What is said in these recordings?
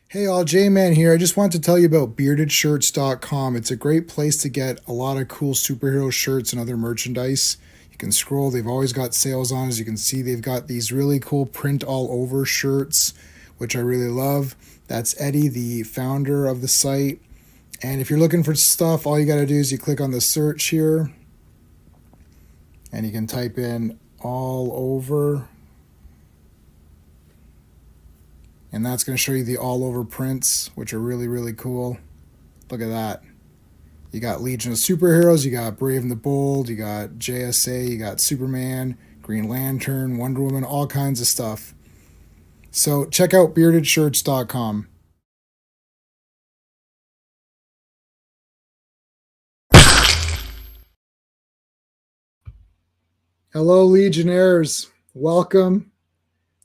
Hey all, J-Man here. I just want to tell you about beardedshirts.com. It's a great place to get a lot of cool superhero shirts and other merchandise. You can scroll, they've always got sales on. As you can see, they've got these really cool print all over shirts, which I really love. That's Eddie, the founder of the site. And if you're looking for stuff, all you got to do is you click on the search here and you can type in all over. And that's going to show you the all over prints, which are really, really cool. Look at that. You got Legion of Superheroes, you got Brave and the Bold, you got JSA, you got Superman, Green Lantern, Wonder Woman, all kinds of stuff. So check out beardedshirts.com. Hello, Legionnaires. Welcome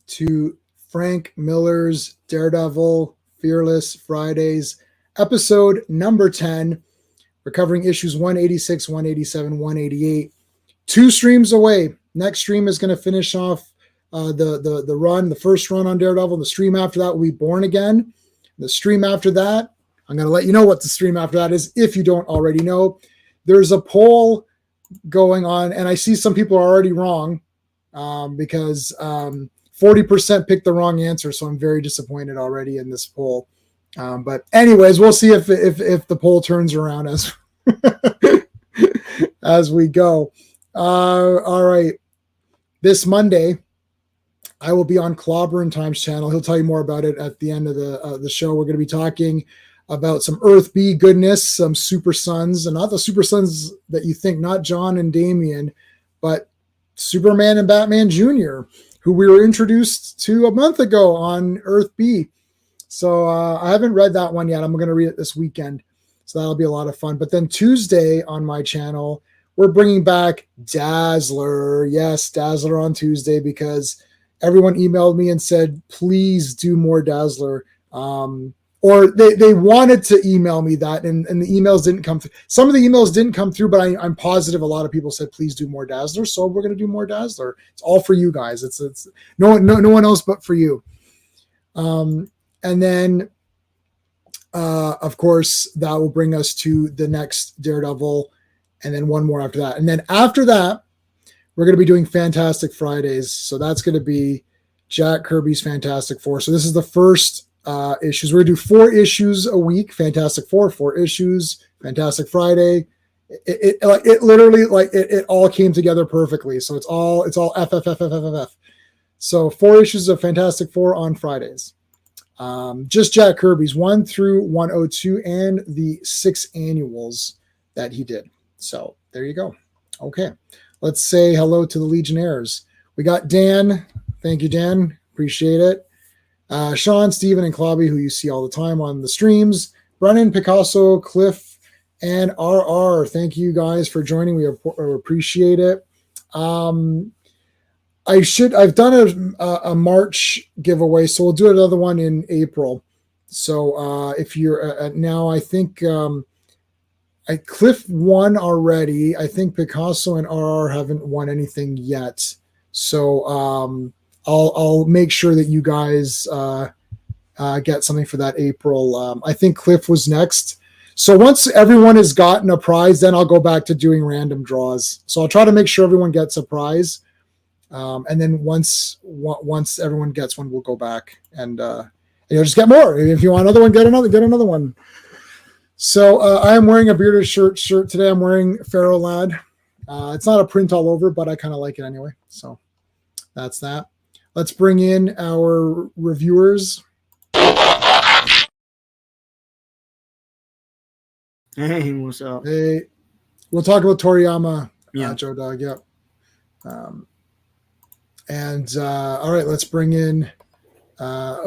to Frank Miller's Daredevil Fearless Fridays, episode number 10. We're covering issues 186, 187, 188. 2 streams away. Next stream is going to finish off the run, the first run on Daredevil. The stream after that will be Born Again. The stream after that, I'm going to let you know what the stream after that is if you don't already know. There's a poll going on, and I see some people are already wrong because 40% picked the wrong answer, so I'm very disappointed already in this poll. But anyways, we'll see if the poll turns around as as we go. All right. This Monday, I will be on Clobberin Times channel. He'll tell you more about it at the end of the show. We're going to be talking about some Earth B goodness, some Super Sons, and not the Super Sons that you think, not John and Damian, but Superman and Batman Jr., who we were introduced to a month ago on Earth B. So I haven't read that one yet. I'm going to read it this weekend. So that'll be a lot of fun. But then Tuesday on my channel, we're bringing back Dazzler. Yes, Dazzler on Tuesday, because everyone emailed me and said, please do more Dazzler. Or they wanted to email me that, and the emails didn't come through. Some of the emails didn't come through, but I'm positive a lot of people said, please do more Dazzler. So we're going to do more Dazzler. It's all for you guys. It's no one else but for you. And then, of course, that will bring us to the next Daredevil, and then one more after that. And then after that, we're going to be doing Fantastic Fridays. So that's going to be Jack Kirby's Fantastic Four. So this is the first issues. We're going to do 4 issues a week. Fantastic Four, 4 issues. Fantastic Friday. It literally, like, it all came together perfectly. So it's all F. So 4 issues of Fantastic Four on Fridays. Just Jack Kirby's 1 through 102 and the 6 annuals that he did. So there you go. Okay. Let's say hello to the Legionnaires. We got Dan. Thank you, Dan. Appreciate it. Sean, Steven, and Clobby, who you see all the time on the streams. Brennan, Picasso, Cliff, and RR. Thank you guys for joining. We appreciate it. I've done a March giveaway, so we'll do another one in April. So if you're now, I think Cliff won already. I think Picasso and RR haven't won anything yet. So I'll make sure that you guys get something for that April. I think Cliff was next. So once everyone has gotten a prize, then I'll go back to doing random draws. So I'll try to make sure everyone gets a prize. And then once everyone gets one, we'll go back and you'll just get more. If you want another one, get another one. So I am wearing a bearded shirt today. I'm wearing Pharaoh Lad. It's not a print all over, but I kind of like it anyway. So that's that. Let's bring in our reviewers. Hey, what's up? Hey, we'll talk about Toriyama, Joe Dog. Yep. All right, let's bring in.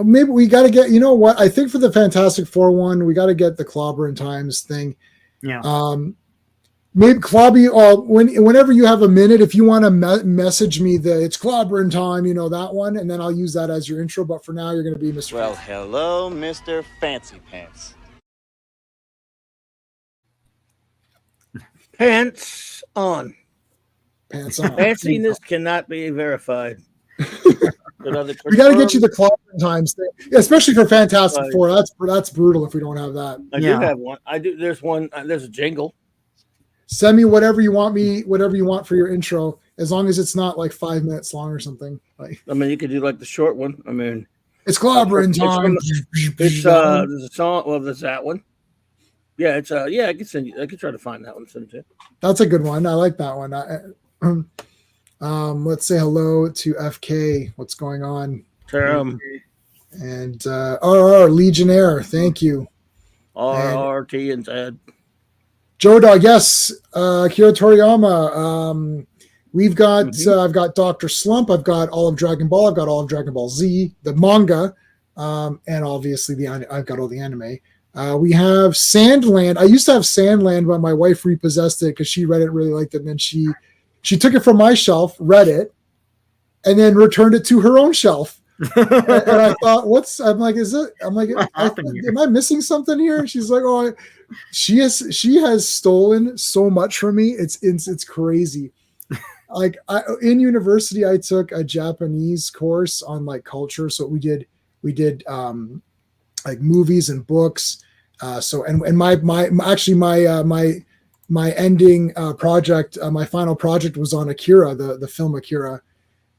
Maybe we got to get. You know what? I think for the Fantastic Four one, we got to get the Clobberin Times thing. Yeah. Maybe Clobby. Whenever you have a minute, if you want to message me it's Clobberin Time, you know that one, and then I'll use that as your intro. But for now, you're going to be Mr. Well, hello, Mr. Fancy Pants. Pants on. Pants on. Fanciness cannot be verified. We got to get you the Clobberin times thing, especially for Fantastic Four. That's brutal if we don't have that. I do have one. I do. There's one. There's a jingle. Send me whatever you want for your intro, as long as it's not like 5 minutes long or something. Like, I mean, you could do like the short one. I mean, it's Clobberin time. There's a song. Well, there's that one. Yeah, it's yeah. I could send you. I could try to find that one. Send it to you. That's a good one. I like that one. Let's say hello to FK. What's going on? And RR Legionnaire. Thank you. RRT and Ted. Joe Dog, yes. Akira Toriyama. We've got I've got Dr. Slump, I've got all of Dragon Ball, I've got all of Dragon Ball Z, the manga, and obviously I've got all the anime. We have Sandland. I used to have Sandland, but my wife repossessed it because she read it, really liked it, and then she took it from my shelf, read it, and then returned it to her own shelf. And I thought, am I missing something here? She's like, oh, she has stolen so much from me. It's crazy. Like in university, I took a Japanese course on like culture. So we did like movies and books. My ending project, my final project was on Akira, the film Akira.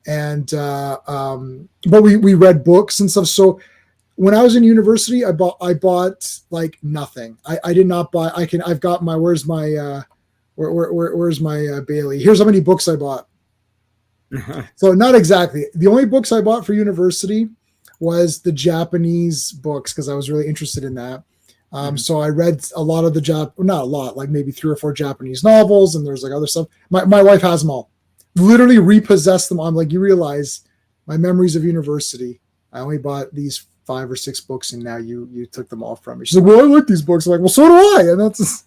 And but we read books and stuff. So when I was in university, I bought like nothing. I did not buy. I've got my where's my Bailey? Here's how many books I bought. So not exactly. The only books I bought for university was the Japanese books because I was really interested in that. So I read a lot of not a lot, like maybe 3 or 4 Japanese novels, and there's like other stuff. My wife has them all. Literally repossessed them. I'm like, you realize my memories of university. I only bought these 5 or 6 books, and now you took them all from me. She's like, well, I like these books. I'm like, well, so do I. And that's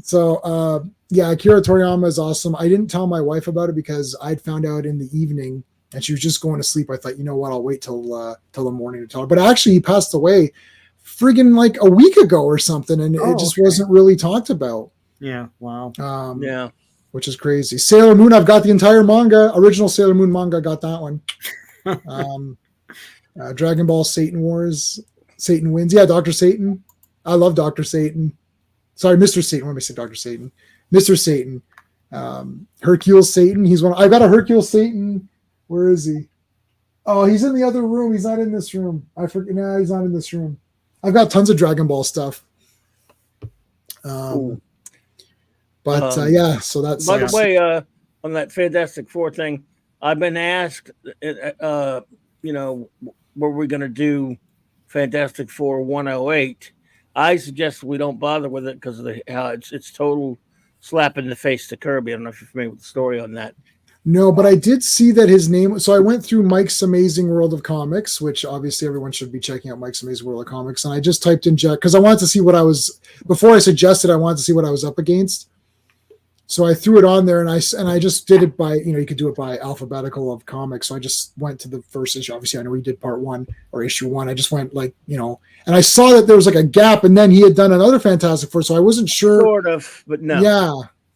so. Yeah, Akira Toriyama is awesome. I didn't tell my wife about it because I'd found out in the evening, and she was just going to sleep. I thought, you know what, I'll wait till the morning to tell her. But actually, he passed away, friggin' like a week ago or something, and it just wasn't really talked about. Yeah. Wow. Yeah. Which is crazy. Sailor Moon, I've got the entire manga, original Sailor Moon manga, got that one. Dragon Ball Satan Wars, Satan wins. Yeah, Dr. Satan. I love Dr. Satan. Sorry, Mr. Satan. What am I saying? Dr. Satan. Mr. Satan. Hercule Satan. He's one. I got a Hercule Satan. Where is he? Oh, he's in the other room. He's not in this room. I forget. Nah, he's not in this room. I've got tons of Dragon Ball stuff. But yeah, so that's. By the way, on that Fantastic Four thing, I've been asked, were we going to do Fantastic Four 108? I suggest we don't bother with it because of it's total slap in the face to Kirby. I don't know if you're familiar with the story on that. No, but I did see that his name. So I went through Mike's Amazing World of Comics, which obviously everyone should be checking out Mike's Amazing World of Comics. And I just typed in Jack because I wanted to see what I was, before I suggested, I wanted to see what I was up against. So I threw it on there, and I just did it by, you could do it by alphabetical of comics. So I just went to the first issue. Obviously, I know he did part 1 or issue 1. I just went and I saw that there was like a gap, and then he had done another Fantastic Four. So I wasn't sure. Sort of, but no. Yeah.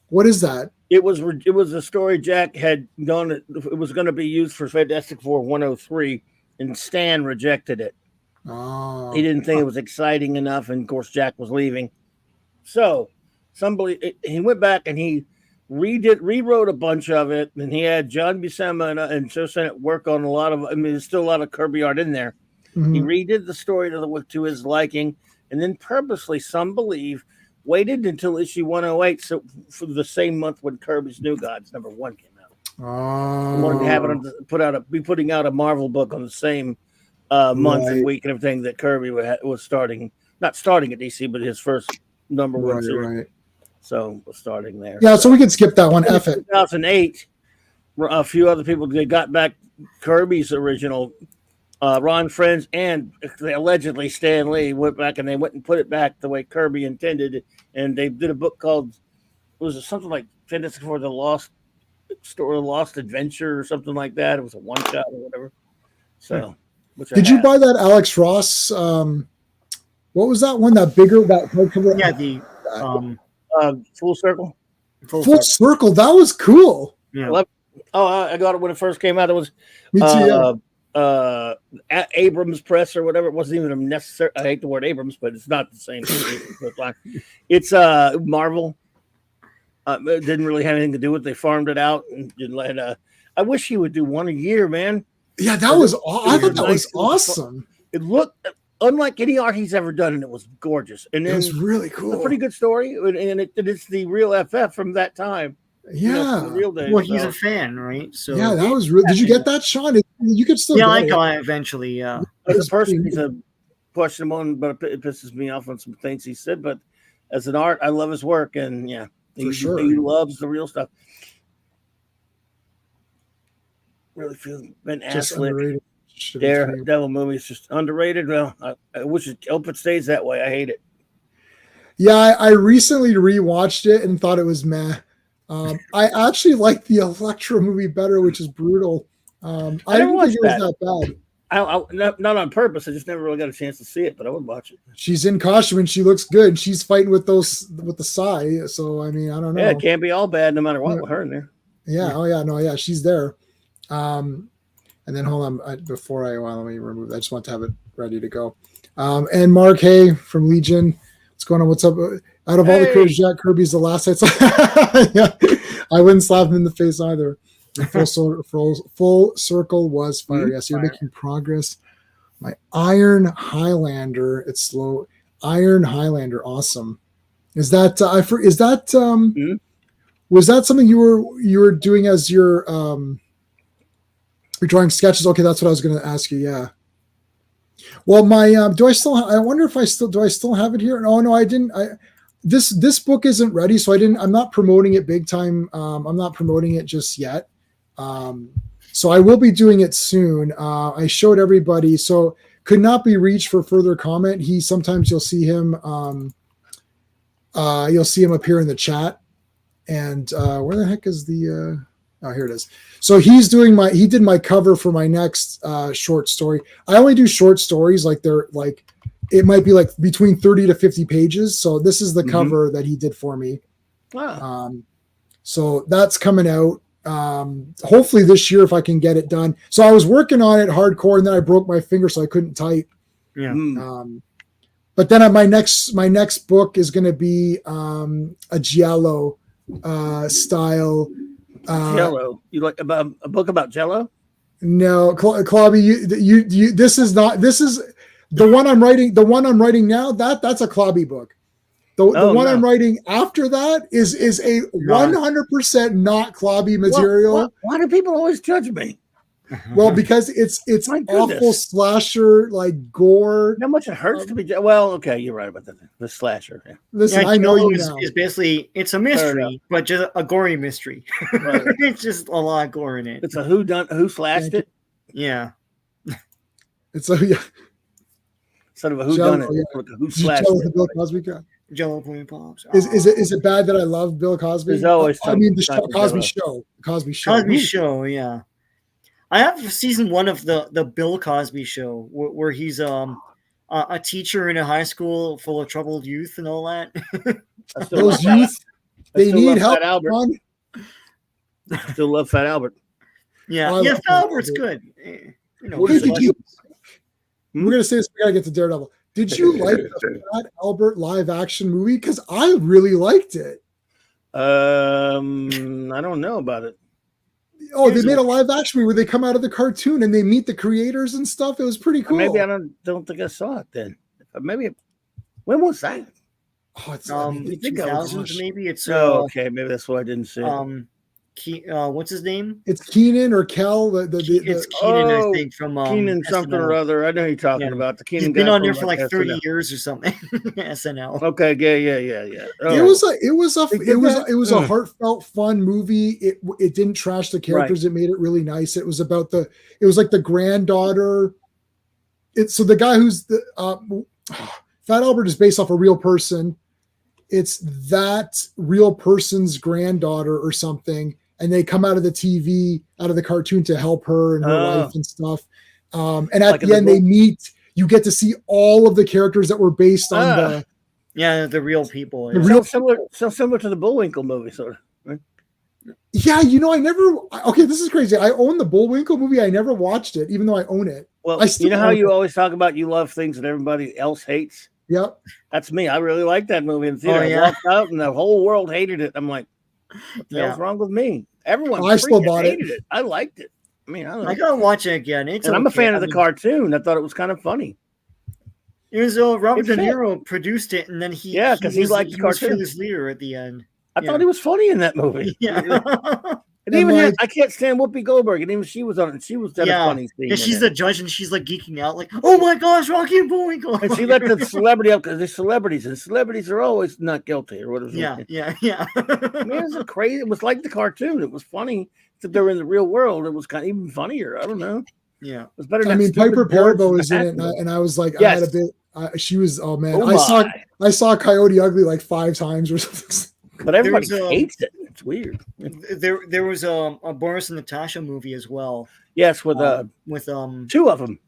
What is that? It was a story Jack had done. It was going to be used for Fantastic Four 103, and Stan rejected it. Oh. He didn't think it was exciting enough, and of course Jack was leaving. So he went back and he rewrote a bunch of it, and he had John Buscema and Joe Sennett work on a lot of. I mean, there's still a lot of Kirby art in there. Mm-hmm. He redid the story to his liking, and then purposely, some believe, waited until issue 108, so for the same month when Kirby's New Gods #1 came out. Oh. Wanted to have it be putting out a Marvel book on the same month and week and everything that Kirby was not starting at DC, but his first #1 series. Right. So we're starting there. Yeah, so we can skip that one. F it. 2008, a few other people, they got back Kirby's original. Ron Frenz and allegedly Stan Lee went back and they went and put it back the way Kirby intended, and they did a book called, was it something like Fantastic Four: The Lost Story, Lost Adventure, or something like that? It was a one shot or whatever. So, did you buy that Alex Ross? What was that one? That bigger the Full Circle. Full Circle. That was cool. Yeah. I got it when it first came out. It was me too. at Abrams Press or whatever. It wasn't even necessary. I hate the word Abrams, but it's not the same. It's Marvel. It didn't really have anything to do with it. They farmed it out and didn't let. I wish he would do one a year, man. Yeah, that was. I thought that was awesome. It looked unlike any art he's ever done, and it was gorgeous. And then it was really cool. A pretty good story, and it's the real FF from that time. Yeah, the real days. Well, he's a fan, right? So yeah, that was really. Did you get that, Sean? You could still. Yeah, I got it eventually. Yeah, as a person, he's a questionable, but it pisses me off on some things he said. But as an art, I love his work, and yeah, he loves the real stuff. Really feel been asslit. Daredevil movie is just underrated. Well, I wish I hope it stays that way. I hate it. Yeah, I recently rewatched it and thought it was meh. I actually like the Elektra movie better, which is brutal. I didn't think it was that bad. Not on purpose. I just never really got a chance to see it, but I would watch it. She's in costume and she looks good. She's fighting with the Psy. So I mean, I don't know. Yeah, it can't be all bad no matter what with her in there. Yeah. Oh yeah. No. Yeah. She's there. And then hold on, let me remove that. I just want to have it ready to go. And Mark Hay from Legion, what's going on? What's up? Out of all the creators, Jack Kirby's the last I saw. Yeah, I wouldn't slap him in the face either. Full circle was fire. Yes, you're making progress. My Iron Highlander, it's slow. Iron Highlander, awesome. Is that was that something you were doing as your you're drawing sketches? Okay, that's what I was going to ask you. Yeah. Well, my I wonder if I still have it here. No, I didn't. This book isn't ready, so I'm not promoting it big time. I'm not promoting it just yet. So I will be doing it soon. I showed everybody, so could not be reached for further comment. Sometimes you'll see him appear in the chat. And where the heck is the oh, here it is. So he did my cover for my next short story. I only do short stories, it might be like between 30 to 50 pages. So this is the cover that he did for me. Wow. So that's coming out hopefully this year if I can get it done. So I was working on it hardcore and then I broke my finger so I couldn't type. Yeah. But then my next book is going to be a giallo style. Jello. You like about a book about Jello? No, Clobby, you this is the one I'm writing. The one I'm writing now, that's a Clobby book. The one I'm writing after that is a 100% not Clobby material. Why do people always judge me? Well, because it's awful slasher, like gore. How much it hurts to be. Well, okay, you're right about that. The slasher. Yeah. Listen, I know you now. It's basically it's a mystery, but just a gory mystery. Right. It's just a lot of gore in it. It's a who slashed it. Yeah. It's yeah. Sort of a who done it. Yeah. Who slashed it? The Bill Cosby guy. Jello Pudding Pops. Is it bad that I love Bill Cosby? There's always the Cosby Show. Cosby Show. Yeah. I have season 1 of the Bill Cosby Show where he's a teacher in a high school full of troubled youth and all that. Those youth, they need help. Still love Fat Albert. Yeah, Fat Albert's good. We're gonna say this. We gotta get to Daredevil. Did you like the Fat Albert live action movie? Because I really liked it. I don't know about it. Oh, they made a live action movie where they come out of the cartoon and they meet the creators and stuff. It was pretty cool. Maybe I don't think I saw it then. Maybe when was that? Oh, it's 2000s maybe. It's okay. Maybe that's why I didn't see it. What's his name? It's Keenan or Kel. It's Keenan, I think, from Keenan something SNL. or other. I know who you're talking about. The Keenan. He's been on there for like 30 years or something. SNL. Okay, yeah. Oh. It was a heartfelt, fun movie. It didn't trash the characters. Right. It made it really nice. It was about it was like the granddaughter. So the guy who's the Fat Albert is based off a real person. It's that real person's granddaughter or something. And they come out of the TV, out of the cartoon to help her and her life and stuff. And at the end, they meet. You get to see all of the characters that were based on the real people. So similar to the Bullwinkle movie, sort of. Right? Yeah, you know, I never. Okay, this is crazy. I own the Bullwinkle movie. I never watched it, even though I own it. Well, I still you know how own you it. always talk about you love things that everybody else hates? Yep. That's me. I really liked that movie in the theater. Oh, I yeah? walked out and the whole world hated it. I'm like, what the Yeah. hell's wrong with me? Everyone I still freaking bought it. hated it. I liked it. I mean, I don't know. I gotta watch it again. It's And I'm a okay. fan of I the mean, cartoon. I thought it was kind of funny. It was Robert It De fit. Niro produced it, and then he Yeah, 'cause he was- liked the he was cartoon. Phyllis Leader at the end. I thought he was funny in that movie. Yeah. And And even like- I can't stand Whoopi Goldberg, and even she was on it. She was done a funny scene. And in she's it. the judge, and she's like geeking out, like, "Oh my gosh, Rocky and Bullwinkle!" And she let the celebrity up because they're celebrities, and celebrities are always not guilty or whatever. yeah. Man, it was crazy. It was like the cartoon. It was funny. Except they were in the real world. It was kind of even funnier. I don't know. Yeah. It was better than I that mean, stupid Piper George Parabo was in it, Manhattan. and I was like, Yes. I had a bit. She was. Oh man, Oh I saw Coyote Ugly like 5 times or something. But everybody There's, hates it. It's weird. There was a Boris and Natasha movie as well. Yes, with with 2 of them.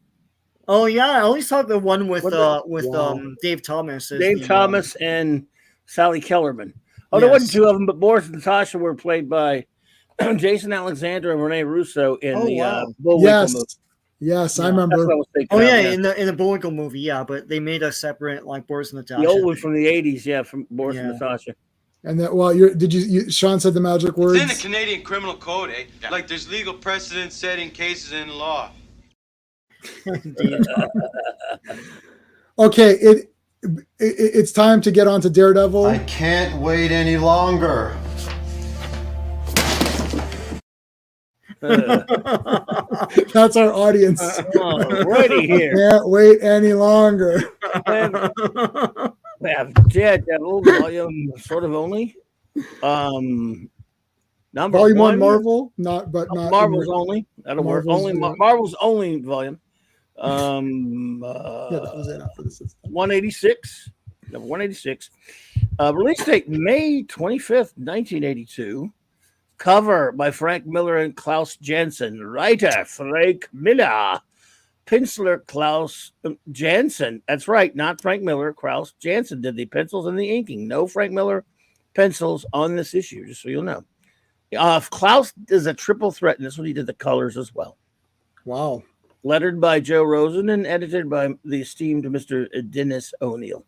Oh yeah, I only saw the one with Wow. Dave Thomas. As Dave the, Thomas and Sally Kellerman. Oh, there wasn't Yes. 2 of them, but Boris and Natasha were played by Jason Alexander and Renee Russo in Oh, the wow. Bullwinkle movie. Yes, I Yeah. That's remember. what I was thinking. Oh of, yeah, in the Bullwinkle movie, yeah, but they made a separate like Boris and Natasha. the old one from the 80s, yeah, from Boris and Yeah. Natasha. And that, well, Sean said the magic words. It's in the Canadian Criminal Code, eh? Like there's legal precedent setting cases in law. Dave- Okay, it's time to get on to Daredevil. I can't wait any longer. That's our audience. Alrighty here. Can't wait any longer. We have Daredevil volume sort of only. Number Volume 1 one, Marvel, not Marvel's only. That'll work. Marvel's, Only yeah. Marvel's only volume. Yeah, that was it after this. 186. Number 186. Release date May 25th, 1982. Cover by Frank Miller and Klaus Janson. Writer Frank Miller. Penciler Klaus Janson. That's right, not Frank Miller. Klaus Janson did the pencils and the inking. No Frank Miller pencils on this issue, just so you'll know. Klaus is a triple threat, and this one he did the colors as well. Wow. Lettered by Joe Rosen and edited by the esteemed Mr. Dennis O'Neill.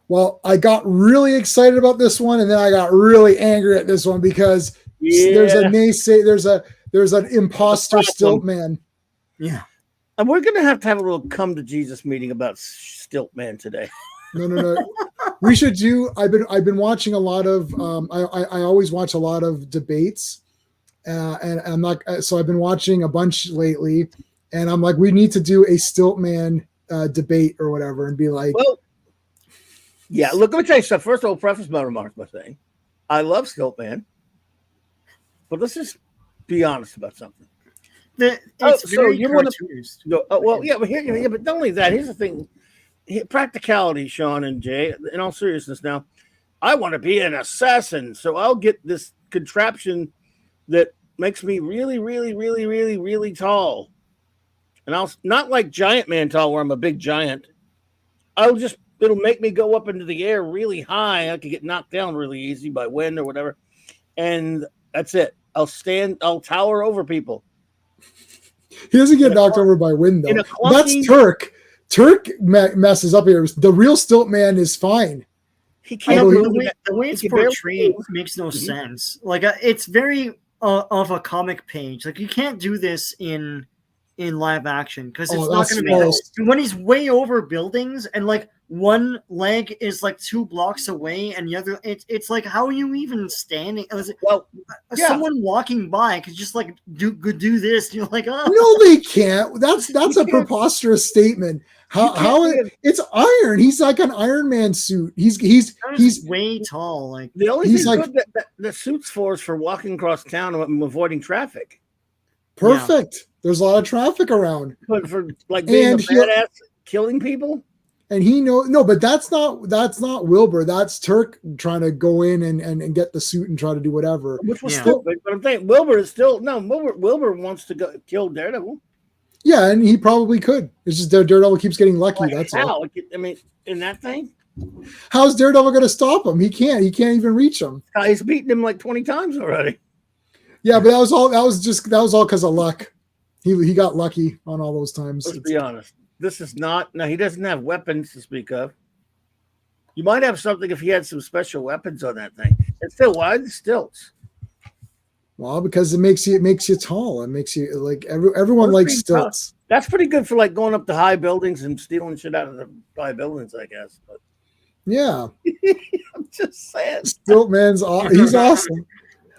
Well, I got really excited about this one, and then I got really angry at this one because Yeah. there's a there's an imposter stilt man. yeah. And we're going to have a little come to Jesus meeting about Stiltman today. No. We should do. I've been watching a lot of. I always watch a lot of debates, and I'm not. So I've been watching a bunch lately, and I'm like, we need to do a Stiltman debate or whatever, and be like, Well, yeah, look, let me tell you something. First of all, preface my remarks by saying I love Stiltman, but let's just be honest about something. It's so very you wanna- cartoonist. No, well, yeah, but but not only that. Here's the thing: practicality, Sean and Jay. In all seriousness, now, I want to be an assassin, so I'll get this contraption that makes me really, really, really, really, really tall, and I'll not like Giant Man tall, where I'm a big giant. It'll make me go up into the air really high. I could get knocked down really easy by wind or whatever, and that's it. I'll tower over people. he doesn't get knocked over by wind in though. a clunky- That's Turk. Turk messes up here. The real Stiltman is fine. He I can't believe- move. The way it's He can barely portrayed move. makes no Mhm. sense. Like it's very of a comic page. Like you can't do this in live action because it's Oh, not that's going to make false. sense. When he's way over buildings and like one leg is like 2 blocks away and the other it's like how are you even standing? Well, yeah. Someone walking by could just like do this. And you're like, oh No, they can't. That's a preposterous statement. It's iron. He's like an Iron Man suit. He's way tall. Like the only he's thing like- good that the suit's for is for walking across town and avoiding traffic. perfect. There's a lot of traffic around. But for like being And a badass, killing people. And he but that's not Wilbur. That's Turk trying to go in and get the suit and try to do whatever. Which was Yeah. stupid. But I'm saying Wilbur is still Wilbur wants to go kill Daredevil. Yeah, and he probably could. It's just Daredevil keeps getting lucky. Like, That's how? all. I mean, in that thing, How's Daredevil going to stop him? He can't. He can't even reach him. He's beaten him like 20 times already. Yeah, but that was all because of luck. He got lucky on all those times. Let's be honest. This is not. No, he doesn't have weapons to speak of. You might have something if he had some special weapons on that thing. And still, why the stilts? Well, because it makes you tall. It makes you like everyone likes stilts. That's pretty good for like going up to high buildings and stealing shit out of the high buildings, I guess. But yeah, I'm just saying. Stilt Man's he's awesome.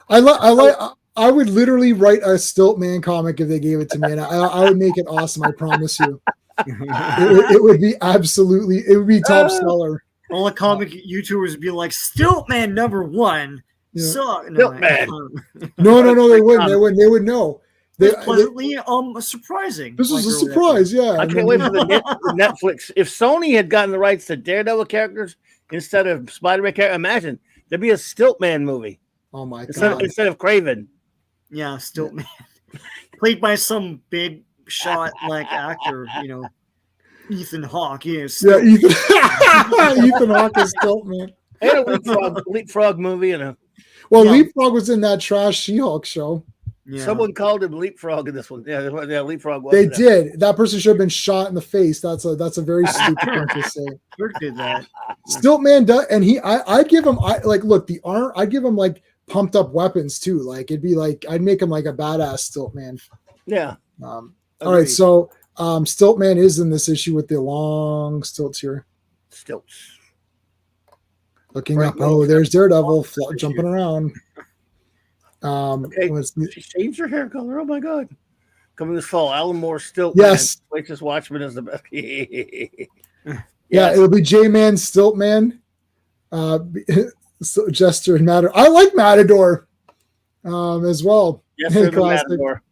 I would literally write a Stilt Man comic if they gave it to me, and I would make it awesome. I promise you. It would be absolutely. It would be top seller. All the comic YouTubers would be like, Stilt Man #1. Yeah. Stilt Man. No, they wouldn't. They would know. It's pleasantly surprising. This is a surprise, yeah. I can't wait for the Netflix. If Sony had gotten the rights to Daredevil characters instead of Spider-Man characters, imagine there'd be a Stilt Man movie. Oh my god! Instead of Craven. Yeah, Stilt Man, played by some big shot like actor, Ethan Hawke. Yes. Yeah, Ethan Hawke is Stilt Man. I had a leapfrog movie Leapfrog was in that trash She-Hulk show. Yeah. Someone called him Leapfrog in this one. Yeah, Leapfrog was. They did. That person should have been shot in the face. That's a very stupid thing to say. Who did that? Stilt Man does, and I'd give him the arm. I'd give him like pumped up weapons too. Like it'd be like I'd make him like a badass Stilt Man. Yeah. All right, so Stilt Man is in this issue with the long stilts here. Stilts. Looking up. Oh, there's Daredevil jumping around. Okay. She changed her hair color. Oh my god! Coming this fall, Alan Moore Stilt. Yes. Righteous Watchman is the best. Yeah, it'll be J-Man, Stilt Man, Jester, and Matador. I like Matador as well. Jester the Matador.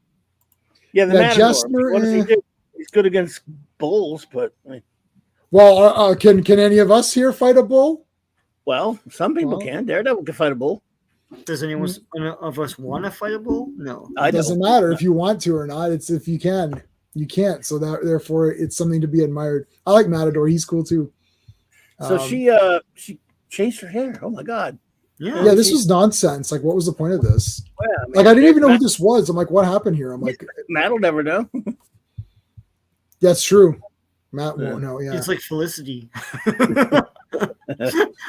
Yeah, the Matador. Jester, what does he do? He's good against bulls, but can any of us here fight a bull? Well, some people can. Daredevil can fight a bull. Does anyone of us want to fight a bull? No. It doesn't matter if you want to or not. It's if you can. You can't. So therefore, it's something to be admired. I like Matador. He's cool too. So she changed her hair. Oh my god. Yeah. Yeah, this was nonsense. Like, what was the point of this? Well, I mean, like, I didn't even know who this was. I'm like, what happened here? I'm like, Matt will never know. That's true. Matt won't know. Yeah, it's like Felicity.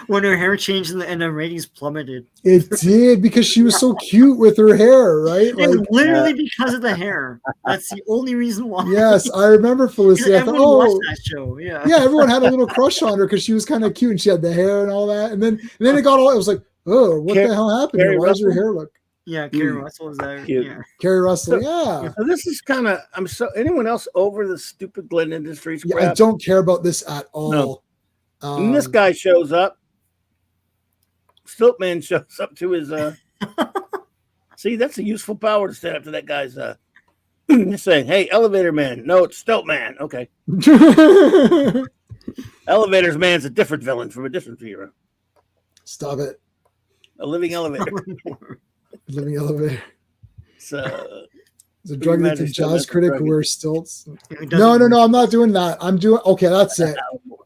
When her hair changed and the ratings plummeted. It did because she was so cute with her hair, right? And literally because of the hair. That's the only reason why. Yes, I remember Felicity. I thought, watched that show. Yeah, everyone had a little crush on her because she was kind of cute and she had the hair and all that. And then it got all. It was like, oh, what the hell happened here? Why does her hair look? Yeah, Carrie Russell is there. Cute. Yeah. Carrie Russell, yeah. So this is kind of. Anyone else over the stupid Glenn Industries crap? Yeah, I don't care about this at all. No. And this guy shows up. Stiltman shows up to his. See, that's a useful power to stand up to that guy's. Just saying, hey, elevator man. No, it's Stiltman. Okay. Elevator's man's a different villain from a different hero. Stop it. A living elevator. Living elevator. So. It's a drug addicted jazz critic who wears stilts. No, I'm not doing that. I'm doing that's it.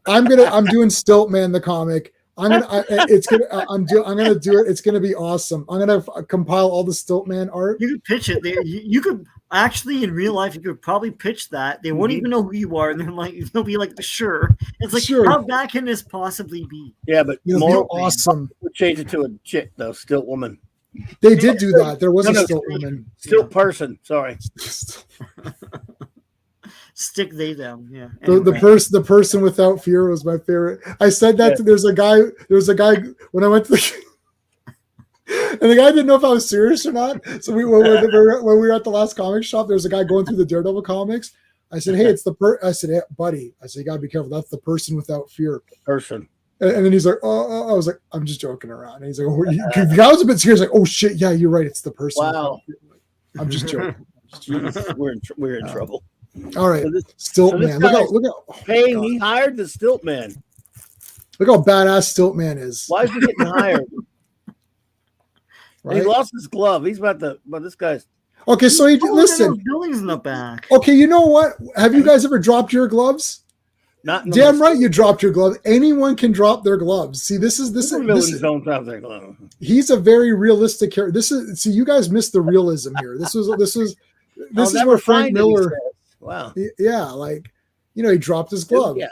I'm doing Stilt Man the comic. I'm gonna do it. It's gonna be awesome. I'm gonna compile all the Stilt Man art. You could pitch it. You could actually in real life. You could probably pitch that. They won't even know who you are, and they'll be like, "Sure." It's like, sure. How bad can this possibly be? Yeah, but more awesome. We'll change it to a chick though, Stilt woman. They did do that. There was a Stilt woman. Stilt person. Sorry. Stick they them. Yeah. Anyway. The person without fear was my favorite. I said that to there's a guy when I went to the and the guy didn't know if I was serious or not. So when we were at the last comic shop, there was a guy going through the Daredevil comics. I said, hey, I said, hey, buddy. I said, you gotta be careful. That's the person without fear. Person. And then he's like, oh, I was like, I'm just joking around. And he's like, the guy was a bit serious, like, oh shit, yeah, you're right. It's the person. Wow. I'm just joking. We're in trouble. All right, Stilt Man. Look out! Hey, he hired the Stilt Man. Look how badass Stilt Man is. Why is he getting hired? Right? He lost his glove. He's about this guy's. Okay, so listen. Buildings in the back. Okay, you know what? Have you guys ever dropped your gloves? Not in the Damn right, you dropped your glove. Anyone can drop their gloves. See, this is villains don't drop their glove. he's a very realistic character. This is see, you guys missed the realism here. This is where Frank Miller. Wow. Yeah, like he dropped his glove. Yeah.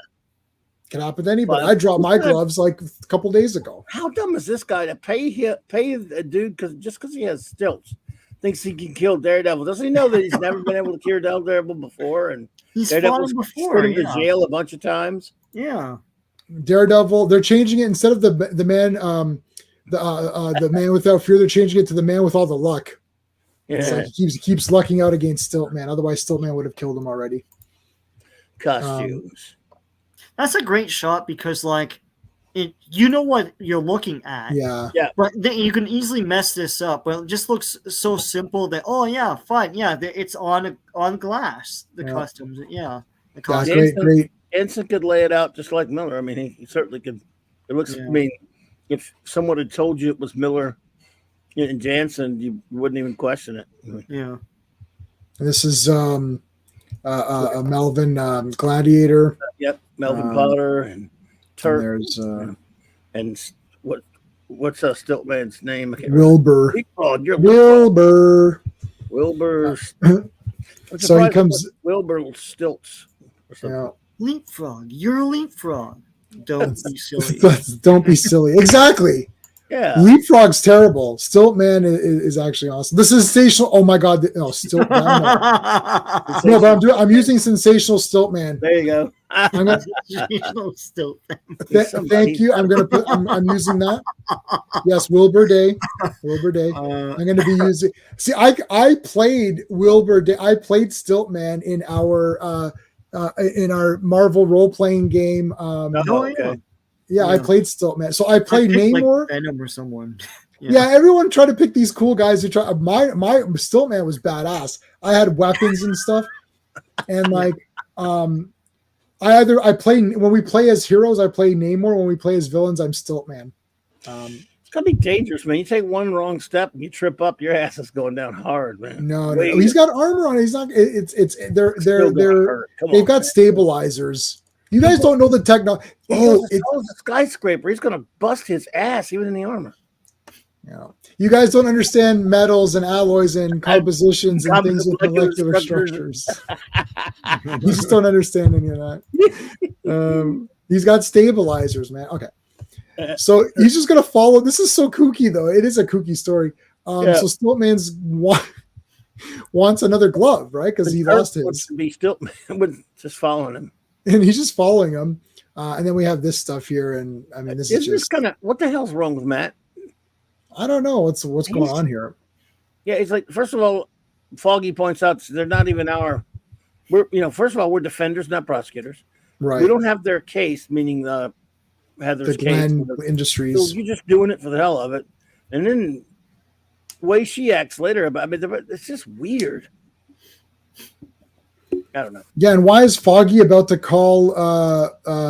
Can happen to anybody. But I dropped my gloves like a couple days ago. How dumb is this guy to pay a dude because he has stilts? Thinks he can kill Daredevil. Doesn't he know that he's never been able to kill Daredevil before? And He's Daredevil's fought him before. put him to jail a bunch of times. Yeah. Daredevil. They're changing it instead of the man the man without fear. They're changing it to the man with all the luck. Yeah. It's like he keeps lucking out against Stiltman. Otherwise, Stiltman would have killed him already. Costumes. That's a great shot because, like, you know what you're looking at. Yeah. But then you can easily mess this up. But it just looks so simple that, oh, yeah, fine. Yeah, it's on glass, the costumes. Yeah. The costumes. Great. Jensen could lay it out just like Miller. I mean, he certainly could. It looks, I mean, if someone had told you it was Miller and Jansen, you wouldn't even question it. Yeah. This is Melvin Gladiator. Yep. Melvin Potter and Turk. There's and what's Stiltman's name? Wilbur. Wilbur. So he comes. Wilbur Stilts. Or something. Yeah. Leapfrog. You're a leapfrog. Don't be silly. Don't be silly. Exactly. Yeah. Leapfrog's terrible. Stiltman is actually awesome. The sensational. Oh my god. No, Stiltman. No, but I'm using sensational Stiltman. There you go. Thank you. I'm using that. Yes, Wilbur Day. I'm going to be using. See, I played Wilbur Day. I played Stiltman in our Marvel role playing game. Okay. Yeah, I played Stiltman. So I played Namor. Like Venom or someone. Yeah, everyone tried to pick these cool guys who try. My Stiltman was badass. I had weapons and stuff, and like I play when we play as heroes, I play Namor. When we play as villains, I'm Stiltman. It's gonna be dangerous, man. You take one wrong step and you trip up, your ass is going down hard, man. No, he's got armor on. He's not. They've got stabilizers. You guys don't know the technology. Oh, it's a skyscraper. He's gonna bust his ass even in the armor. Yeah. You guys don't understand metals and alloys and compositions and things with molecular structures. You just don't understand any of that. He's got stabilizers, man. Okay. So he's just going to follow. This is so kooky, though. It is a kooky story. So Stiltman's wants another glove, right? Because he lost his. Stiltman just following him. And he's just following him. And then we have this stuff here. And I mean, this is just kind of, what the hell's wrong with Matt? I don't know what's going on here. Yeah, it's like, first of all, Foggy points out they're not even first of all, we're defenders, not prosecutors. Right. We don't have their case, meaning Heather's case. Industries. So you're just doing it for the hell of it. And then the way she acts later about it's just weird. I don't know. Yeah, and why is Foggy about to call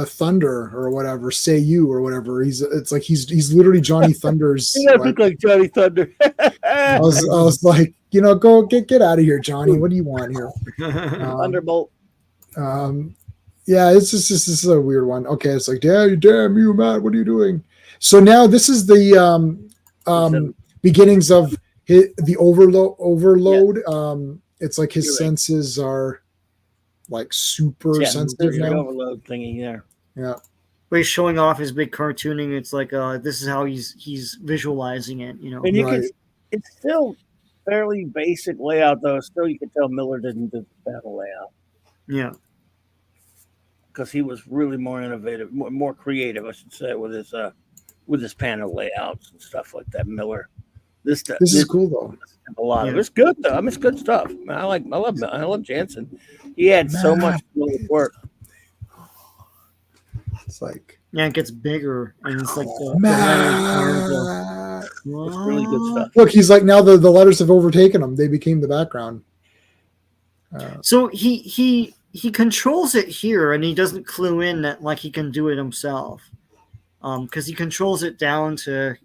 Thunder or whatever, say you or whatever? It's like he's literally Johnny Thunder's. He doesn't look like Johnny Thunder. I was like, go get out of here, Johnny. What do you want here? Thunderbolt. Yeah, this is a weird one. Okay, it's like, damn you, Matt. What are you doing? So now this is the beginnings of the overload. Yeah. It's like his senses are like super sensitive now. Overload thingy there. Yeah. But he's showing off his big cartooning. It's like this is how he's visualizing it, And you can, it's still fairly basic layout though. Still, you can tell Miller didn't do the battle layout. Yeah. Because he was really more innovative, more creative, I should say, with his panel layouts and stuff like that. Miller. This is cool though. A lot of it's good though. I mean, it's good stuff. I love Jansen. He had so much work. It's like it gets bigger and it's like it's really good stuff. Look, he's like now the letters have overtaken him. They became the background. So he controls it here, and he doesn't clue in that like he can do it himself. Because he controls it down to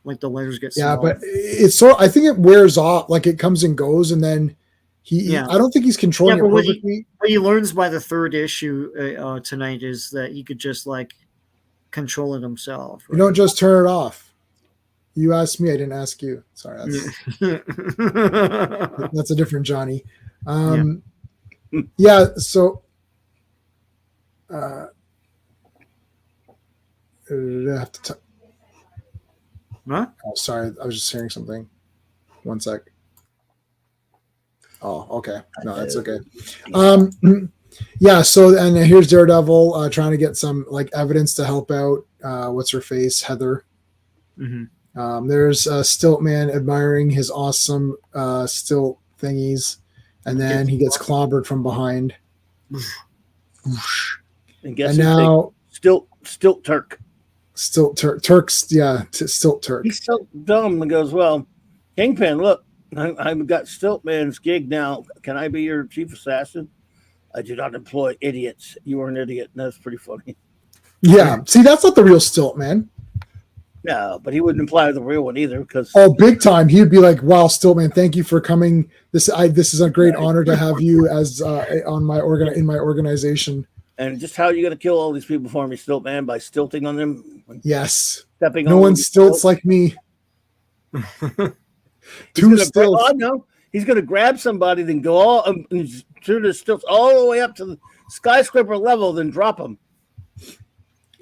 like the letters get small. But it's I think it wears off, like it comes and goes, and then I don't think he's controlling it but perfectly. what he learns by the third issue tonight is that he could just like control it himself. Right? You don't just turn it off. You asked me, I didn't ask you. Sorry, that's a different Johnny. So I have to Huh? Oh, sorry, I was just hearing something. One sec. Oh, okay. No, that's okay. So and here's Daredevil trying to get some like evidence to help out what's her face, Heather. Mm-hmm. There's Stiltman admiring his awesome stilt thingies, and then he gets clobbered from behind. And guess now Stilt Turk. Turks, Stilt Turk. He's so dumb and goes, well, Kingpin, look, I've got Stiltman's gig now. Can I be your chief assassin? I do not employ idiots. You are an idiot. And that's pretty funny. Yeah. See, that's not the real Stiltman. No, but he wouldn't imply the real one either because big time. He'd be like, wow, Stiltman, thank you for coming. This is a great honor to have you as in my organization. And just how are you going to kill all these people for me, Stiltman, by stilting on them? Yes. Stepping no on one stilts like me. Two stilts. No, he's going to grab somebody, then go all through the stilts all the way up to the skyscraper level, then drop them.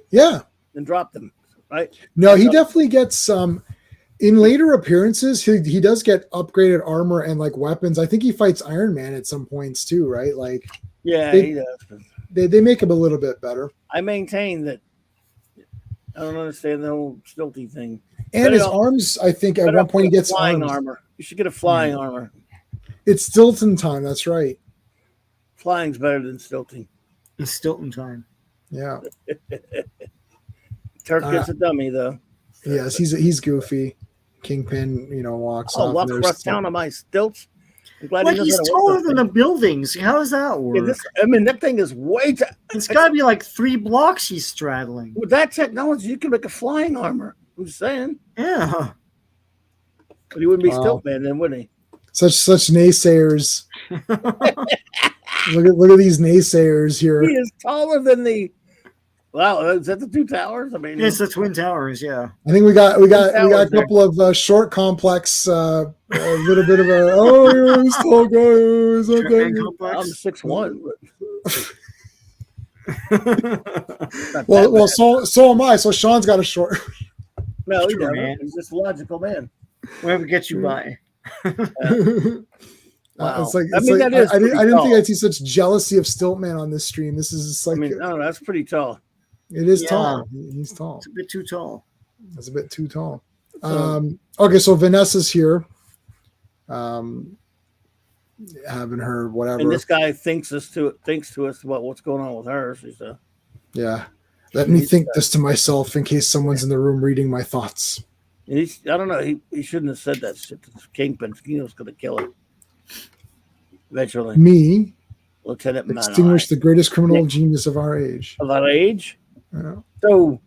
Yeah. Then drop them, right? No, he definitely gets in later appearances, he does get upgraded armor and like weapons. I think he fights Iron Man at some points too, right? Like, yeah, he does. They make him a little bit better. I maintain that I don't understand the whole stilty thing. And his arms, I think at one point he gets flying arms. armor. You should get a flying armor. It's Stilton time. That's right. Flying's better than stilting. It's Stilton time. Yeah. Turk gets a dummy though. Yes, he's goofy. Kingpin, walks off. Walk across town on my stilts. Like he's taller than the buildings. How does that work? Yeah, that thing is way too. It's got to be like 3 blocks he's straddling. With that technology, you can make a flying armor. I'm just saying. Yeah. But he wouldn't be Stiltman then, wouldn't he? Such naysayers. look at these naysayers here. He is taller than the. Wow, is that the 2 towers? I mean, it's the Twin Towers. Yeah. I think we got a couple of short complex. A little bit of a he's tall guy. I'm 6'1". Well, so am I. So Sean's got a short. No, he doesn't. He's just a logical man. Whatever gets you by. Wow. I didn't think I'd see such jealousy of Stiltman on this stream. This is just like no, that's pretty tall. It is tall. He's tall. It's a bit too tall. That's a bit too tall. Okay, so Vanessa's here. Having her whatever. And this guy thinks to us about what's going on with her. She's Let me think this to myself in case someone's in the room reading my thoughts. I don't know. He shouldn't have said that shit to Kingpin. He was going to kill him. Eventually. Me? Lieutenant extinguish the greatest criminal genius of our age. Of our age? Yeah. So,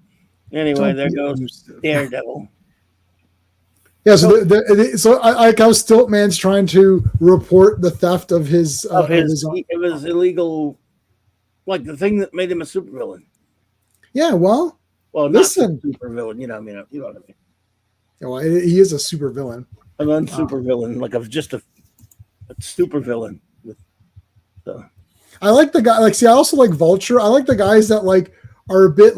anyway, there goes Daredevil. Yeah, so I like how Stiltman's trying to report the theft of his illegal, like the thing that made him a supervillain. Yeah, well, listen, supervillain. You know what I mean. Yeah, well, he is a supervillain. An unsupervillain, like just a supervillain. I like the guy. I also like Vulture. I like the guys that are a bit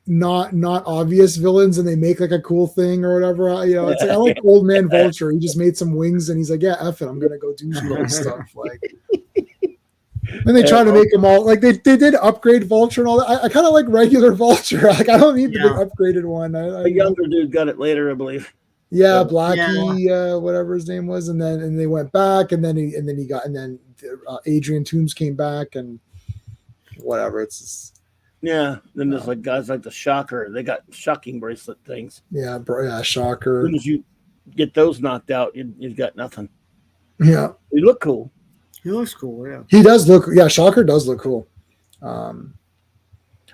not obvious villains, and they make a cool thing or whatever. It's I like Old Man Vulture. He just made some wings, and he's like, "Yeah, F it, I'm gonna go do some stuff." And they try to make him all they did upgrade Vulture and all that. I kind of like regular Vulture. I don't need the big upgraded one. The younger dude got it later, I believe. Yeah, Blackie, whatever his name was, and they went back, and then Adrian Toomes came back, and whatever. It's just, then there's guys like the Shocker. They got shocking bracelet things. Yeah, Shocker. As soon as you get those knocked out, you've got nothing. Yeah, you look cool. He looks cool. Yeah, he does look. Yeah, Shocker does look cool. All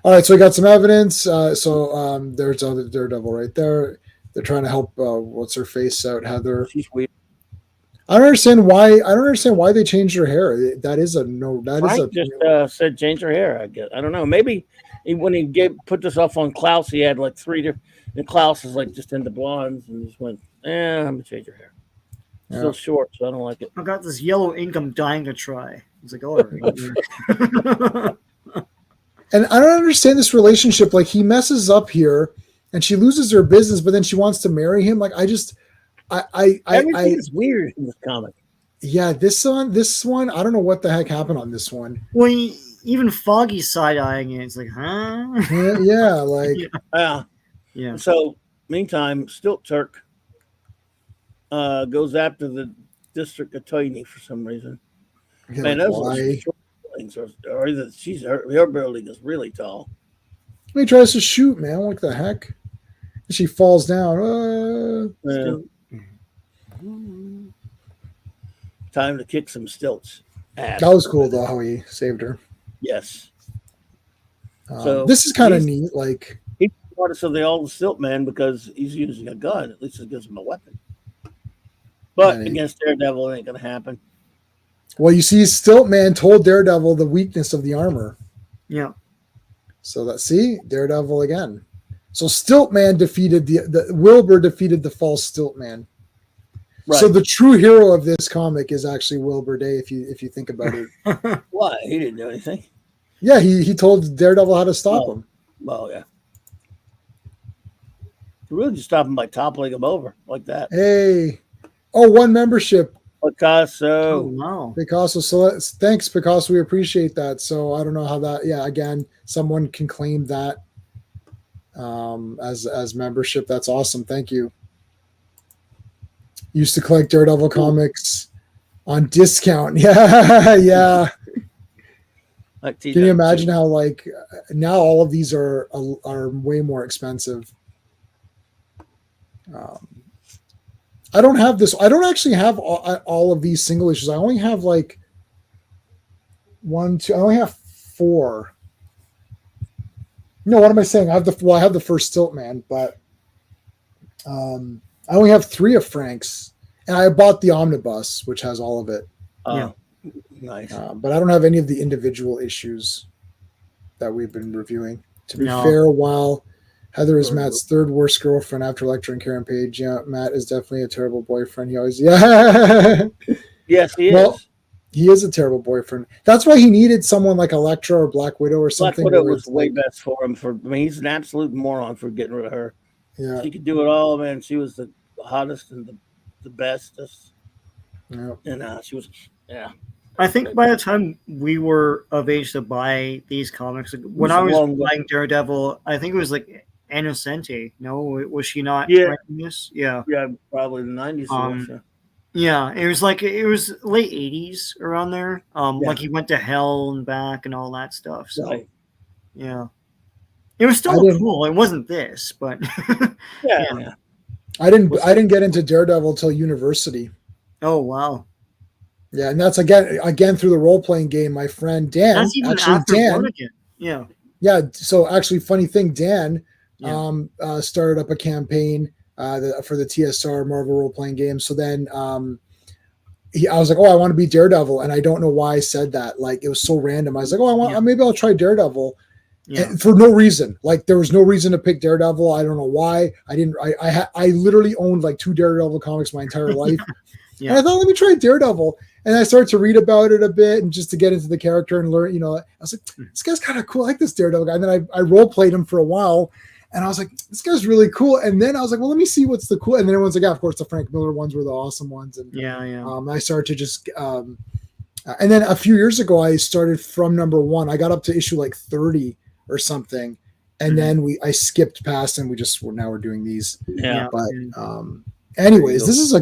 right, so we got some evidence. There's other Daredevil right there. They're trying to help what's her face out, Heather. She's weird. I don't understand why. I don't understand why they changed her hair. That is a no. That is Frank just said change her hair. I guess I don't know. Maybe when he put this off on Klaus, he had like 3 different. And Klaus is like just into blondes and just went, I'm gonna change her hair. Yeah. Still short, so I don't like it. I got this yellow ink I'm dying to try. He's like, all right. And I don't understand this relationship. Like he messes up here, and she loses her business, but then she wants to marry him. Like Everything is weird in this comic. Yeah, this one, I don't know what the heck happened on this one. Well, even Foggy's side eyeing it. It's like, huh? Yeah, like yeah. So, meantime, Stilt Turk goes after the district attorney for some reason. yeah, Man, like, those why? are short buildings, or either her building is really tall. He tries to shoot, man. What the heck? She falls down. Yeah. Time to kick some stilts. Ass. That was cool though, how he saved her. Yes. So this is kind of neat. Like he's the artist of the Stilt Man because he's using a gun. At least it gives him a weapon. But against Daredevil, it ain't gonna happen. Well, you see, Stilt Man told Daredevil the weakness of the armor. Yeah. So Daredevil again. So Stilt Man defeated the Wilbur defeated the false Stilt Man. Right. So the true hero of this comic is actually Wilbur Day, if you think about it. Why? He didn't do anything. Yeah, he told Daredevil how to stop him. Oh yeah. You really just stop him by toppling him over like that. Hey. Oh, 1 membership. Picasso. Oh, wow. Picasso. So thanks, Picasso. We appreciate that. So I don't know how that. Yeah, again, someone can claim that as membership. That's awesome. Thank you. Used to collect Daredevil comics on discount. Yeah, yeah. Can you imagine how like now all of these are way more expensive? I don't have this. I don't actually have all of these single issues. I only have like 1, 2. I only have 4. No, what am I saying? I have the first Stilt Man, but I only have 3 of Frank's, and I bought the omnibus, which has all of it. Yeah, nice. But I don't have any of the individual issues that we've been reviewing. To be fair, while Heather is Matt's 3rd worst girlfriend after lecturing Karen Page, yeah, Matt is definitely a terrible boyfriend. He always, yes, he is. He is a terrible boyfriend. That's why he needed someone like Elektra or Black Widow or something. Black Widow was way best for him. He's an absolute moron for getting rid of her. Yeah, she could do it all, man. She was the hottest and the bestest. Yeah, and she was, yeah. I think by the time we were of age to buy these comics, when I was buying Daredevil, I think it was like Innocente. No, was she not? Yeah, this? Yeah, probably the 90s. Yeah, it was late 80s around there. Like he went to hell and back and all that stuff. So, yeah, it was still cool. It wasn't this, but yeah. I didn't get into Daredevil till university. Oh wow. Yeah, and that's again through the role playing game. My friend Dan, that's even after Oregon. Yeah. So actually, funny thing, Dan started up a campaign for the TSR Marvel role playing game. So then I was like, oh, I want to be Daredevil, and I don't know why I said that. Like it was so random. I was like, oh, maybe I'll try Daredevil. Yeah. For no reason. Like there was no reason to pick Daredevil. I don't know why. I literally owned like 2 Daredevil comics my entire life. And I thought, let me try Daredevil. And I started to read about it a bit and just to get into the character and learn, I was like, this guy's kind of cool. I like this Daredevil guy. And then I role played him for a while and I was like, this guy's really cool. And then I was like, well, let me see what's the cool. And then everyone's like, yeah, of course, the Frank Miller ones were the awesome ones. And I started to just, and then a few years ago, I started from number 1. I got up to issue like 30 or something. And then I skipped past and we're doing these. Yeah. But, anyways, this is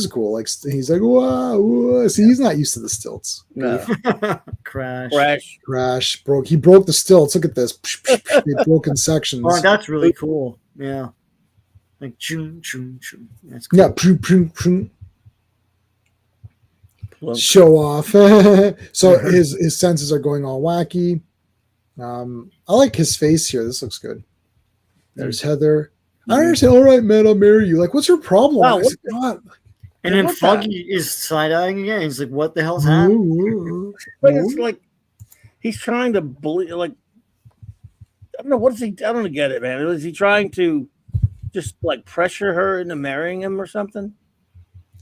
cool. Like he's like, whoa. See, he's not used to the stilts. No. Crash. He broke the stilts. Look at this. They broke in sections. Oh, that's really cool. Yeah. Like choo choo choo. That's cool. Yeah, poo. Show off. So his senses are going all wacky. I like his face here. This looks good. There's Heather. I understand. All right, man, I'll marry you. Like, what's your problem? Wow, And then What's Foggy is side-eyeing again. He's like, what the hell's happening? But it's like he's trying to bully. Like I don't know what is he. I don't get it, man. Is he trying to just like pressure her into marrying him or something?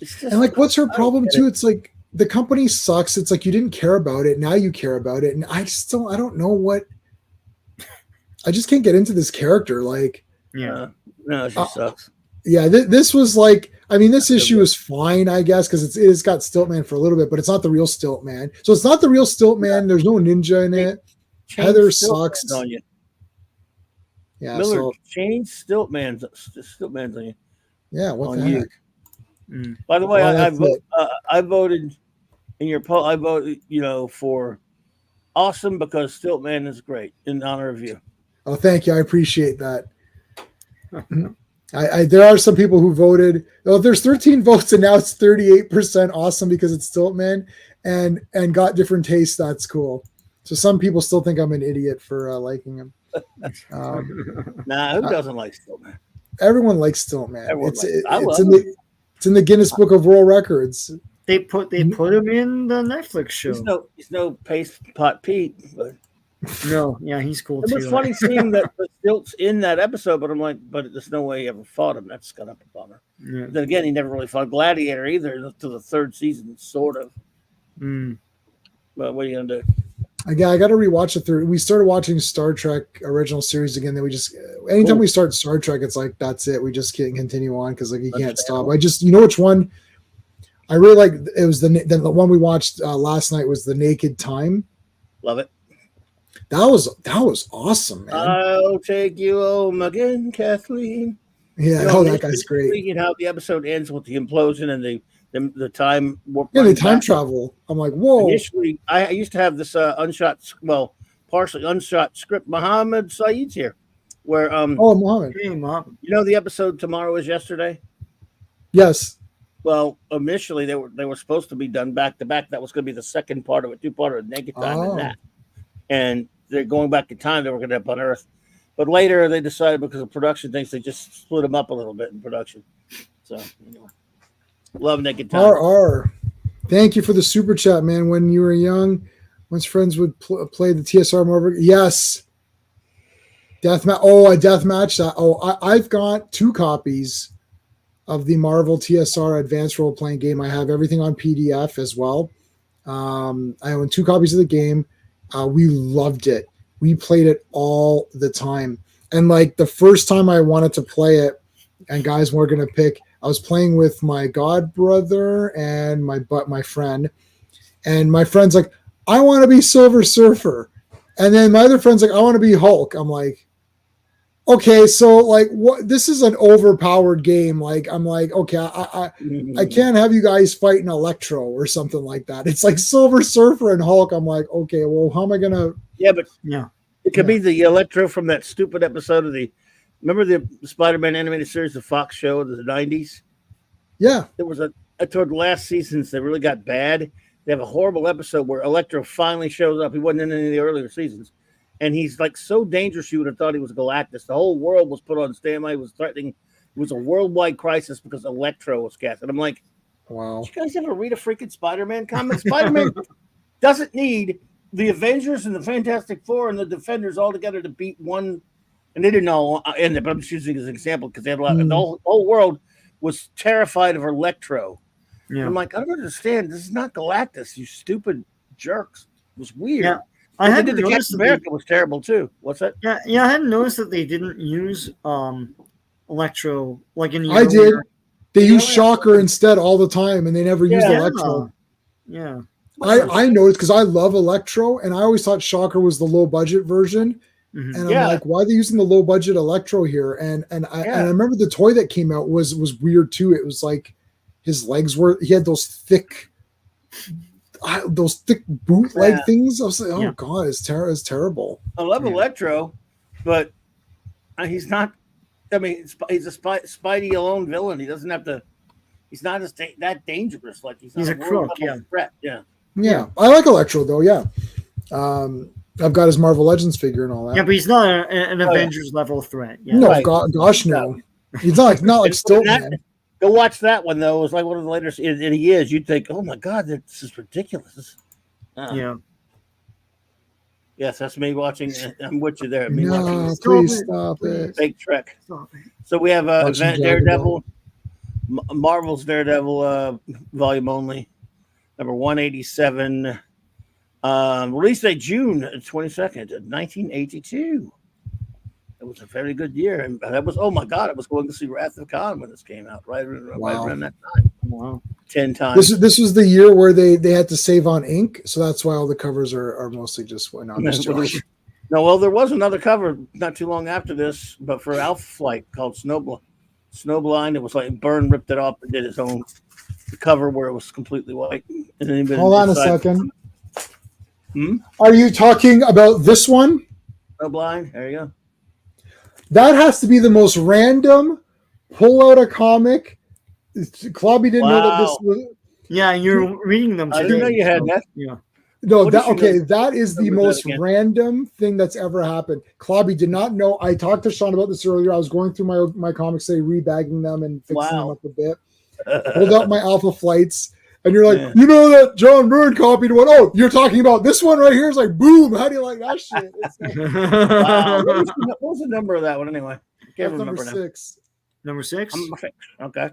It's just, and like, what's her problem too? It's like the company sucks. It's like you didn't care about it. Now you care about it, and I don't know what. I just can't get into this character. Like, Yeah. No, she sucks. Yeah, this was like. I mean, this issue is fine, I guess, because it's got Stiltman for a little bit, but it's not the real Stiltman. So it's not the real Stiltman. There's no ninja in it. Heather sucks. On you. Yeah, Miller so changed Stiltman's on you. yeah, what on the you. heck? By the way, Well, I voted in your poll. I voted, for awesome because Stiltman is great in honor of you. Oh, thank you. I appreciate that. There are some people who voted. Well, there's 13 votes and now it's 38% awesome because it's Stiltman and got different tastes. That's cool. So some people still think I'm an idiot for liking him. Nah, who doesn't like Stiltman? Everyone likes Stiltman. I love It's in the Guinness Book of World Records. They put him in the Netflix show. He's no paste pot Pete, but No, yeah, he's cool it too. was funny seeing that the stilts in that episode. But I'm like, but there's no way he ever fought him. That's kind of a bummer. Yeah. Then again, he never really fought Gladiator either to the third season, sort of. But what are you gonna do? I got to rewatch the third. We started watching Star Trek original series again. Then we just anytime we start Star Trek, it's like that's it. We just can't continue on because like you can't stop. I just which one I really like. It was the one we watched last night was The Naked Time. Love it. That was awesome, man. I'll take you home again, Kathleen. Yeah, that guy's great. Speaking how the episode ends with the implosion and the time warp. Yeah, the time travel. I'm like, whoa. Initially, I used to have this partially unshot script. Mohammed Saeed's here, where Mohammed. Hey, Mom. you know the episode Tomorrow Is Yesterday. Yes. Well, initially they were supposed to be done back to back. That was going to be the second part of it, 2-parter of Naked Time and that. And they're going back in time. They were going to up on Earth, but later they decided because of production things, they just split them up a little bit in production. So anyway, love Naked Time. RR. Thank you for the super chat, man. When you were young, once friends would play the TSR more. Yes. Deathmatch. Oh, a deathmatch. I've got 2 copies of the Marvel TSR Advanced Role Playing Game. I have everything on PDF as well. I own 2 copies of the game. We loved it. We played it all the time. And like the first time I wanted to play it, and guys weren't going to pick, I was playing with my god brother and my friend. And my friend's like, I want to be Silver Surfer. And then my other friend's like, I want to be Hulk. I'm like, okay, so like what? This is an overpowered game. Like I'm like, okay, I can't have you guys fighting Electro or something like that. It's like Silver Surfer and Hulk. I'm like, okay, well, how am I gonna? Yeah, but Yeah. it could be the Electro from that stupid episode of remember the Spider-Man animated series, the Fox show of the 90s? Yeah, There was toward the last seasons that really got bad. They have a horrible episode where Electro finally shows up. He wasn't in any of the earlier seasons. And he's like so dangerous, you would have thought he was Galactus. The whole world was put on standby. He was threatening. It was a worldwide crisis because Electro was cast. And I'm like, wow. did you guys ever read a freaking Spider-Man comic? Spider-Man doesn't need the Avengers and the Fantastic Four and the Defenders all together to beat one. And they didn't all end it, but I'm just using it as an example because they had a lot. The whole world was terrified of Electro. Yeah. I'm like, I don't understand. This is not Galactus, you stupid jerks. It was weird. Yeah. I had the Captain America was terrible too. What's that? Yeah, I hadn't noticed that they didn't use Electro like in the I did. They use Shocker instead all the time, and they never used Electro. Yeah. I noticed because I love Electro, and I always thought Shocker was the low budget version. Mm-hmm. And I'm like, why are they using the low budget Electro here? And I remember the toy that came out was weird too. It was like his legs he had those thick boot leg things. I was like, oh god, it's terrible. I love Electro, but he's not. I mean, he's a Spidey alone villain. He doesn't have to. He's not that dangerous. Like he's a crook. Yeah. Threat. Yeah. I like Electro though. Yeah. I've got his Marvel Legends figure and all that. Yeah, but he's not an Avengers level threat. Yeah. No, gosh, no. He's not like Stiltman. Go watch that one though. It was like one of the later, and he is. You'd think, oh my god, this is ridiculous. Yeah. Yes, that's me watching. I'm with you there. Me watching No, this please stop it. fake Trek. Stop it. So we have Watching Event Daredevil, Marvel's Daredevil, volume only, number 187. Release date June 22nd, 1982. It was a very good year, and that was, oh my god, I was going to see Wrath of Khan when this came out, right around that time. Wow. 10 times. This was the year where they had to save on ink, so that's why all the covers are mostly just went on. No, well, there was another cover not too long after this, but for Alpha Flight called Snowblind. It was like Byrne ripped it off and did his own cover where it was completely white. And then Hold on a second. Hmm? Are you talking about this one? Snowblind. There you go. That has to be the most random pull out a comic. Clobby didn't know that this was. Yeah, you're reading them I today. didn't know you had that. Yeah. No, What that did you okay. know? That is the Remember that most again. random thing that's ever happened. Clobby did not know. I talked to Sean about this earlier. I was going through my comics today, rebagging them and fixing them Wow. up a bit. Pulled out my Alpha Flights, and you're like, Yeah. you know that John Byrne copied one. Oh, you're talking about this one right here. It's like, boom. How do you like that shit? It's like, Wow. What was the number of that one anyway? I can't that's number remember now. 6. Number 6? Number 6. Okay.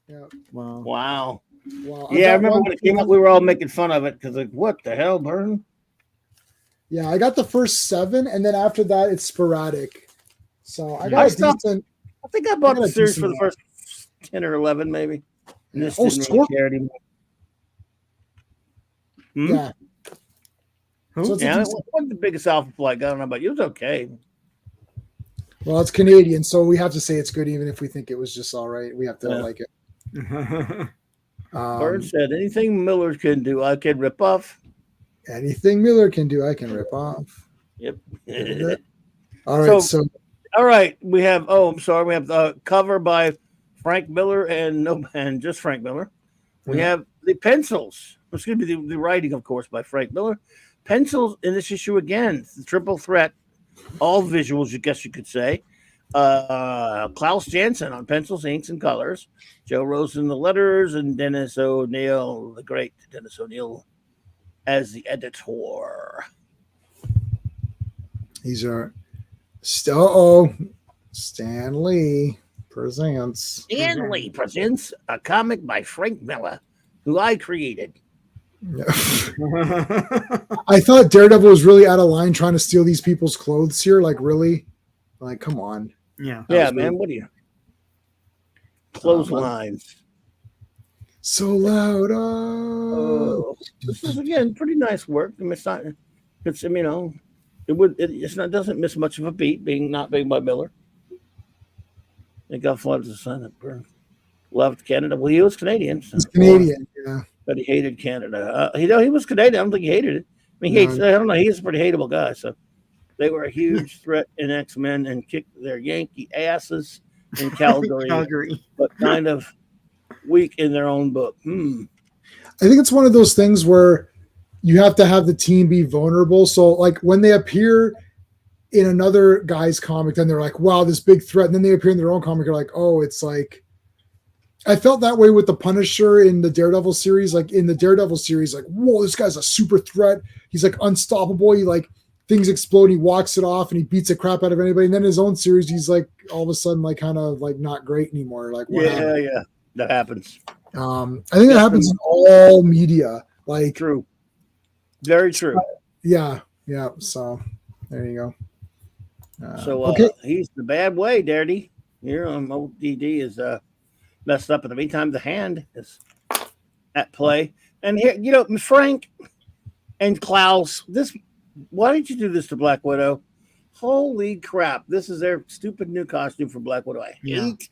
Yeah. Wow. Wow. Wow. Yeah, I got remember one- when it came out, we were all making fun of it because, like, what the hell, Byrne? Yeah, I got the first 7, and then after that, it's sporadic. So I I got a stopped- decent. I think I bought got the a series for decent the first 10 or 11, maybe. And this Oh, didn't really care anymore. Hmm? Yeah. So it's a Yeah, it decent- wasn't the biggest Alpha Flight. I don't know about you. It was okay. Well, it's Canadian, so we have to say it's good, even if we think it was just all right. We have to Yeah. like it. Byrne said, anything Miller can do, I can rip off. Anything Miller can do, I can rip off. Yep. All right, So- so All right. We have, I'm sorry. We have the cover by Frank Miller and just Frank Miller. We have the pencils. Excuse me, the writing, of course, by Frank Miller. Pencils in this issue again. The triple threat. All visuals, I guess you could say. Klaus Janson on pencils, inks, and colors. Joe Rosen the letters, and Dennis O'Neill, the great Dennis O'Neill, as the editor. these are Stan Lee presents. Stan Lee presents a comic by Frank Miller, who I created. I thought Daredevil was really out of line trying to steal these people's clothes here. Like, really? Like, come on. Yeah. Yeah, was man. What are you? Clotheslines. So loud. This is again pretty nice work. I mean, it's not. It's doesn't miss much of a beat, not being by Miller. They got flooded to sign up. Loved Canada. Well, he was Canadian. So, He's Canadian. Yeah. but he hated Canada. He was Canadian. I don't think he hated it. I mean, he hates. I don't know. He's a pretty hateable guy. So they were a huge threat in X-Men and kicked their Yankee asses in Calgary, but kind of weak in their own book. I think it's one of those things where you have to have the team be vulnerable. So, like, when they appear in another guy's comic, then they're like, wow, this big threat. And then they appear in their own comic, you're like, oh, it's like, I felt that way with the Punisher in the Daredevil series. Like, in the Daredevil series, like, whoa, this guy's a super threat. He's like unstoppable. He like, things explode, he walks it off, and he beats the crap out of anybody. And then his own series, he's like all of a sudden like kind of like not great anymore. Like, what happened? Yeah, that happens. I think that happens in all media. Like, True, very true. yeah. So there you go. So he's the bad way, Daredy. Here on ODD is messed up. In the meantime, the Hand is at play, and here Frank and Klaus. Why did you do this to Black Widow? Holy crap! This is their stupid new costume for Black Widow. I hate.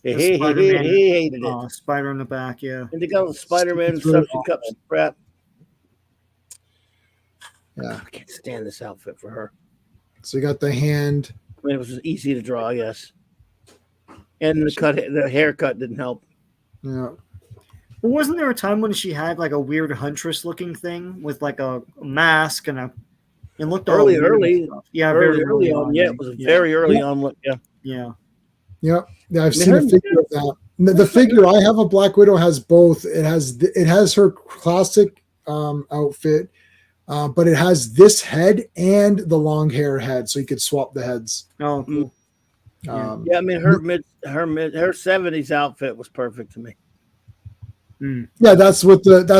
He hated it. Spider in the back, yeah. And they got the Spider-Man suction cups and crap. Yeah, I can't stand this outfit for her. So you got the Hand. I mean, it was just easy to draw, yes. And the haircut didn't help. Yeah. But wasn't there a time when she had like a weird huntress looking thing with like a mask and it looked early. Yeah, very early on. Yeah, it was very early on. Yeah. Yeah, I've seen a figure of that. The figure I have of Black Widow has both. It has her classic outfit, but it has this head and the long hair head, so you could swap the heads. Oh, cool. Yeah, I mean her 70s outfit was perfect to me. Yeah, that's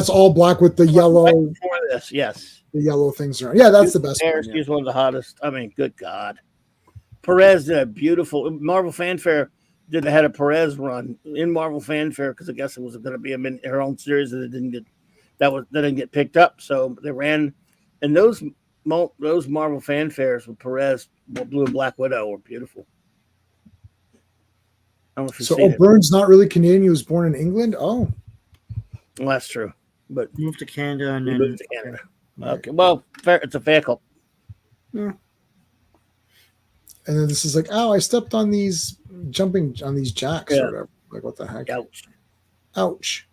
all black with the yellow. Right before this, yes, the yellow things around. Yeah, that's the best. She's one of the hottest. I mean, good God, Perez did a beautiful Marvel Fanfare. Had a Perez run in Marvel Fanfare because I guess it was going to be her own series that didn't get picked up. So they ran, and those Marvel Fanfares with Perez, Blue and Black Widow were beautiful. I don't know if you've seen it. Burns not really Canadian. He was born in England. Oh, well, that's true. But moved to Canada and then moved to Canada. Okay, well, it's a vehicle. Yeah. And then this is like, oh, I stepped on these jumping on these jacks or whatever. Like, what the heck? Ouch.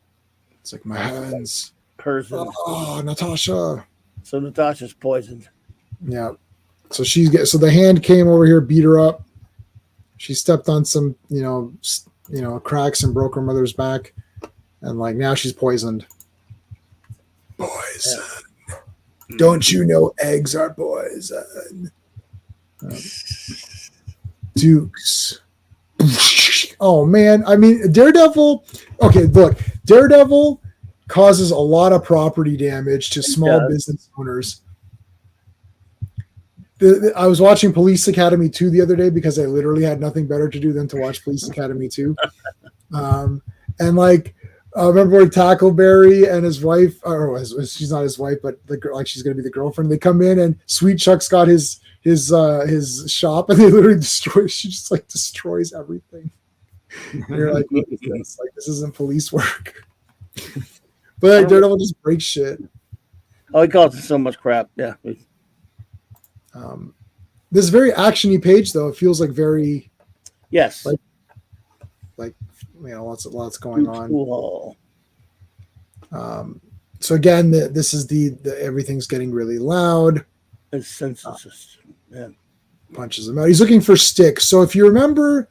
It's like my hands. Person. Oh, Natasha. So Natasha's poisoned. Yeah. So so the hand came over here, beat her up. She stepped on some, cracks and broke her mother's back. And like now she's poisoned. Poison. Yeah. Don't you know eggs are poison? Dukes. Oh man, I mean Daredevil. Okay, look, Daredevil causes a lot of property damage to small business owners. I was watching Police Academy 2 the other day because I literally had nothing better to do than to watch Police Academy 2. And like, I remember when Tackleberry and his wife, or she's not his wife, but she's going to be the girlfriend. They come in and Sweet Chuck's got his shop, and they literally she just like destroys everything. And you're like, what is this? Like, this isn't police work. But like, Daredevil just breaks shit. Oh, he causes so much crap. Yeah. This very actiony page though. It feels like very like lots going on. Cool. So again, this is the everything's getting really loud. His senses, punches him out. He's looking for Stick. So if you remember,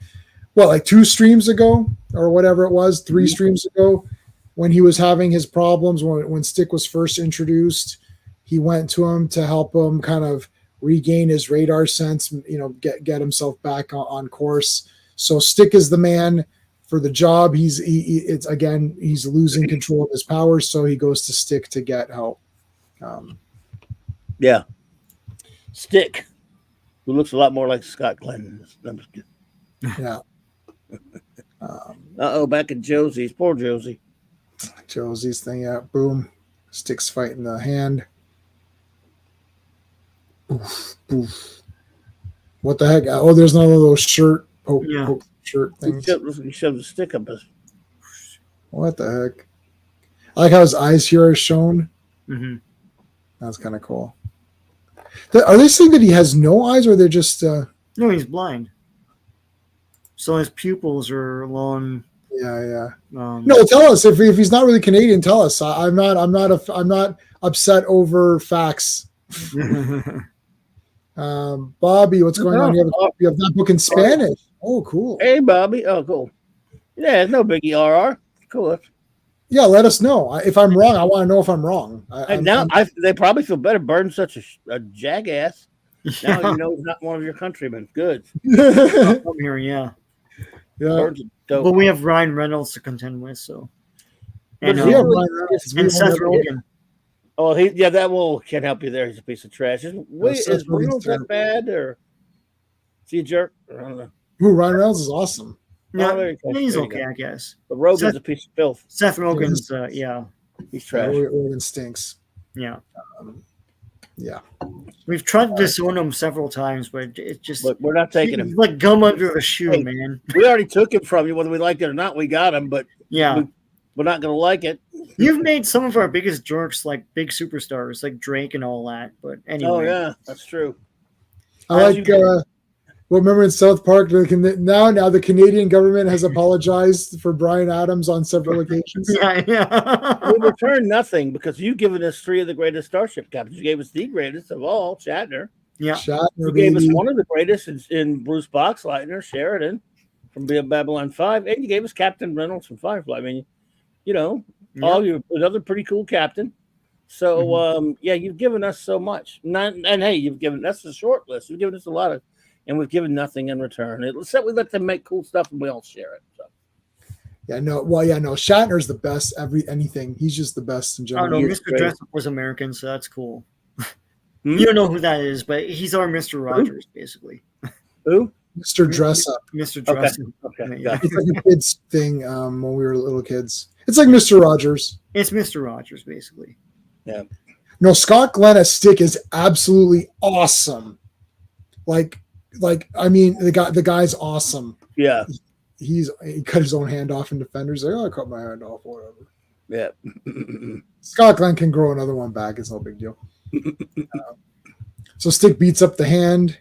like 2 streams ago or whatever it was, 3 streams ago, when he was having his problems, when Stick was first introduced, he went to him to help him kind of regain his radar sense, get himself back on course. So Stick is the man for the job. He's losing control of his powers, so he goes to Stick to get help. Stick, who looks a lot more like Scott Glenn. Yeah. Back at Josie's. Poor Josie. Josie's thing, yeah. Boom. Stick's fighting the hand. Oof, oof. What the heck? Oh, there's none of those shirt things. He shoved a stick up his. What the heck? I like how his eyes here are shown. Mm-hmm. That's kind of cool. Are they saying that he has no eyes, or they're just? No, he's blind. So his pupils are long. Yeah. No, tell us if he's not really Canadian. Tell us. I'm not upset over facts. Bobby, what's going on? You have that book in Spanish. Oh, cool. Hey, Bobby. Oh, cool. Yeah, it's no biggie. RR. Cool. Yeah, let us know if I'm wrong. I want to know if I'm wrong. They probably feel better. Burden's such a jackass. Now you know he's not one of your countrymen. Good. I'm here, yeah. But we have Ryan Reynolds to contend with, so. And Seth Rogen. Oh, that can't help you there. He's a piece of trash. Is Reynolds that bad, or is he a jerk? I don't know. Who, Ryan Reynolds is awesome. Yeah, he's okay, I guess. But Rogen's a piece of filth. Seth Rogen's, he's trash. Rogen stinks. Yeah. Yeah. We've tried to disown him several times, but it's just... Look, we're not taking him. Like gum under a shoe, man. We already took him from you, whether we liked it or not. We got him, but we're not going to like it. You've made some of our biggest jerks like big superstars, like Drake and all that. But anyway. Oh, yeah, that's true. I like... remember in South Park, now the Canadian government has apologized for Bryan Adams on several occasions. Yeah. We returned nothing because you've given us 3 of the greatest Starship captains. You gave us the greatest of all, Shatner. Yeah. Shatner, you gave us one of the greatest in Bruce Boxleitner, Sheridan. from Babylon 5, and you gave us Captain Reynolds from Firefly. I mean, Yeah. all you another pretty cool captain. So yeah, you've given us so much. And hey, you've given us a short list. You've given us a lot of, and we've given nothing in return. Except we let them make cool stuff and we all share it. So. Yeah, no. Well, yeah, no. Shatner's the best. Anything. He's just the best in I general. don't know. He is Mr. great. Dressup was American, so that's cool. You don't know who that is, but he's our Mr. Rogers, basically. Who? Mr. Dressup. Mr. Okay. Dressup. Okay. Yeah. It's like a kids thing when we were little kids. It's like Mr. Rogers. It's Mr. Rogers, basically. Yeah. No, Scott Glenn as Stick is absolutely awesome. Like I mean, the guy's awesome. Yeah. He cut his own hand off in Defenders. Like, oh, I cut my hand off, whatever. Yeah. Scott Glenn can grow another one back. It's no big deal. So Stick beats up the hand,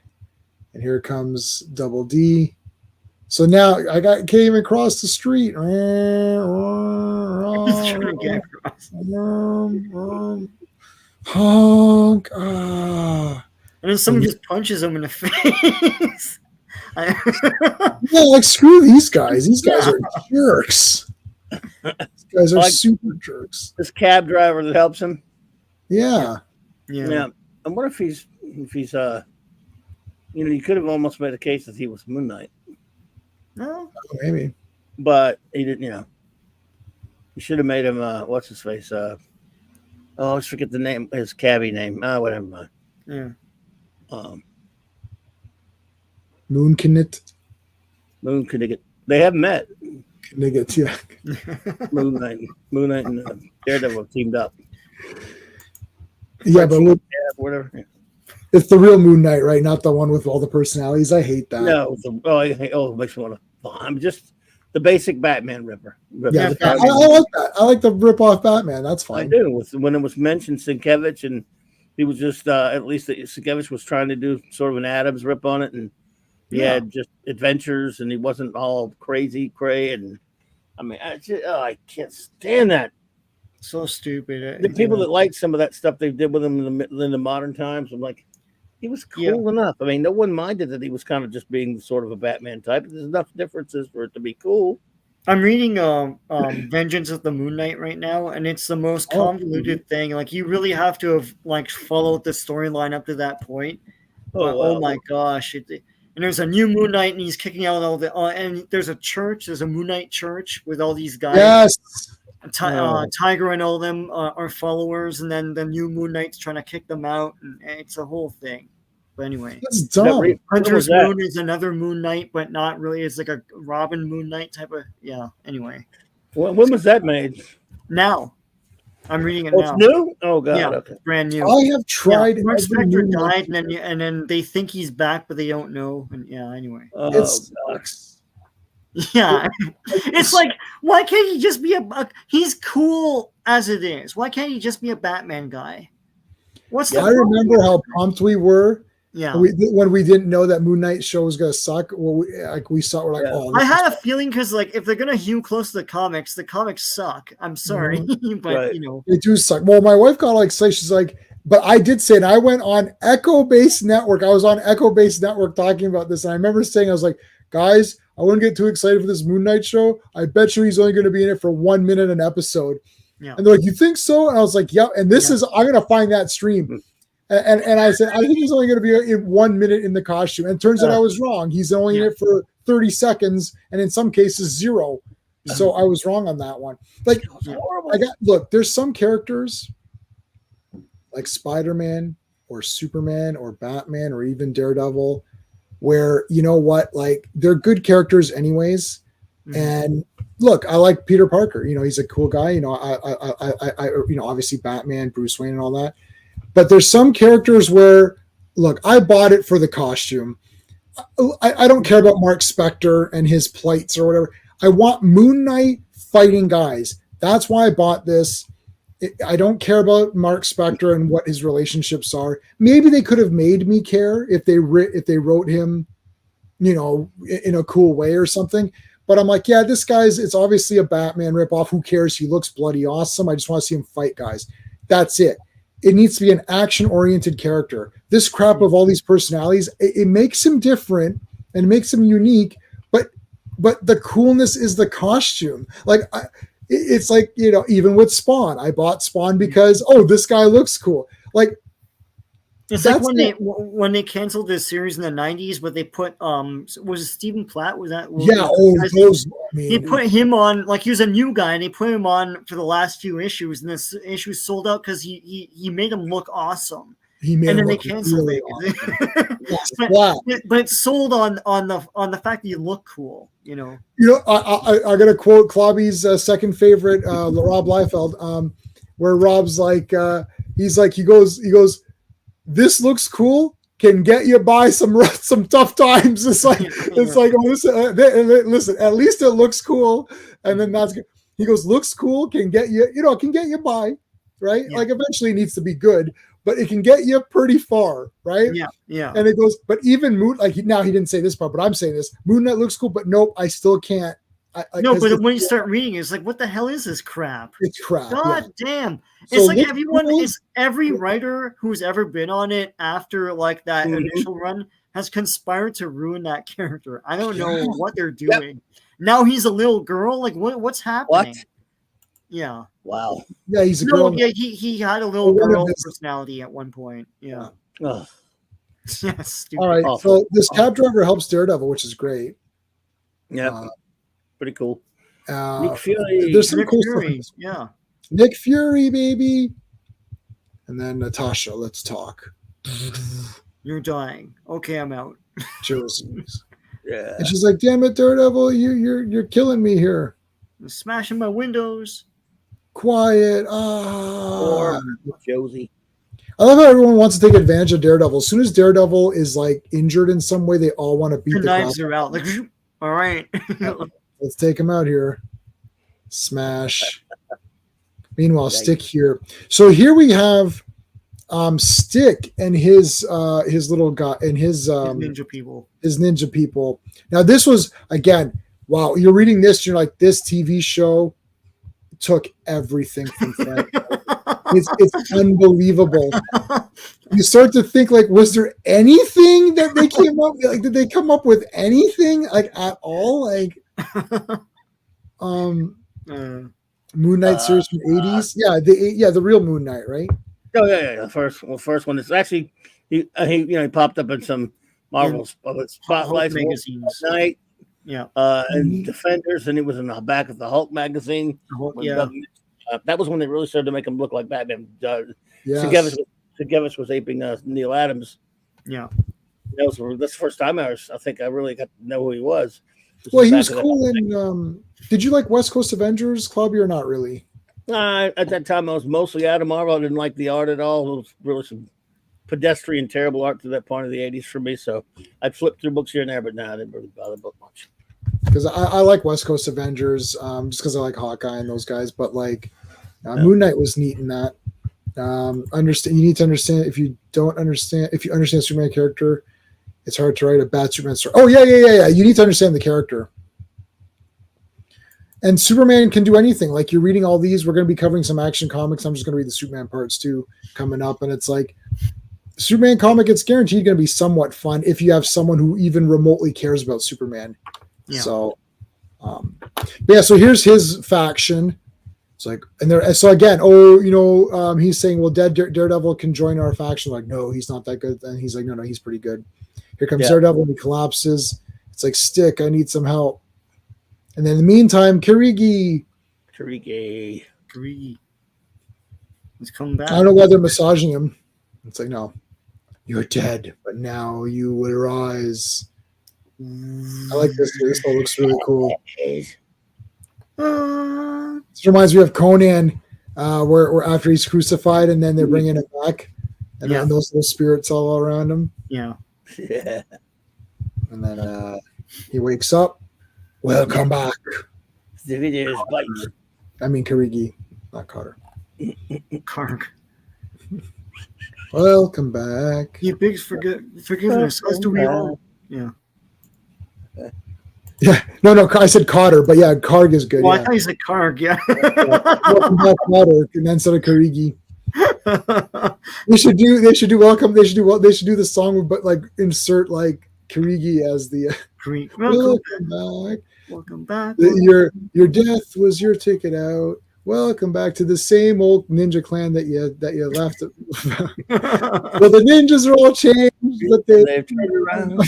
and here comes Double D. So now can't even cross the street. Honk. Ah. And then someone just punches him in the face. Yeah, like screw these guys. These guys are jerks. These guys are super jerks. This cab driver that helps him. Yeah. Yeah. I wonder if he's you could have almost made a case that he was Moon Knight. No. Maybe. But he didn't, You should have made him what's his face? I always forget the name, his cabbie name. Whatever. Yeah. Moon Knit. Moon Knigget. They have met. Knigget, yeah. Moon Knight and Daredevil teamed up. Yeah, but whatever. Yeah. It's the real Moon Knight, right? Not the one with all the personalities. I hate that. No, it makes me want to bomb. Just the basic Batman Ripper. Yeah, I like that. I like the rip-off Batman. That's fine. I do. When it was mentioned Sienkiewicz, and he was just at least Sienkiewicz was trying to do sort of an Adams rip on it, and he had just adventures, and he wasn't all crazy cray. And I mean, I can't stand that. So stupid. The people that like some of that stuff they did with him in the modern times, I'm like, he was cool enough. I mean, no one minded that he was kind of just being sort of a Batman type. There's enough differences for it to be cool. I'm reading Vengeance of the Moon Knight right now, and it's the most convoluted thing. Like, you really have to have followed the storyline up to that point. Oh my gosh! And there's a new Moon Knight, and he's kicking out all the and there's a church. There's a Moon Knight church with all these guys. Yes. Tiger and all them are followers, and then the new Moon Knight's trying to kick them out, and it's a whole thing. But anyway, that's dumb. Hunter's Moon is another Moon Knight, but not really. It's like a Robin Moon Knight type of Anyway, when was that made? Now, I'm reading it now. It's new. Oh god, yeah, okay. Brand new. I have tried. Mark Spector died, and then they think he's back, but they don't know. And anyway, it sucks. Yeah, it's like, why can't he just be he's cool as it is. Why can't he just be a Batman guy? I remember how pumped we were. Yeah, when we didn't know that Moon Knight show was gonna suck. Well, we're like, oh. I had a feeling because if they're gonna hew close to the comics suck. I'm sorry, but they do suck. Well, my wife got excited. She's like, but I did say, and I went on Echo Base Network. I was on Echo Base Network talking about this, and I remember saying, I was like, guys, I wouldn't get too excited for this Moon Knight show. I bet you he's only going to be in it for 1 minute an episode. Yeah. And they're like, you think so? And I was like, yeah. And I'm going to find that stream. And I said, I think he's only going to be in 1 minute in the costume. And it turns out I was wrong. He's only in it for 30 seconds, and in some cases 0. So I was wrong on that one. Like, look, there's some characters like Spider-Man or Superman or Batman or even Daredevil where, you know what, like, they're good characters anyways. And look, I like Peter Parker. He's a cool guy. I obviously Batman, Bruce Wayne, and all that. But there's some characters where, look, I bought it for the costume. I don't care about Mark Spector and his plights or whatever. I want Moon Knight fighting guys. That's why I bought this. I don't care about Mark Spector and what his relationships are. Maybe they could have made me care if they wrote him, in a cool way or something. But I'm like, yeah, this guy's, it's obviously a Batman ripoff. Who cares? He looks bloody awesome. I just want to see him fight guys. That's it. It needs to be an action-oriented character. This crap of all these personalities, it makes him different and makes him unique. But but the coolness is the costume. Like it's like, you know, even with Spawn, I bought Spawn because this guy looks cool. Like it's like when they canceled this series in the 90s, but they put was it Stephen Platt? Was that they put him on, like he was a new guy, and they put him on for the last few issues, and this issue sold out because he made him look awesome. And then they canceled it. Awesome. but it's sold on the fact that you look cool, you know. You know, I gotta quote Clobby's second favorite, Rob Liefeld, where Rob's like, he goes, this looks cool, can get you by some tough times. It's like listen, at least it looks cool, and then that's good. He goes, looks cool, can get you, can get you by, right? Yeah. Like eventually it needs to be good, but it can get you pretty far, right? Yeah. And it goes, but even now he didn't say this part, but I'm saying this. Moon Knight looks cool, but nope, I still can't. No, but when you start reading, it's like, what the hell is this crap? It's crap. God damn! It's like it's every writer who's ever been on it after like that initial run has conspired to ruin that character. I don't know what they're doing. Now he's a little girl. Like what's happening? What? Yeah. Wow. Yeah, he's a girl. Yeah, he had a little girl personality at one point. Yeah. Oh. Yeah, stupid. All right. So this cab driver helps Daredevil, which is great. Yeah. Pretty cool. Nick Fury. There's some cool Fury. stuff. Yeah. Nick Fury, baby. And then Natasha, let's talk. You're dying. Okay, I'm out. Jerseys. Yeah. And she's like, damn it, Daredevil, you're killing me here. I'm smashing my windows. Quiet. Or Josie. I love how everyone wants to take advantage of Daredevil. As soon as Daredevil is like injured in some way, they all want to beat the knives are out. Like, all right. Let's take him out here. Smash. Meanwhile, Stick here. So here we have Stick and his little guy and his ninja people. His ninja people. Now this was, again, wow, you're reading this, you're like, this TV show took everything from Frank. It's unbelievable. You start to think, like, was there anything that they came up, like, did they come up with anything like at all? Like Moon Knight series from the 80s. The real Moon Knight, right? Oh yeah. The first one is actually he popped up in some Marvel spotlights magazines. Night. Yeah. And Defenders, and he was in the back of the Hulk magazine. That was when they really started to make him look like Batman. Sienkiewicz was aping Neil Adams. Yeah. That's the first time I think I really got to know who he was. Well, he was cool in. Did you like West Coast Avengers, Clubby, or not really? At that time, I was mostly out of Marvel. I didn't like the art at all. It was really some pedestrian, terrible art through that point of the 80s for me. So I flipped through books here and there, but I didn't really bother about much. Because I like West Coast Avengers, just because I like Hawkeye and those guys. But like Moon Knight was neat in that. You need to understand, if you understand Superman character, it's hard to write a bad Superman story. Oh yeah. You need to understand the character. And Superman can do anything. Like, you're reading all these. We're going to be covering some Action Comics. I'm just going to read the Superman parts too coming up. And it's like, Superman comic, it's guaranteed going to be somewhat fun if you have someone who even remotely cares about Superman. Yeah. So, so here's his faction. It's like, and so again, he's saying, well, Daredevil can join our faction. Like, no, he's not that good. And he's like, no, he's pretty good. Here comes Daredevil, and he collapses. It's like, Stick, I need some help. And then in the meantime, Kirigi. He's coming back. I don't know why they're massaging him. It's like, no, you're dead, but now you will rise. I like this. This one looks really cool. This reminds me of Conan, where after he's crucified, and then they're bringing him back, and then those little spirits all around him. Yeah. And then he wakes up. Welcome back. The video's bite. I mean, Kirigi, not Carter. Karg. Welcome back. He begs forgiveness. As do we all. Yeah. Yeah. No. I said Carter, but yeah, Karg is good. Well, I thought you said Karg. Yeah. Welcome back, Carter, and then instead of Kirigi. They should do welcome. They should do the song, but like insert like Kirigi as the Creep. Welcome back. Your death was your ticket out. Welcome back to the same old ninja clan that you left. Well, the ninjas are all changed, but They've turned around.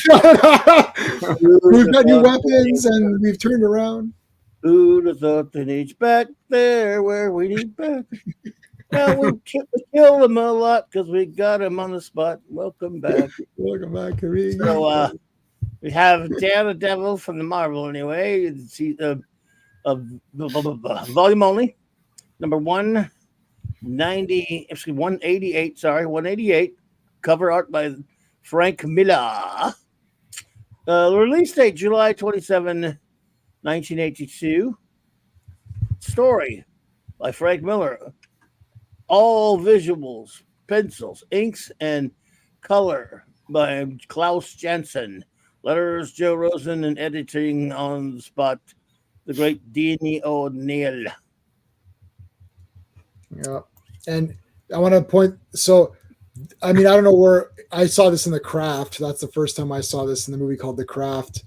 We've got new weapons and we've turned around. Who'd have thought they need back there where we need back? Well, we killed them a lot because we got them on the spot. Welcome back. Welcome back, Kareem. So we have Daredevil from the Marvel anyway. Volume only. Number 188. Sorry, 188. Cover art by Frank Miller. The release date July 27, 1982. Story by Frank Miller. All visuals, pencils, inks, and color by Klaus Janson. Letters, Joe Rosen, and editing on the spot, the great Danny O'Neill. Yeah. And I want to point, so, I mean, I don't know where, I saw this in The Craft. That's the first time I saw this in the movie called The Craft,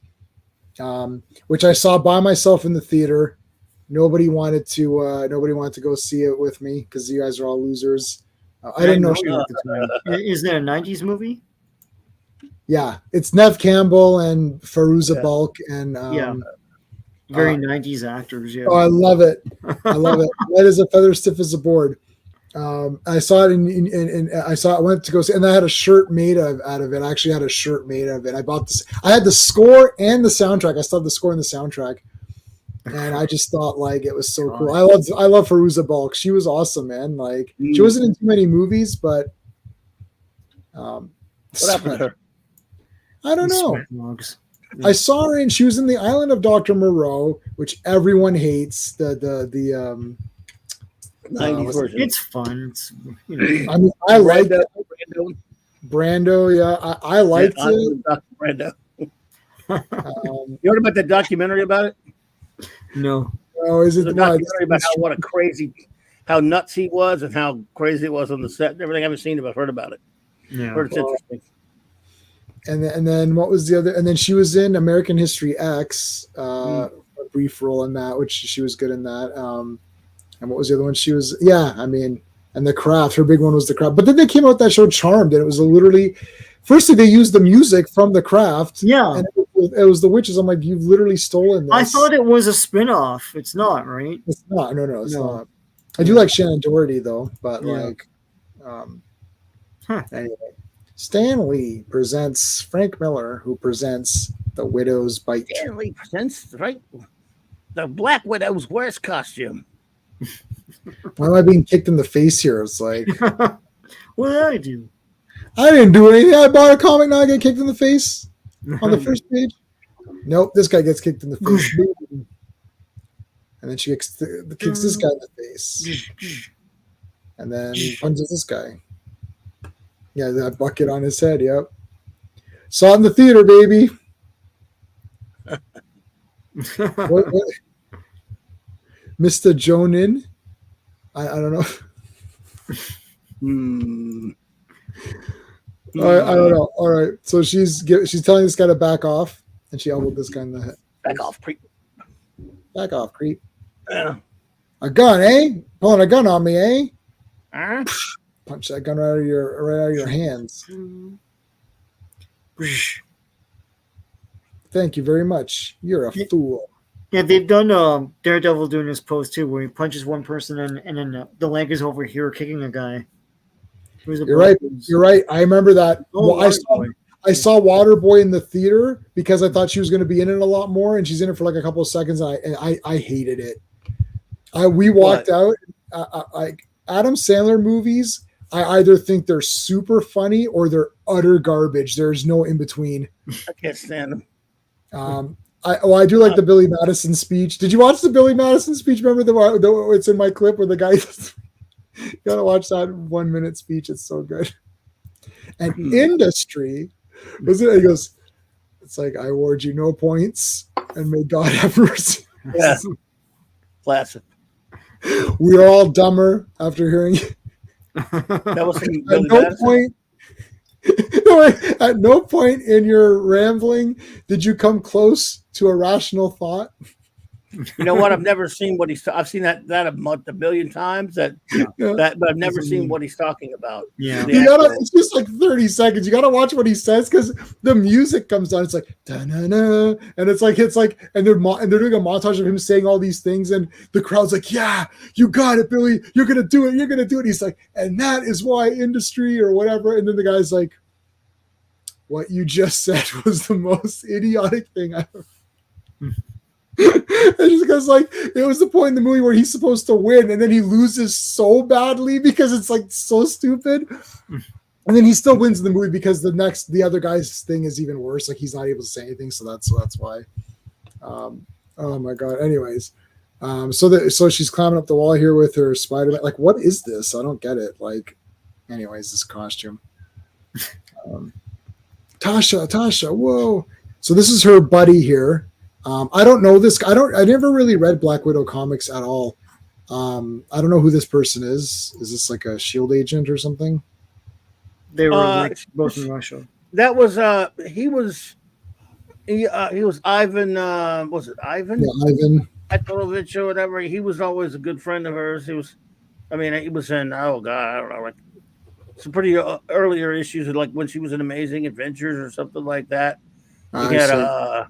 which I saw by myself in the theater. Nobody wanted to go see it with me because you guys are all losers. I didn't know. Is that a 90s movie? Yeah, it's Nev Campbell and Fairuza Balk and very 90s actors. Yeah. Oh, I love it. I love it. Light as a feather, stiff as a board. I saw it in I went to go see, and I had a shirt made out of it. I actually had a shirt made of it. I bought this. I had the score and the soundtrack. I still have the score and the soundtrack. And I just thought like it was so cool. I love Fairuza Balk. She was awesome, man. Like she wasn't in too many movies, but what happened to her? I don't know. I saw her she was in The Island of Dr. Moreau, which everyone hates. The 90s version. It's fun. It's, I mean, I like that. Brando, yeah, I liked it. Dr. Brando. You heard about the documentary about it? No. Oh, is it the documentary about how nuts he was and how crazy it was on the set and everything? I haven't seen it, but I've heard about it. Yeah. Heard it's interesting. And then what was the other? And then she was in American History X, a brief role in that, which she was good in that. And what was the other one? She was, and The Craft. Her big one was The Craft. But then they came out with that show Charmed, and it was firstly they used the music from The Craft. Yeah. And it was The Witches. I'm like, you've literally stolen this. I thought it was a spin-off. It's not, right? It's not. No, it's not. I do like Shannon Doherty though, but anyway. Stan Lee presents Frank Miller, who presents The Widow's Bite. Stan Lee presents the Black Widow's worst costume. Why am I being kicked in the face here? It's like, what did I do? I didn't do anything. I bought a comic, now I get kicked in the face on the first page. Nope, this guy gets kicked in the face. And then she kicks this guy in the face. And then he punches this guy. Yeah, that bucket on his head. Yep. Saw it in the theater, baby. what? Mr. Jonin? I don't know. I don't know. All right. So she's telling this guy to back off, and she elbowed this guy in the head. Back off, creep. Back off, creep. Yeah. A gun, eh? Pulling a gun on me, eh? Huh? Punch that gun right out of your hands. Thank you very much. You're a fool. Yeah, they've done Daredevil doing this pose too, where he punches one person and then the leg is over here kicking a guy. You're right. You're right. I remember that. I saw Waterboy in the theater because I thought she was going to be in it a lot more, and she's in it for like a couple of seconds. And I hated it. We walked out. Adam Sandler movies, I either think they're super funny or they're utter garbage. There's no in between. I can't stand them. I do like the Billy Madison speech. Did you watch the Billy Madison speech? Remember it's in my clip where the guy you gotta watch that 1 minute speech. It's so good. And industry was it? He goes, it's like, I award you no points and may God have mercy. Yeah. Classic. We're all dumber after hearing That was from at no point At no point in your rambling did you come close to a rational thought. You know what? I've never seen what I've seen that a million times. But I've never seen what he's talking about. Yeah, it's just like 30 seconds. You gotta watch what he says because the music comes on. It's like da-na-na, and it's like, and they're doing a montage of him saying all these things, and the crowd's like, "Yeah, you got it, Billy. You're gonna do it. You're gonna do it." He's like, "And that is why industry or whatever." And then the guy's like, "What you just said was the most idiotic thing I've ever." It's just because like it was the point in the movie where he's supposed to win and then he loses so badly because it's like so stupid, and then he still wins the movie because the other guy's thing is even worse. Like he's not able to say anything, so that's why. Oh my god. Anyways, so she's climbing up the wall here with her Spider-Man. Like, what is this? I don't get it. Like, anyways, this costume. Tasha, whoa. So this is her buddy here. I don't know this. I never really read Black Widow comics at all. I don't know who this person is. Is this like a SHIELD agent or something? They were both in Russia. That was he was Ivan. Was it Ivan? Yeah, Ivan Petrovich or whatever. He was always a good friend of hers. He was in, oh god, I don't know, like some pretty earlier issues, like when she was in Amazing Adventures or something like that. He had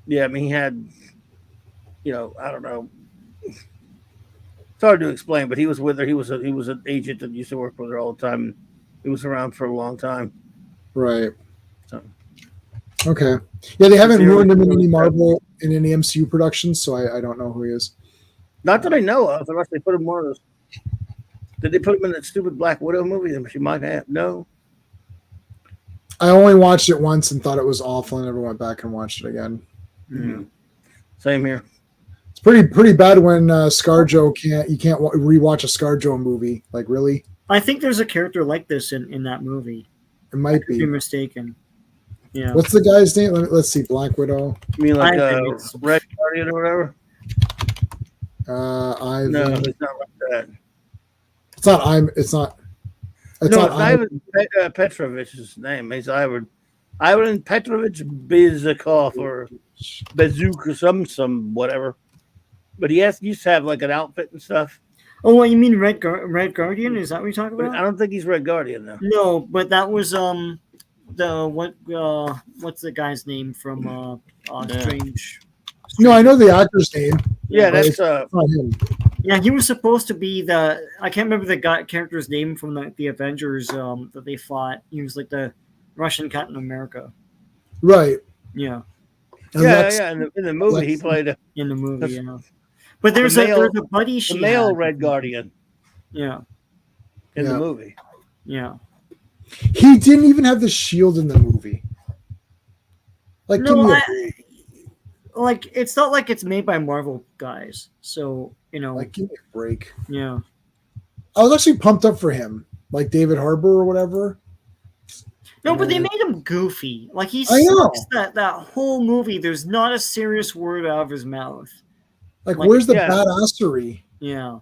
he had, I don't know. It's hard to explain, but he was with her. He was an agent that used to work with her all the time. He was around for a long time. Right. So. Okay. Yeah, they haven't ruined him in any Marvel in any MCU productions, so I don't know who he is. Not that I know of, unless they put him in one of those. Did they put him in that stupid Black Widow movie? She might have. No. I only watched it once and thought it was awful and never went back and watched it again. Mm-hmm. Same here. It's pretty bad when ScarJo can't rewatch a ScarJo movie. Like, really? I think there's a character like this in that movie. It might be. If you're mistaken. Yeah. What's the guy's name? Let's see. Black Widow. You mean like Red Guardian or whatever? Ivan. No, it's not like that. It's not. It's not. It's not Ivan Petrovich's name. He's Ivan Petrovich Bezakov or Bazooka, some whatever. But he used to have like an outfit and stuff. Oh, what you mean Red Guardian? Is that what you're talking about? I don't think he's Red Guardian though. No, but that was what's the guy's name from Strange? No, I know the actor's name. Yeah, that's not him. Yeah, he was supposed to be I can't remember the character's name from the Avengers that they fought. He was like the Russian Captain America. Right. Yeah. Yeah. In the movie, he played in the movie. Yeah. But there's a buddy. The male Red Guardian. Yeah. In the movie. Yeah. He didn't even have the shield in the movie. Like, no, like it's not like it's made by Marvel guys, so like, give me a break. Yeah. I was actually pumped up for him, like David Harbour or whatever. No, but they made him goofy. Like he sucks that whole movie. There's not a serious word out of his mouth. Like where's the badassery? Yeah.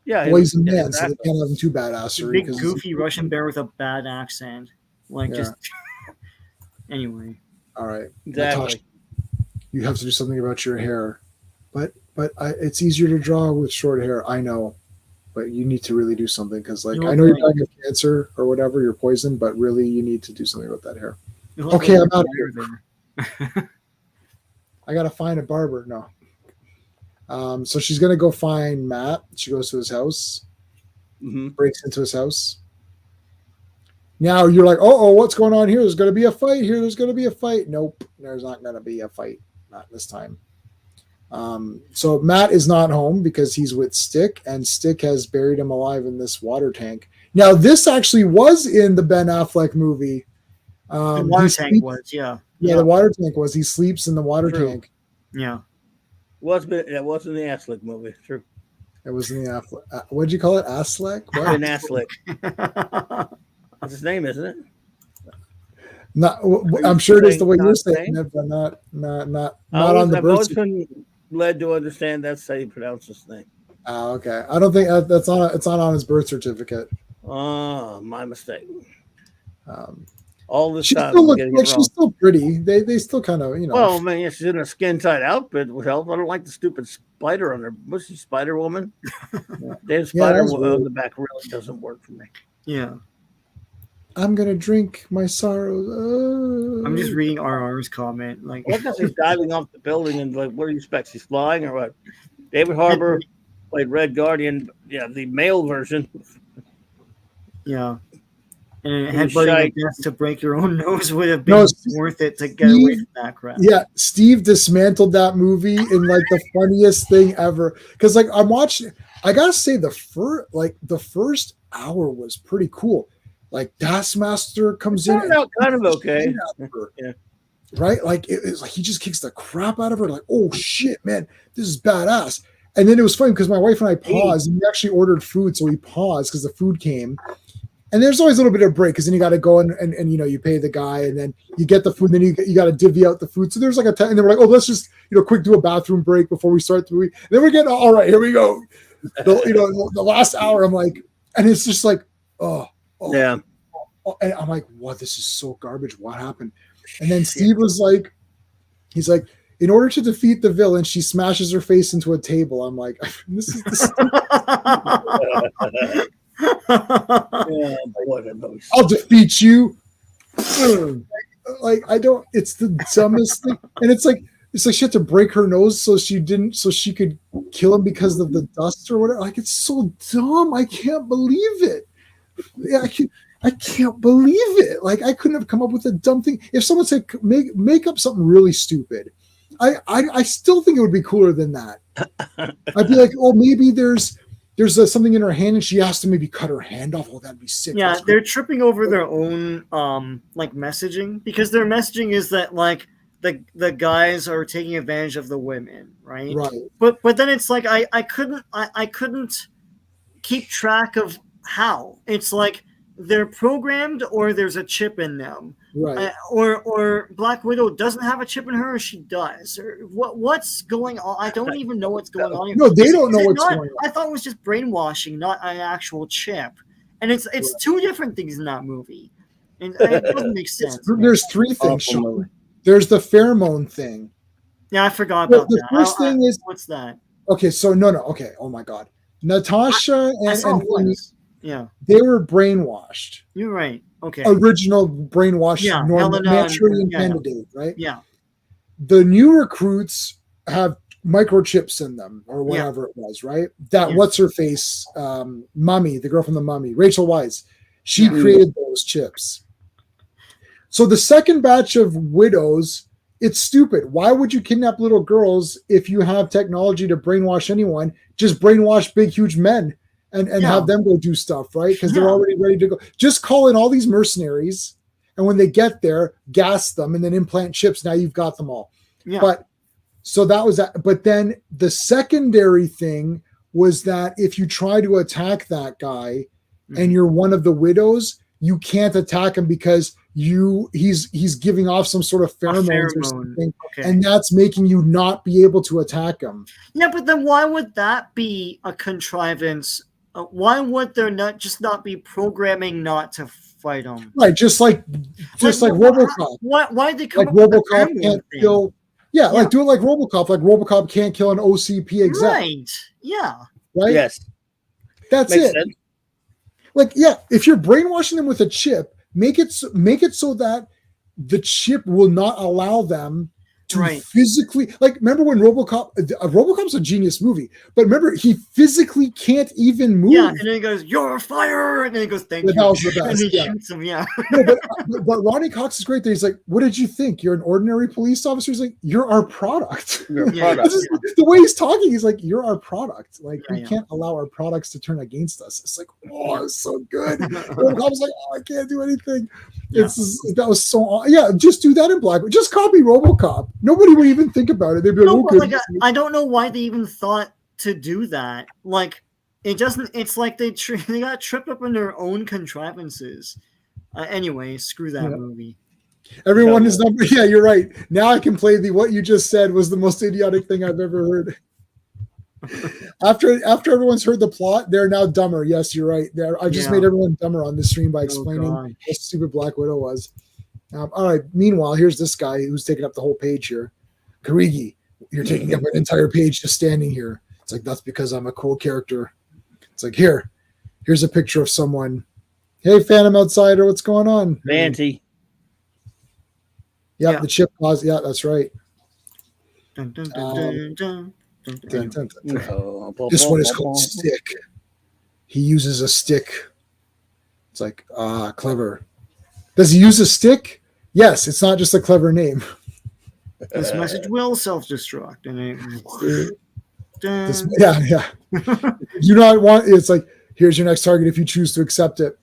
Yeah. Well, he's a man, so they can't have him too badassery. Big goofy Russian bear with a bad accent. Like just anyway. All right. Exactly. Natasha, you have to do something about your hair, but it's easier to draw with short hair. I know. But you need to really do something because, like, I know you're dying of cancer or whatever, you're poisoned, but really you need to do something about that hair. Okay, I'm out of here. I got to find a barber. No. So she's going to go find Matt. She goes to his house, breaks into his house. Now you're like, oh, what's going on here? There's going to be a fight here. There's going to be a fight. Nope, there's not going to be a fight. Not this time. So Matt is not home because he's with Stick, and Stick has buried him alive in this water tank. Now, this actually was in the Ben Affleck movie. The water tank was, yeah. Yeah, the water tank was. He sleeps in the water tank. Yeah. That was in the Affleck movie. True. It was in the Affleck. What'd you call it? Affleck? What? Ben Affleck. That's his name, isn't it? Not. I'm sure it is the way you're saying it, but not on the birth certificate. Led to understand that's how you pronounce his name. Oh, okay. I don't think that's on. It's not on his birth certificate. Oh, my mistake. all this She time. still I'm looks getting like it wrong. she's still pretty. They still kind of, Well, I mean, yeah, she's in a skin tight outfit would help. I don't like the stupid spider on her. Was she Spider Woman? Dave Spider that's on weird. the back really doesn't work for me. Yeah. I'm gonna drink my sorrows. I'm just reading RR's comment. Like, What if she's diving off the building and like, what do you expect? She's flying or what? David Harbour played Red Guardian. Yeah, the male version. yeah. And He was headbutting shy. a desk to break your own nose would have been worth it to get away from that crap. Yeah, Steve dismantled that movie in like the funniest thing ever. Because like I'm watching, I gotta say the first hour was pretty cool. Like Taskmaster comes in, Turned out kind of okay. Yeah. Right? Like it's like he just kicks the crap out of her. Like, oh shit, man, this is badass. And then it was funny because my wife and I paused and we actually ordered food, so we paused because the food came. And there's always a little bit of break because then you got to go and you pay the guy and then you get the food. And then you got to divvy out the food. So there's like and then we're like, oh, let's just quick do a bathroom break before we start the movie. And then we're getting all right. Here we go. The last hour, I'm like, and it's just like, Yeah. And I'm like, what? This is so garbage. What happened? And then Steve was like, he's like, in order to defeat the villain, she smashes her face into a table. I'm like, this is I'll defeat you. Like I don't. It's the dumbest thing, and it's like she had to break her nose so she could kill him because of the dust or whatever. Like it's so dumb. I can't believe it. Yeah, I can't believe it. Like I couldn't have come up with a dumb thing. If someone said make up something really stupid, I still think it would be cooler than that. I'd be like, oh, maybe there's something in her hand and she has to maybe cut her hand off. Oh, that'd be sick. Yeah, they're tripping over their own like messaging because their messaging is that like the guys are taking advantage of the women, right? Right. But then it's like I couldn't keep track of how. It's like they're programmed or there's a chip in them. Right. Or Black Widow doesn't have a chip in her or she does. Or what's going on? I don't even know what's going on. No, they don't know what's going on. I thought it was just brainwashing, not an actual chip. And it's two different things in that movie. And it doesn't make sense. There's three things, Sean. There's the pheromone thing. Yeah, I forgot about the that. First thing is what's that? Okay, so no. Okay, oh my God. Natasha and yeah, they were brainwashed. You're right. Okay. Original brainwashed, yeah, Manchurian candidate, right? Yeah. The new recruits have microchips in them or whatever it was, right? That what's her face, Mummy, the girl from the Mummy, Rachel Weisz, she created those chips. So the second batch of widows, it's stupid. Why would you kidnap little girls if you have technology to brainwash anyone? Just brainwash big, huge men and have them go do stuff, right? Because they're already ready to go. Just call in all these mercenaries, and when they get there, gas them and then implant chips. Now you've got them all. Yeah. But so that was that. But then the secondary thing was that if you try to attack that guy and you're one of the widows, you can't attack him because he's giving off some sort of pheromones or something, and that's making you not be able to attack him. Yeah, but then why would that be a contrivance? Why would there not be programming not to fight him? Right, just like RoboCop. Why they come like RoboCop can't kill? Yeah, like do it like RoboCop. Like RoboCop can't kill an OCP exec. Right. Yeah. Right. Yes. That's Makes it. sense. Like, yeah, if you're brainwashing them with a chip, make it so that the chip will not allow them to physically, like, remember when RoboCop's a genius movie, but remember he physically can't even move. Yeah, and then he goes, "You're fire," and then he goes, "Thank you." That was the best. And he shoots him. Yeah. No, but Ronnie Cox is great. That he's like, "What did you think? You're an ordinary police officer." He's like, "You're our product." You're a product. The way he's talking, he's like, "You're our product. Like, we can't allow our products to turn against us." It's like, oh, it's so good. RoboCop's like, "Oh, I can't do anything." That was so just do that in Black. Just copy RoboCop. Nobody would even think about it. They'd be like, I don't know why they even thought to do that. Like, it doesn't. It's like they got tripped up in their own contrivances. Anyway, screw that movie. Everyone is number. Yeah, you're right. Now I can play what you just said was the most idiotic thing I've ever heard. After everyone's heard the plot, they're now dumber. Yes, you're right. I just made everyone dumber on the stream by explaining how stupid Black Widow was. All right. Meanwhile, here's this guy who's taking up the whole page here. Karigi, you're taking up an entire page just standing here. It's like, that's because I'm a cool character. It's like, here's a picture of someone. Hey, Phantom Outsider, what's going on? Fancy. Yeah, the chip pause. Yeah, that's right. Dun, dun, dun, dun, dun, dun. This one is called Stick. He uses a stick. It's like, clever. Does he use a stick? Yes, it's not just a clever name. This message will self-destruct. And yeah. You not want, it's like, here's your next target if you choose to accept it.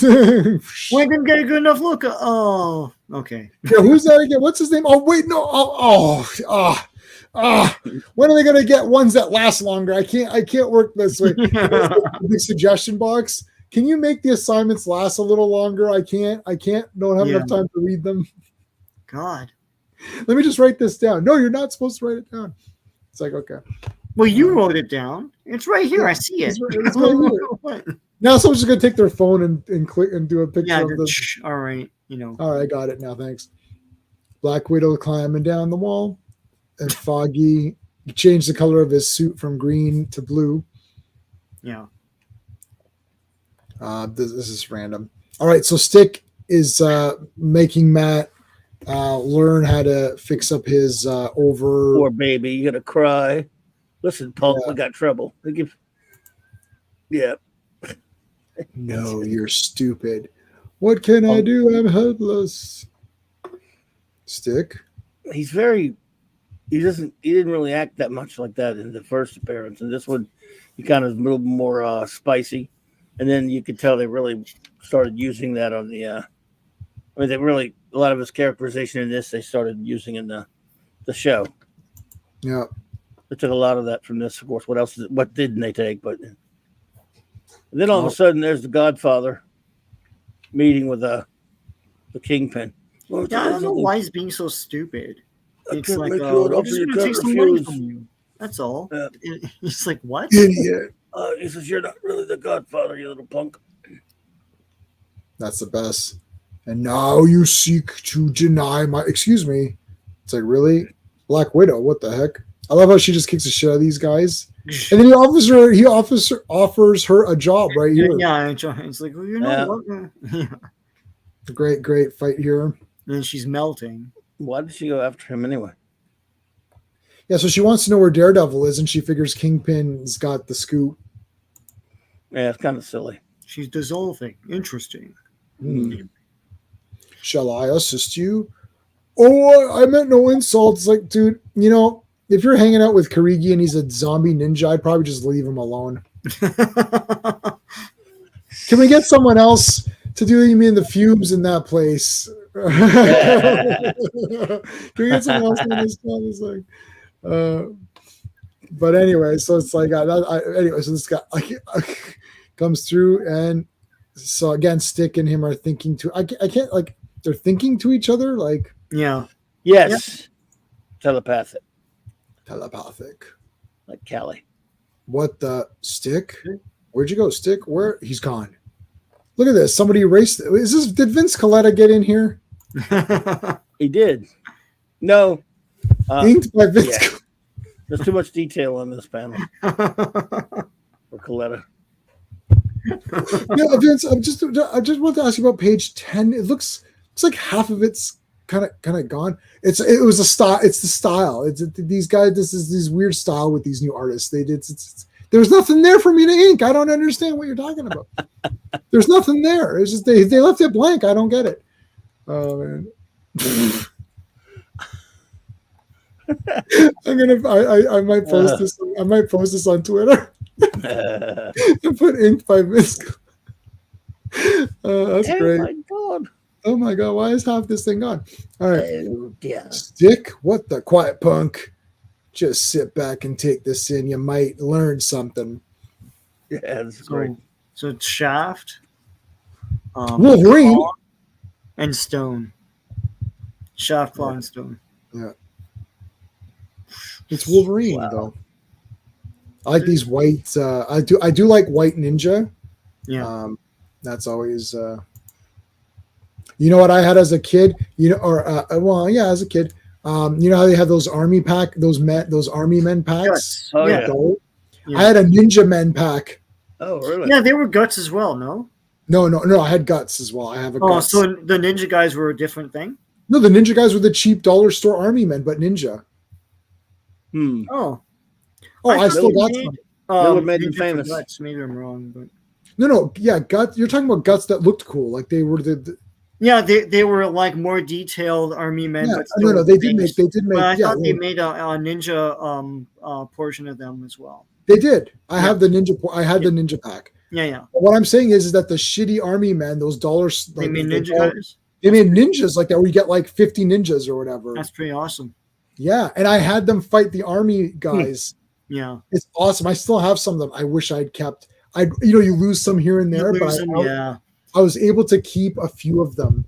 Well, I didn't get a good enough look. Oh, okay. Yeah, who's that again? What's his name? Oh, wait, no. When are they gonna get ones that last longer? I can't work this way. Big suggestion box. Can you make the assignments last a little longer? I can't. Don't have enough time to read them. God. Let me just write this down. No, you're not supposed to write it down. It's like, okay. Well, you wrote it down. It's right here. I see it. It's right here. Now someone's just gonna take their phone and click and do a picture of this. All right, All right, I got it now. Thanks. Black Widow climbing down the wall, and Foggy changed the color of his suit from green to blue. Yeah. This is random. All right, so Stick is making Matt learn how to fix up his Poor baby, you gotta cry. Listen, Paul, we got trouble. Yeah. No, you're stupid. What can I do? I'm helpless. Stick. He didn't really act that much like that in the first appearance. And this one, he kind of a little more spicy. And then you could tell they really started using that on the a lot of his characterization in this they started using in the show. Yeah. They took a lot of that from this, of course. What didn't they take? But and then all of a sudden, there's the Godfather meeting with the Kingpin. I don't know why he's being so stupid. It's like, I'm just going to take some money from you. That's all. He's like, what? Idiot. He says, you're not really the Godfather, you little punk. That's the best. And now you seek to deny my... Excuse me. It's like, really? Black Widow, what the heck? I love how she just kicks the shit out of these guys. And then he offers her a job right here. Yeah, it's like, well, you know what? Yeah. Great fight here. And then she's melting. Why did she go after him anyway? Yeah, so she wants to know where Daredevil is, and she figures Kingpin's got the scoop. Yeah, it's kind of silly. She's dissolving. Interesting. Shall I assist you? Oh, I meant no insults. Like, dude, if you're hanging out with Karigi and he's a zombie ninja, I'd probably just leave him alone. Can we get someone else to do the fumes in that place? Can we get someone else in this one? It's like, but anyway, so it's like, anyway, so this guy comes through, and so again, Stick and him are thinking I can't, like, they're thinking to each other, like, yeah. Yes. Yeah. Telepathic. Like Callie. What the Stick? Where'd you go, Stick? Where? He's gone. Look at this. Somebody erased it. Did Vince Coletta get in here? He did. No. Inked by Vince. Yeah. There's too much detail on this panel. For Coletta. Yeah, Vince, I just want to ask you about page 10. It looks like half of it's kind of gone. It was a style. It's the style. It's these guys. This is this weird style with these new artists. They did. There's nothing there for me to ink. I don't understand what you're talking about. There's nothing there. It's just they left it blank. I don't get it. Oh man. I might post this. I might post this on Twitter. And put inked by Vince. That's great. Oh my god, why is half this thing gone? All right. Oh, yeah. Stick, what the quiet punk? Just sit back and take this in. You might learn something. Yeah, that's great. So it's Shaft, Wolverine, Claw, and Stone. Shaft, Claw, and Stone. Yeah. It's Wolverine though. I like these white. I do like White Ninja. Yeah. That's always. You know what I had as a kid? As a kid. You know how they have those army pack, those army men packs? Guts. Oh, yeah. yeah. I had a ninja men pack. Oh, really? Yeah, they were guts as well, no? No, I had guts as well. I have a guts. So the ninja guys were a different thing? No, the ninja guys were the cheap dollar store army men, but ninja. Oh. I still got made, some. That would made them Ninja for famous. Guts. Maybe I'm wrong, but No, yeah, guts. You're talking about guts that looked cool, like they were the yeah, they were like more detailed army men. yeah. But No, they did make. But I yeah, thought they made a ninja portion of them as well. they did. I have the ninja. I had the ninja pack. Yeah. But what I'm saying is that the shitty army men, those dollars, They made ninja guys. they made ninjas like that, where you get like 50 ninjas or whatever. That's pretty awesome. Yeah, and I had them fight the army guys. Yeah. It's awesome. I still have some of them. I wish I'd kept. You lose some here and there, but I was able to keep a few of them.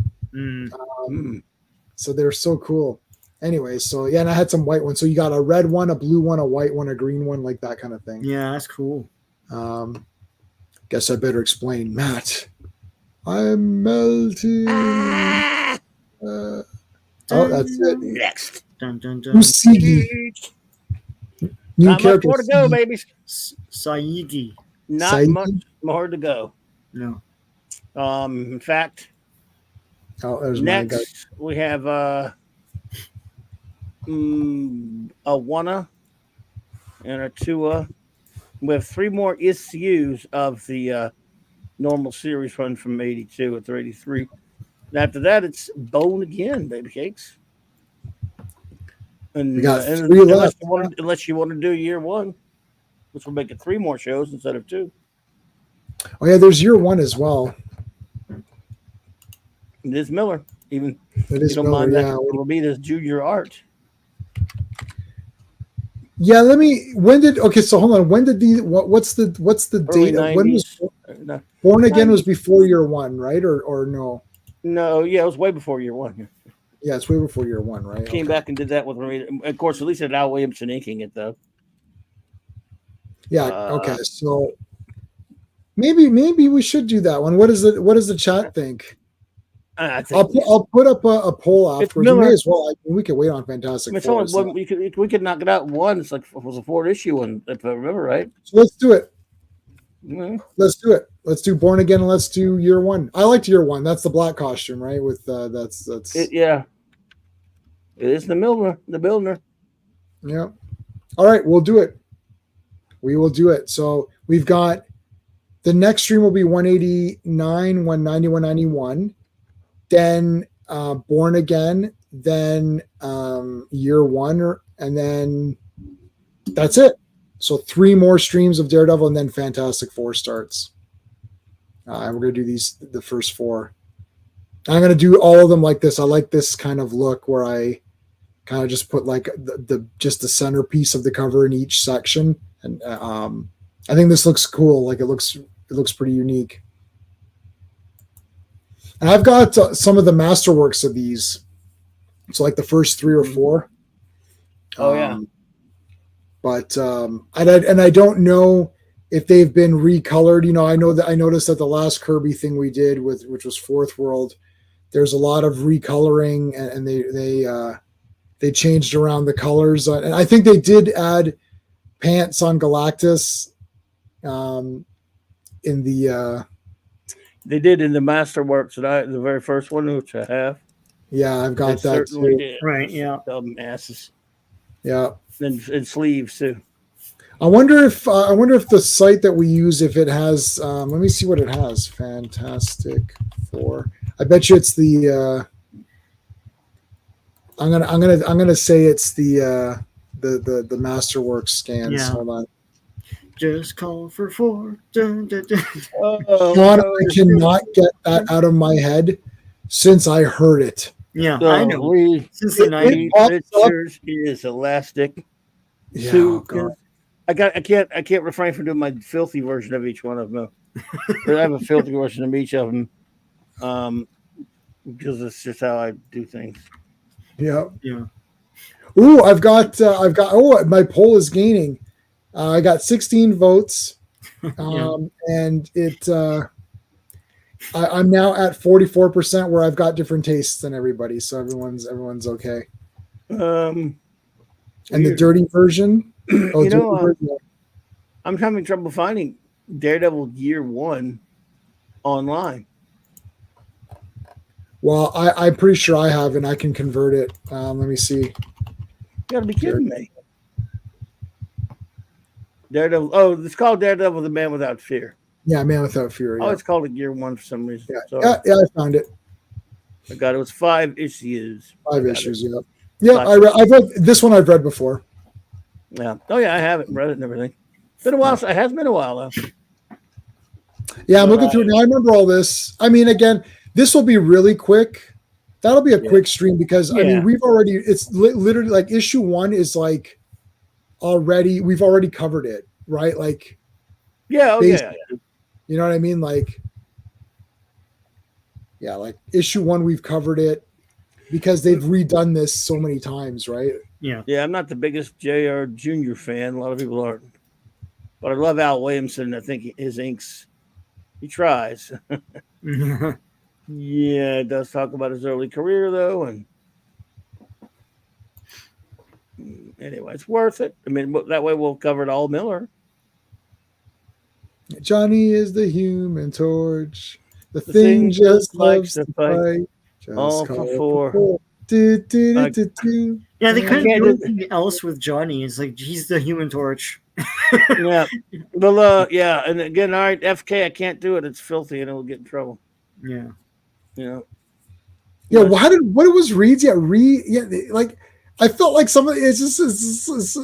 So they're so cool. Anyway, so yeah, and I had some white ones. So you got a red one, a blue one, a white one, a green one, like that kind of thing. Yeah, that's cool. Guess I better explain, Matt. I'm melting. That's it. Next. Dun, dun, dun. Who's Siggy? New Not much character. more to go, Siggy. babies. Saigi. Not Saiki? much more to go. No. In fact, Oh, there's my guy. next we have a Wana and a Tua. We have 3 more issues of the normal series run from 82 to 83. And after that, it's Bone again, baby cakes. And We got 3 left. Unless you want to do year 1, which will make it 3 more shows instead of 2. Oh yeah, there's year 1 as well. It is Miller, even It is you don't Miller, mind yeah. that it will be this junior art. Yeah, so hold on. When did what's the Early date? When was 90s. Born Again was before year 1, right? Or no? No, yeah, it was way before year 1. Yeah, it's way before year 1, right? Came back and did that with Marina. Of course, at least it had Al Williamson inking it though. Yeah, okay. So maybe we should do that one. What does the chat think? I think I'll put up a poll It's afterwards. We Miller. may as well. We could wait on Fantastic it's Four. only one. We could knock it out in one. It's like it was a 4-issue one, if I remember right. So let's do it. Mhm. Let's do it. Let's do Born Again and let's do year 1. I liked year 1. That's the black costume, right? With that's Yeah. It is the builder. yeah. All right, we'll do it. We will do it. So we've got the next stream will be 189, 190, 191. Then Born Again, then year 1, and then that's it. So 3 more streams of Daredevil, and then Fantastic Four starts. And we're gonna do the first 4. I'm gonna do all of them like this. I like this kind of look where I kind of just put like the centerpiece of the cover in each section, and I think this looks cool. Like it looks pretty unique. And I've got some of the masterworks of these. So like the first 3 or 4. Oh yeah. But I don't know if they've been recolored. I noticed that the last Kirby thing we did which was Fourth World, there's a lot of recoloring, and they changed around the colors. And I think they did add pants on Galactus in the They did in the Masterworks, the very first one, which I have. yeah, I've got They that certainly too. did. Right, yeah. Dumb asses. Yeah. And sleeves too. I wonder if the site that we use, if it has let me see what it has. Fantastic Four. I bet you it's the I'm gonna say it's the Masterworks scans. Yeah. Hold on. Just call for 4. Dun, dun, dun. Sean, I cannot get that out of my head since I heard it. Yeah, I know. Since the 90s. Pictures is elastic. Yeah, Sue oh God. I can't refrain from doing my filthy version of each one of them. I have a filthy version of each of them, because it's just how I do things. Yeah. Yeah. Ooh, I've got. Oh, my poll is gaining. I got 16 votes, and it. I'm now at 44% where I've got different tastes than everybody, so everyone's okay. And the dirty version. Oh, you know, dirty version. I'm having trouble finding Daredevil Year One online. Well, I'm pretty sure I have, and I can convert it. Let me see. You gotta be kidding me. Daredevil. Oh, it's called Daredevil: The Man Without Fear. Yeah, Man Without Fear. Oh, Yeah. it's called a Year One for some reason. Yeah, I found it. I got it. It was 5 issues. 5 issues. Yeah. Yeah, I've read this one. I've read before. Yeah. Oh yeah, I haven't read it and everything. It's been a while. It has been a while though. Yeah, I'm looking through it now. I remember all this. I mean, again, this will be really quick. That'll be a quick stream because I mean, we've already. It's literally like issue 1 is like already. We've already covered it, right? Like, yeah, yeah. You know what I mean? Like, yeah, like issue 1, we've covered it because they've redone this so many times, right? Yeah. Yeah, I'm not the biggest J.R. Jr. fan. A lot of people aren't. But I love Al Williamson. I think his inks, he tries. Yeah, it does talk about his early career, though. And anyway, it's worth it. I mean, that way we'll cover it all Miller. Johnny is the Human Torch. The thing just loves to fight. All for 4. Yeah, they couldn't do anything else with Johnny. It's like he's the Human Torch. Yeah, well, yeah, and again, all right, FK, I can't do it. It's filthy, and it will get in trouble. Yeah, you know. Yeah, what was Reed's? Yeah, like I felt like some of it's just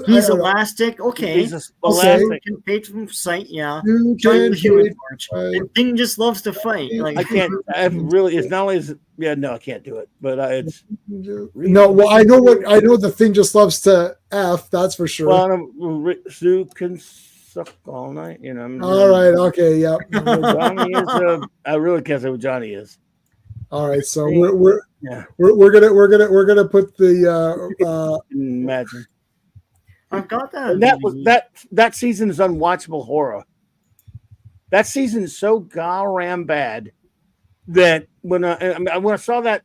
he's elastic. Okay, he's elastic. Can page from sight. Yeah, Johnny the Human Torch. The thing just loves to fight. Like I can't. I really. It's not only. No, I can't do it. But it's really no. Well, I know the thing just loves to F. That's for sure. Well, Sue can suck all night. You know. All right. Okay. Yeah. Johnny is. I really can't say what Johnny is. All right. So we're gonna put the imagine. I've got that. And that season is unwatchable horror. That season is so goddamn bad that when I saw that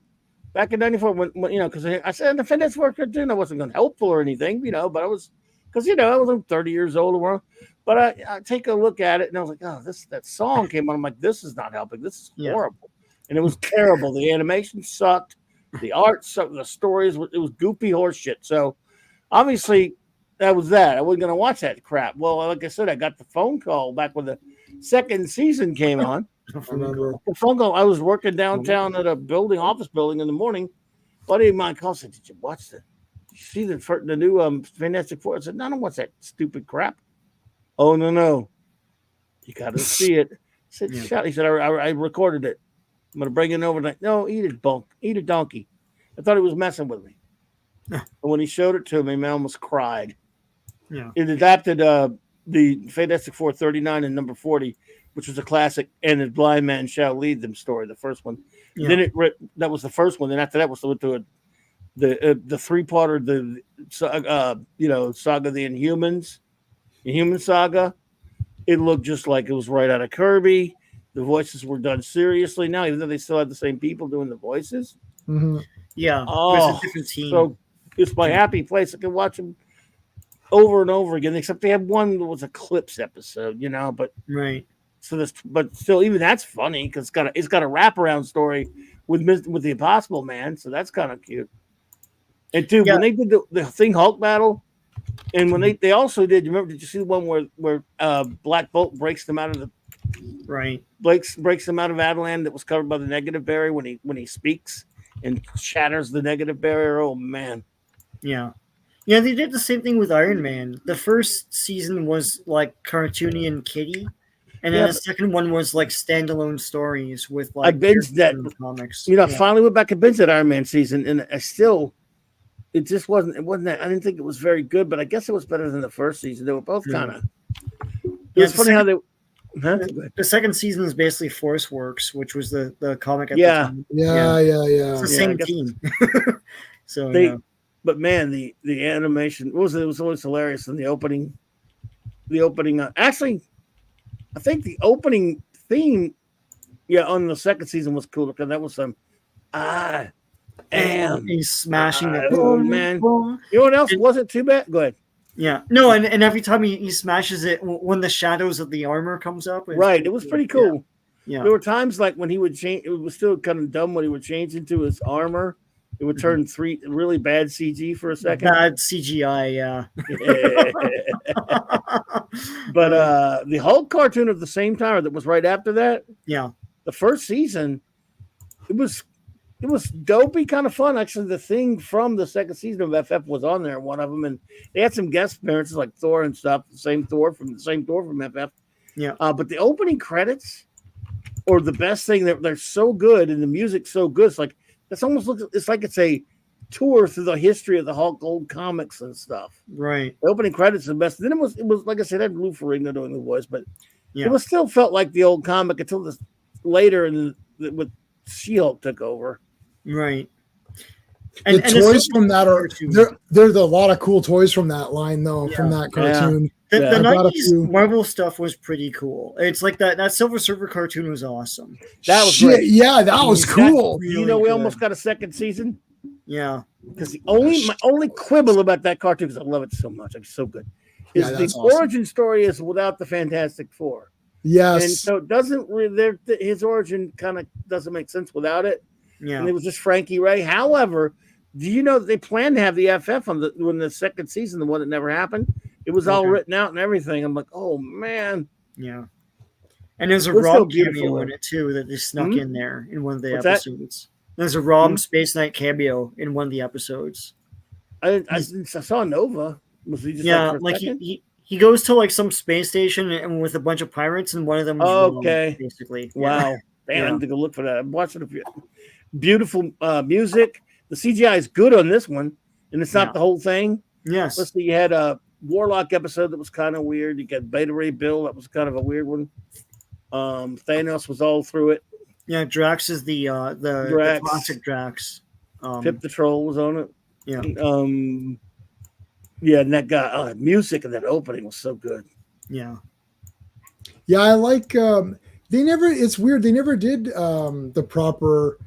back in '94, when you know, because I said the fitness worker didn't, I wasn't going to helpful or anything, you know, but I was because you know I was 30 years old or more. But I take a look at it and I was like, oh, that song came on. I'm like, this is not helping. This is horrible, and it was terrible. The animation sucked, the art sucked, the stories it was goopy horse shit. So obviously that was that. I wasn't going to watch that crap. Well, like I said, I got the phone call back when the second season came on. The phone call. I was working downtown at a office building in the morning. Buddy of mine called and said, "Did you watch Did you see the new Fantastic Four?" I said, "No, I don't watch that stupid crap." Oh no, you got to see it. I said, "Shut." He said, "I recorded it. I'm gonna bring it over tonight." No, eat a donkey. I thought he was messing with me. And when he showed it to me, man, I almost cried. Yeah, it adapted the Fantastic Four 39 and number 40. Which was a classic, and the blind man shall lead them story, the first one. Yeah. Then that was the first one. Then after that was the 3-parter, Saga of the Inhumans, Inhuman Saga. It looked just like it was right out of Kirby. The voices were done seriously now, even though they still had the same people doing the voices. Mm-hmm. Yeah, it's a different team. So it's my happy place. I can watch them over and over again. Except they had one that was a Clips episode, you know, but right. So but still, even that's funny because it's got a wraparound story with the Impossible Man, so that's kind of cute. And dude, when they did the Thing Hulk battle, and when they also did, you remember? Did you see the one where Black Bolt breaks them out of the breaks them out of Adelan that was covered by the negative barrier when he speaks and shatters the negative barrier? Oh man, yeah. Yeah, they did the same thing with Iron Man. The first season was like cartoony and kiddie. And then the second one was like standalone stories with like I binged that comics. You know, I finally went back and binged that Iron Man season, and it just wasn't that I didn't think it was very good, but I guess it was better than the first season. They were both kind of. It's funny how they. The second season is basically Force Works, which was the comic at the time. Yeah. It's the same team. So but man, the animation was always hilarious in the opening. The opening actually. I think the opening theme Yeah, on the second season was cool because that was some. I am. He's smashing the Oh boom, man! boom. You know what else wasn't too bad? Go ahead. Yeah, no, and every time he smashes it, when the shadows of the armor comes up, Right, it was pretty cool. Yeah. There were times like when he would change. It was still kind of dumb when he would change into his armor. It would turn really bad CG for a second. Bad CGI, yeah. But the Hulk cartoon of the same time that was right after that. Yeah. The first season, it was dopey, kind of fun. Actually, the thing from the second season of FF was on there, one of them, and they had some guest appearances like Thor and stuff. The same Thor from FF. Yeah. But the opening credits, or the best thing, they're so good, and the music's so good. It's like it's a tour through the history of the Hulk old comics and stuff. Right. The opening credits are the best. Then it was like I said, I had Lou Ferrigno doing the voice, but Yeah. it was still felt like the old comic until this later, and with She-Hulk took over. Right. The toys from that are there's a lot of cool toys from that line though, from that cartoon. The I got a 90s few. Marvel stuff was pretty cool. It's like that Silver Surfer cartoon was awesome. That was Shit, great. yeah, that was cool. You know, we almost got a second season Yeah. because my only quibble about that cartoon, because I love it so much, it's so good, is Yeah, the that's awesome. origin story is without the Fantastic Four. Yes. And so it doesn't his origin kind of doesn't make sense without it. Yeah. And it was just Frankie Ray. However, do you know that they planned to have the FF when the second season, the one that never happened? It was all written out and everything. I'm like, oh man. Yeah. And there's a We're so Rob beautiful, cameo though. in it too that they snuck in there in one of the What's that? episodes. There's a Rob Space Knight cameo in one of the episodes. I saw Nova. Was he just Yeah, like, for a like second? he goes to like some space station and with a bunch of pirates, and one of them is Okay. Rob, basically. Wow. Damn, Yeah. I have to go look for that. I'm watching a few. Beautiful music. The CGI is good on this one, and it's not Yeah. the whole thing. Yes. Let's see, you had a Warlock episode that was kind of weird. You got Beta Ray Bill, that was kind of a weird one. Thanos was all through it. Yeah, Drax is the Drax. classic Drax. Pip the Troll was on it. Yeah. Yeah, and that guy, music and that opening was so good. Yeah. Yeah, I like it's weird, they never did the proper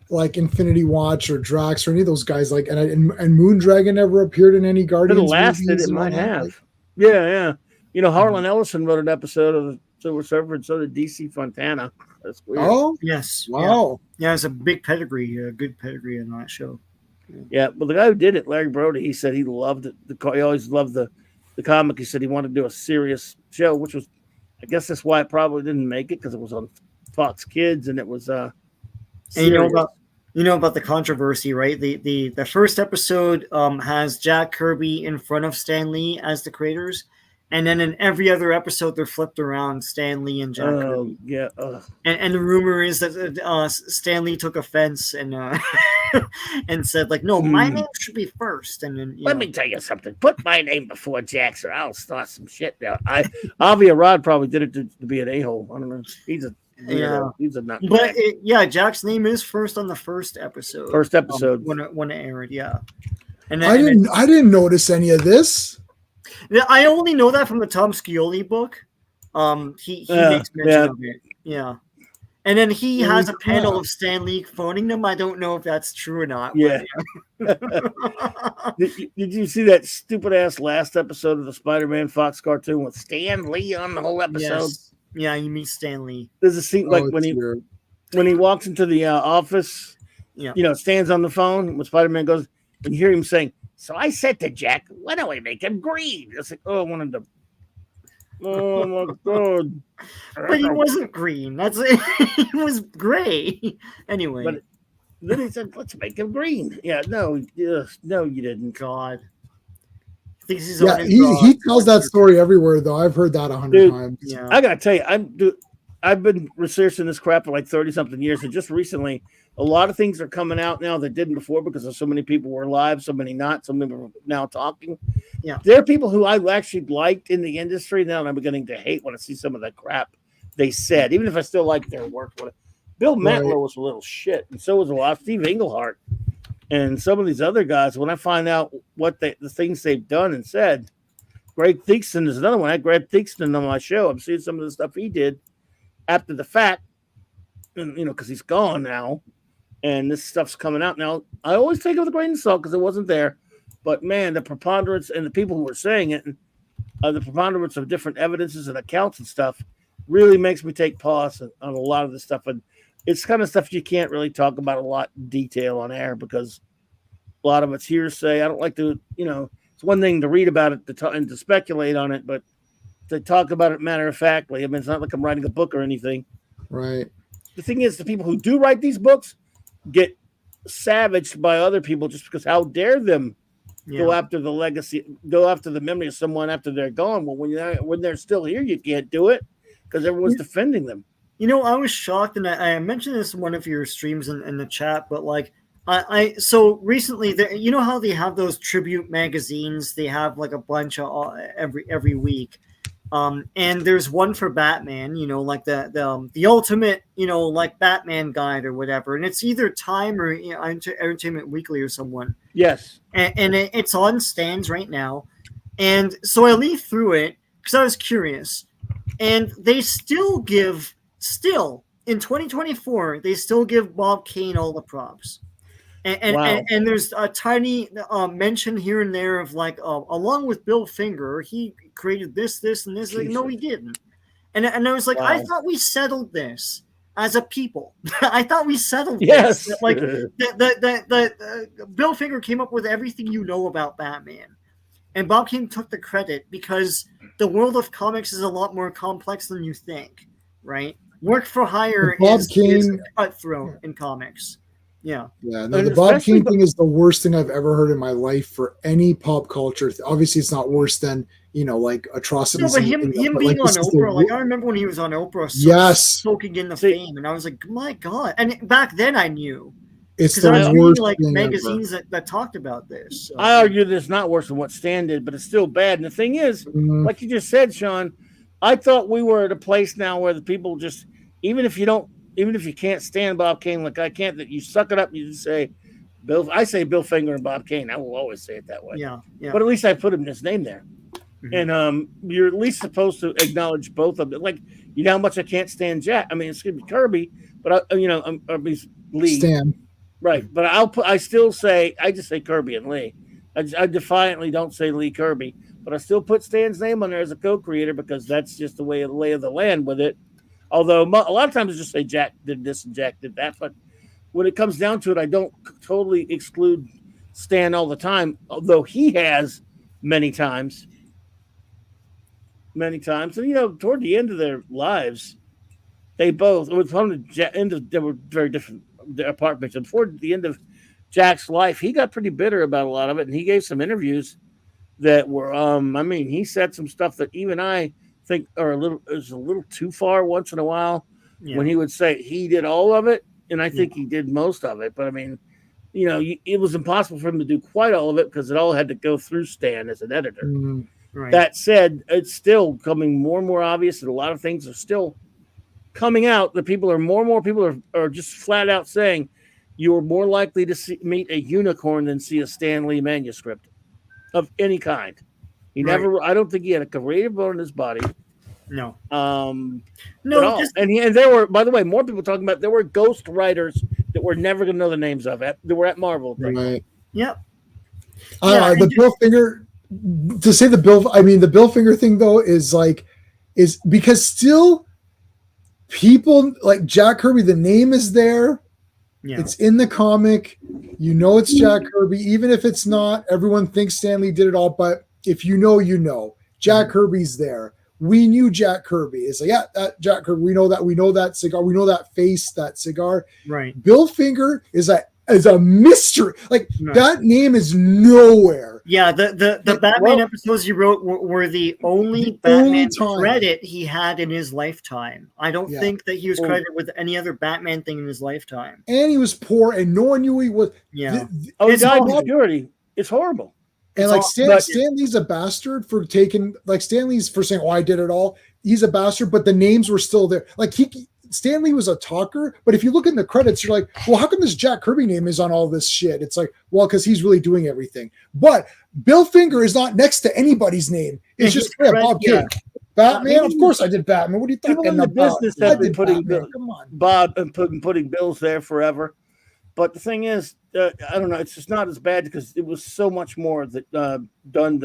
like Infinity Watch or Drax or any of those guys, like and Moondragon never appeared in any If Guardians it lasted, movies it and might all that, have. like- Yeah. You know, Harlan Ellison wrote an episode of the Silver Surfer, and so did DC Fontana. That's weird. Oh, Yes. wow. Yeah, it's a big pedigree, a good pedigree in that show. Yeah, but the guy who did it, Larry Brody, he said he loved it. He always loved the comic. He said he wanted to do a serious show, which was, I guess that's why it probably didn't make it, because it was on Fox Kids and it was And you know about the controversy, right? The first episode has Jack Kirby in front of Stan Lee as the creators, and then in every other episode they're flipped around, Stan Lee and Jack Kirby. Yeah. And the rumor is that Stan Lee took offense and and said like, no, my name should be first. And then Let me tell you something. Put my name before Jack's, or I'll start some shit now. Avi Arad probably did it to be an a-hole. I don't know. He's a nut. But Jack's name is first on the first episode. First episode. When it aired, yeah. And I didn't notice any of this. I only know that from the Tom Scioli book. He makes mention of it. Yeah. And then he has a panel of Stan Lee phoning them. I don't know if that's true or not. Yeah. Did you see that stupid ass last episode of the Spider-Man Fox cartoon with Stan Lee on the whole episode? Yes. Yeah, you meet Stan Lee. There's a scene like when he walks into the office, stands on the phone when Spider-Man goes, and you hear him saying, "So I said to Jack, why don't we make him green?" It's like, oh, I wanted to. Oh my god! But he wasn't green. That's it. He was gray. Anyway. But then he said, "Let's make him green." Yeah, no, you didn't. God. He tells that story everywhere though. I've heard that 100 times. Yeah. I gotta tell you, I've been researching this crap for like 30-something years, and just recently, a lot of things are coming out now that didn't before because of so many people were alive, so many not, so many are now talking. Yeah, there are people who I actually liked in the industry now, and I'm beginning to hate when I see some of that crap they said, even if I still like their work. Bill Mantlo was a little shit, and so was a lot of Steve Englehart, and some of these other guys. When I find out what the things they've done and said, Greg Theakston is another one. I had Greg Theakston on my show. I'm seeing some of the stuff he did after the fact, and because he's gone now, and this stuff's coming out now. I always take it with a grain of salt because it wasn't there, but man, the preponderance and the people who were saying it, and the preponderance of different evidences and accounts and stuff, really makes me take pause on a lot of this stuff, and it's kind of stuff you can't really talk about a lot in detail on air because a lot of it's hearsay. I don't like to, it's one thing to read about it and to speculate on it, but to talk about it matter of factly. I mean, it's not like I'm writing a book or anything. Right. The thing is, the people who do write these books get savaged by other people just because how dare them go after the legacy, go after the memory of someone after they're gone. Well, when they're still here, you can't do it because everyone's defending them. I was shocked, and I mentioned this in one of your streams in the chat, but like, so recently, you know how they have those tribute magazines? They have like a bunch of every week, and there's one for Batman. Like the ultimate, like Batman guide or whatever, and it's either Time or Entertainment Weekly or someone. Yes, and it's on stands right now, and so I leafed through it because I was curious, and they still in 2024 they still give Bob Kane all the props. And there's a tiny mention here and there of like, along with Bill Finger, he created this, and this. Like, no, he didn't. And I was like, I thought we settled this as a people. I thought we settled this. That, like, the Bill Finger came up with everything about Batman. And Bob Kane took the credit because the world of comics is a lot more complex than you think, right? Work for hire is cutthroat in comics. Yeah. No, the Bob Kane thing is the worst thing I've ever heard in my life for any pop culture. Obviously, it's not worse than like atrocities. No, but him being on Oprah, like I remember when he was on Oprah, soaking in the fame, and I was like, my God! And back then, I knew it's the I was worst reading, like magazines that talked about this. So. I argue that it's not worse than what Stan did, but it's still bad. And the thing is, like you just said, Sean, I thought we were at a place now where the people just, even if you can't stand Bob Kane, like I can't, that you suck it up. You just say, I say Bill Finger and Bob Kane. I will always say it that way. Yeah. But at least I put his name there. Mm-hmm. And you're at least supposed to acknowledge both of them. Like, how much I can't stand Jack. I mean, it's going to be Kirby, but Lee. Stan. Right. But I still say, I just say Kirby and Lee. I defiantly don't say Lee Kirby, but I still put Stan's name on there as a co-creator because that's just the lay of the land with it. Although a lot of times I just say Jack did this and Jack did that. But when it comes down to it, I don't totally exclude Stan all the time, although he has many times. And, toward the end of their lives, they both, it was from the end of, they were very different apartments. And toward the end of Jack's life, he got pretty bitter about a lot of it. And he gave some interviews that were, he said some stuff that even I think are a little too far once in a while when he would say he did all of it. And I think he did most of it. But I mean, it was impossible for him to do quite all of it because it all had to go through Stan as an editor. Mm-hmm. Right. That said, it's still coming more and more obvious that a lot of things are still coming out. That more and more people are just flat out saying you are more likely to meet a unicorn than see a Stan Lee manuscript of any kind. He never. I don't think he had a creative bone in his body. No. And there were, by the way, more people talking about there were ghost writers that we're never going to know the names of. That were at Marvel. Right. Yep. The Bill Finger. To say the Bill Finger thing though is because still people like Jack Kirby, the name is there. Yeah. It's in the comic. It's Jack Kirby, even if it's not. Everyone thinks Stan Lee did it all, but if you know, Jack Kirby's there. We knew Jack Kirby. It's like, that Jack Kirby. We know that cigar. We know that face, that cigar. Right. Bill Finger is a mystery. Like that name is nowhere. Yeah, the Batman episodes you wrote were the only Batman credit he had in his lifetime. I don't think that he was credited with any other Batman thing in his lifetime. And he was poor, and no one knew he was. Yeah. He died of obscurity. It's horrible. And Stan Lee's a bastard for taking, Stan Lee's for saying, I did it all. He's a bastard, but the names were still there. Stan Lee was a talker, but if you look in the credits, you're like, well, how come this Jack Kirby name is on all this shit? It's like, well, because he's really doing everything. But Bill Finger is not next to anybody's name. It's just Bob Kane. Batman? I mean, Of course I did Batman. What are you people talking in the about? business I have been did putting Batman. Come on. Bob and putting bills there forever. But the thing is, I don't know. It's just not as bad because it was so much more that done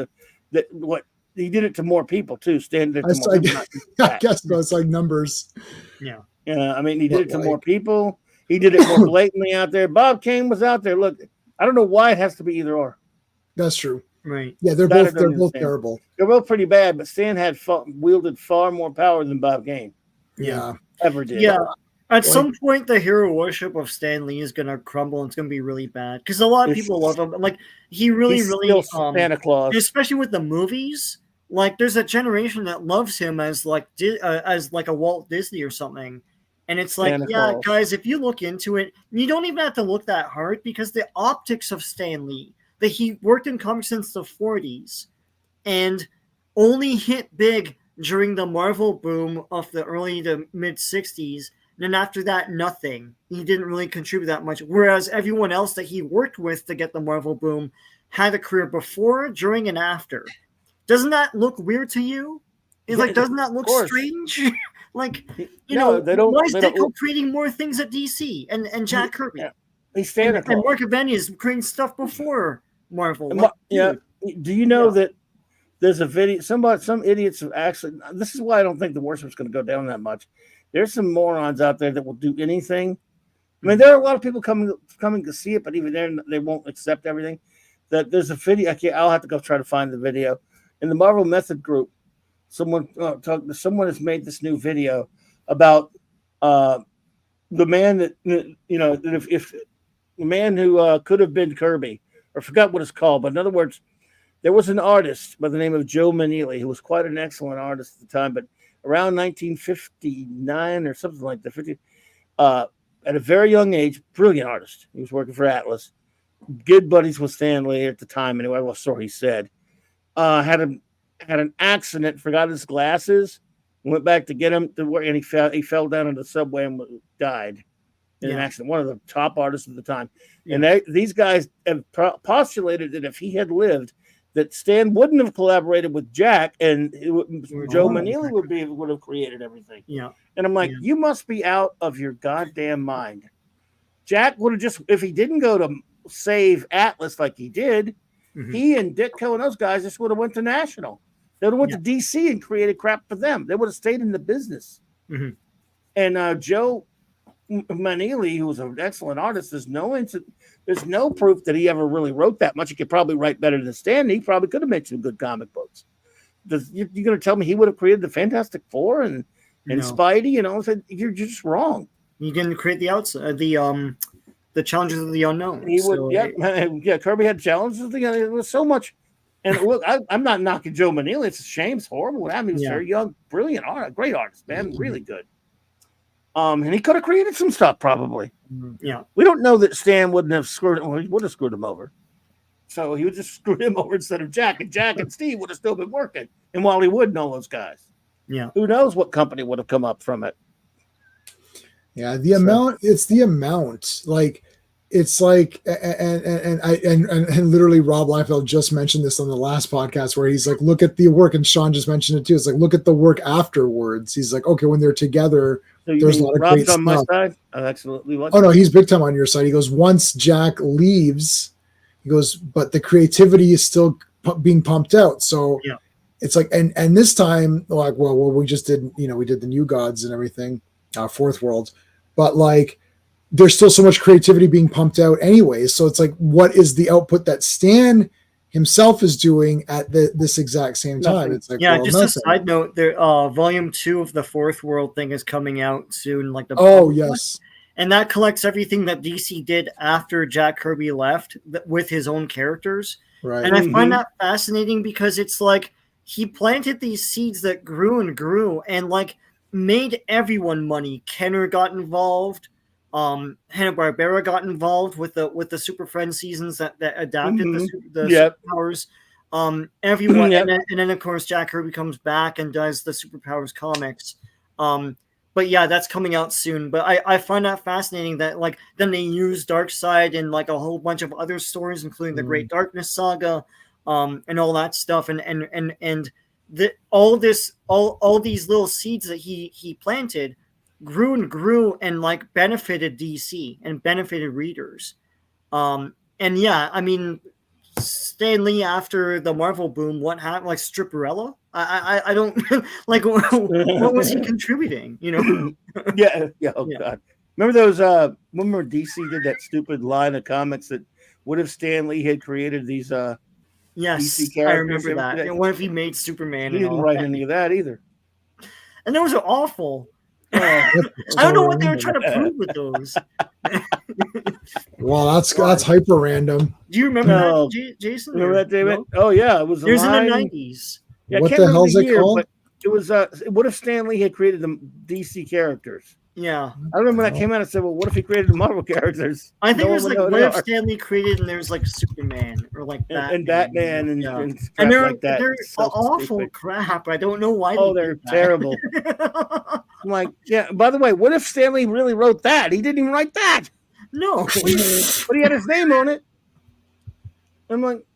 that what he did it to more people too. Stand it to more people. I guess so. It's like numbers. Yeah. Yeah, I mean, he did it to But, more like- people. He did it more blatantly out there. Bob Kane was out there. Look, I don't know why it has to be either or. That's true. Right. Yeah, they're That I both don't understand. terrible. They're both pretty bad, but Stan had wielded far more power than Bob Kane Yeah. ever did. Yeah. At Like- some point, the hero worship of Stan Lee is going to crumble and it's going to be really bad because a lot of people love him. Like, he really, He's really, still Santa Claus. especially with the movies, like, there's a generation that loves him as like a Walt Disney or something. And it's like, Santa yeah, Claus. guys, if you look into it, you don't even have to look that hard because the optics of Stan Lee, that he worked in comics since the 40s and only hit big during the Marvel boom of the early to mid 60s. And then after that, nothing. He didn't really contribute that much. Whereas everyone else that he worked with to get the Marvel boom had a career before, during, and after. Doesn't that look weird to you? It's Yeah, like, doesn't that look of course. strange? Like, you No, know, they don't- why is they don't Ditko look- creating more things at DC and Jack Kirby? Yeah. He's Santa And Claus. Mark Aveni is creating stuff before Marvel. And Like, yeah. dude, Do you know Yeah. that there's a video? Some idiots have actually. This is why I don't think the worship's going to go down that much. There's some morons out there that will do anything. I mean, there are a lot of people coming to see it, but even then, they won't accept everything. That there's a video. I'll have to go try to find the video in the Marvel Method group. Someone has made this new video about the man that that if the man who could have been Kirby, or forgot what it's called, but in other words, there was an artist by the name of Joe Maneely who was quite an excellent artist at the time, but around 1959 or something like that, 50, at a very young age, brilliant artist. He was working for Atlas, good buddies with Stan Lee at the time. Anyway, well, so he said, had an accident, forgot his glasses, went back to get him to work, and he fell down in the subway and died in an accident. One of the top artists at the time, and these guys have postulated that if he had lived, that Stan wouldn't have collaborated with Jack, and Joe Maneely would have created everything. Yeah. And I'm like, you must be out of your goddamn mind. Jack would have just, if he didn't go to save Atlas like he did, he and Ditko and those guys just would have went to National. They would have went to DC and created crap for them. They would have stayed in the business. And Joe Maneely, who was an excellent artist, there's no proof that he ever really wrote that much. He could probably write better than Stan. He probably could have made some good comic books. You're going to tell me he would have created the Fantastic Four and Spidey and all that? You're just wrong. You can create the challenges of the unknown. He would, Kirby had challenges. It was so much. And look, I'm not knocking Joe Maneely. It's a shame. It's horrible. I mean, he was very young, brilliant artist, great artist, man, really good. And he could have created some stuff probably. Yeah, we don't know that Stan wouldn't have screwed him. Well, he would have screwed him over. So he would just screw him over instead of Jack, and Jack and Steve would have still been working. And Wally Wood know those guys. Yeah, who knows what company would have come up from it? Yeah, the amount. It's the amount. Like, it's like, and literally, Rob Liefeld just mentioned this on the last podcast where he's like, look at the work, and Sean just mentioned it too. It's like, look at the work afterwards. He's like, okay, when they're together, so there's a lot of Rob's great on my stuff. side. I absolutely like. Oh no, he's big time on your side. He goes, once Jack leaves, he goes, but the creativity is still being pumped out. So it's like, and this time, like, well, we just did, we did the New Gods and everything, Fourth World, but like, there's still so much creativity being pumped out anyways. So it's like, what is the output that Stan himself is doing at this exact same time? Nothing. It's like, just a side note, there, volume 2 of the Fourth World thing is coming out soon. Like yes. And that collects everything that DC did after Jack Kirby left with his own characters. Right. And I find that fascinating because it's like he planted these seeds that grew and grew and like made everyone money. Kenner got involved. Hanna-Barbera got involved with the Super Friends seasons that adapted the superpowers. Everyone, and then of course Jack Kirby comes back and does the Superpowers comics. But yeah, that's coming out soon. But I find that fascinating that like then they use Darkseid and like a whole bunch of other stories, including the Great Darkness saga, and all that stuff. And all these little seeds that he planted grew and like benefited DC and benefited readers. And yeah, I mean, Stan Lee after the Marvel boom, what happened? Like Stripperella? I don't like what was he contributing? You know? yeah. Oh Yeah. God. Remember those? Remember DC did that stupid line of comics that what if Stan Lee had created these Yes, DC I characters? remember that. And what if he made Superman? He and didn't all write that? any of that either. And those are awful. Oh, I don't know what they were trying to prove with those. Well, that's hyper random. Do you remember No. that, Jason? Remember or that, David? no? Oh yeah, it was It was in the line. 90s. Yeah, I What can't the remember hell's it year, called? but it was what if Stan Lee had created the DC characters? Yeah. I remember when that came out. I said, "Well, what if he created the Marvel characters?" I think No it was one like would know what they if are. Stanley created and there's like Superman or like Batman. and Batman and, Yeah. and crap And they're like that. they're It's so awful stupid. crap. I don't know why Oh, they they're did that. terrible. I'm like, yeah. By the way, what if Stanley really wrote that? He didn't even write that, No. but he had his name on it. I'm like,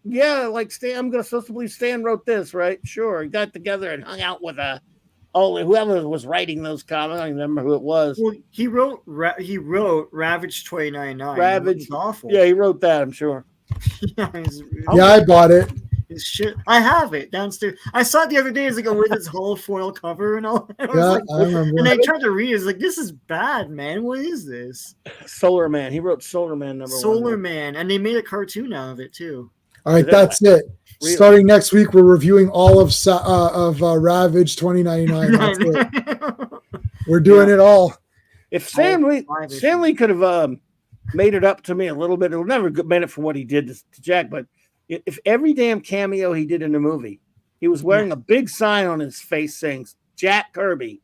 yeah, like Stan. I'm gonna supposed to believe Stan wrote this, right? Sure. He got together and hung out with whoever was writing those comics. I don't even remember who it was. Well, he wrote Ravage 2099. Ravage. It was awful. Yeah, he wrote that. I'm sure. Yeah, Yeah, I bought it. his shit. I have it downstairs. I saw it the other day. It's like with its whole foil cover and all. I was Yeah, like, I remember. and I tried to read it. It's like, this is bad, man. What is this? Solar Man. He wrote Solar Man number Solar one. Man, and they made a cartoon out of it too. All right, Is that that's it. Really? Starting next week, we're reviewing all of Ravage 2099. That's it. We're doing it all. If Stanley five issues. could have made it up to me a little bit, it would never made it for what he did to Jack. But if every damn cameo he did in the movie, he was wearing a big sign on his face saying Jack Kirby.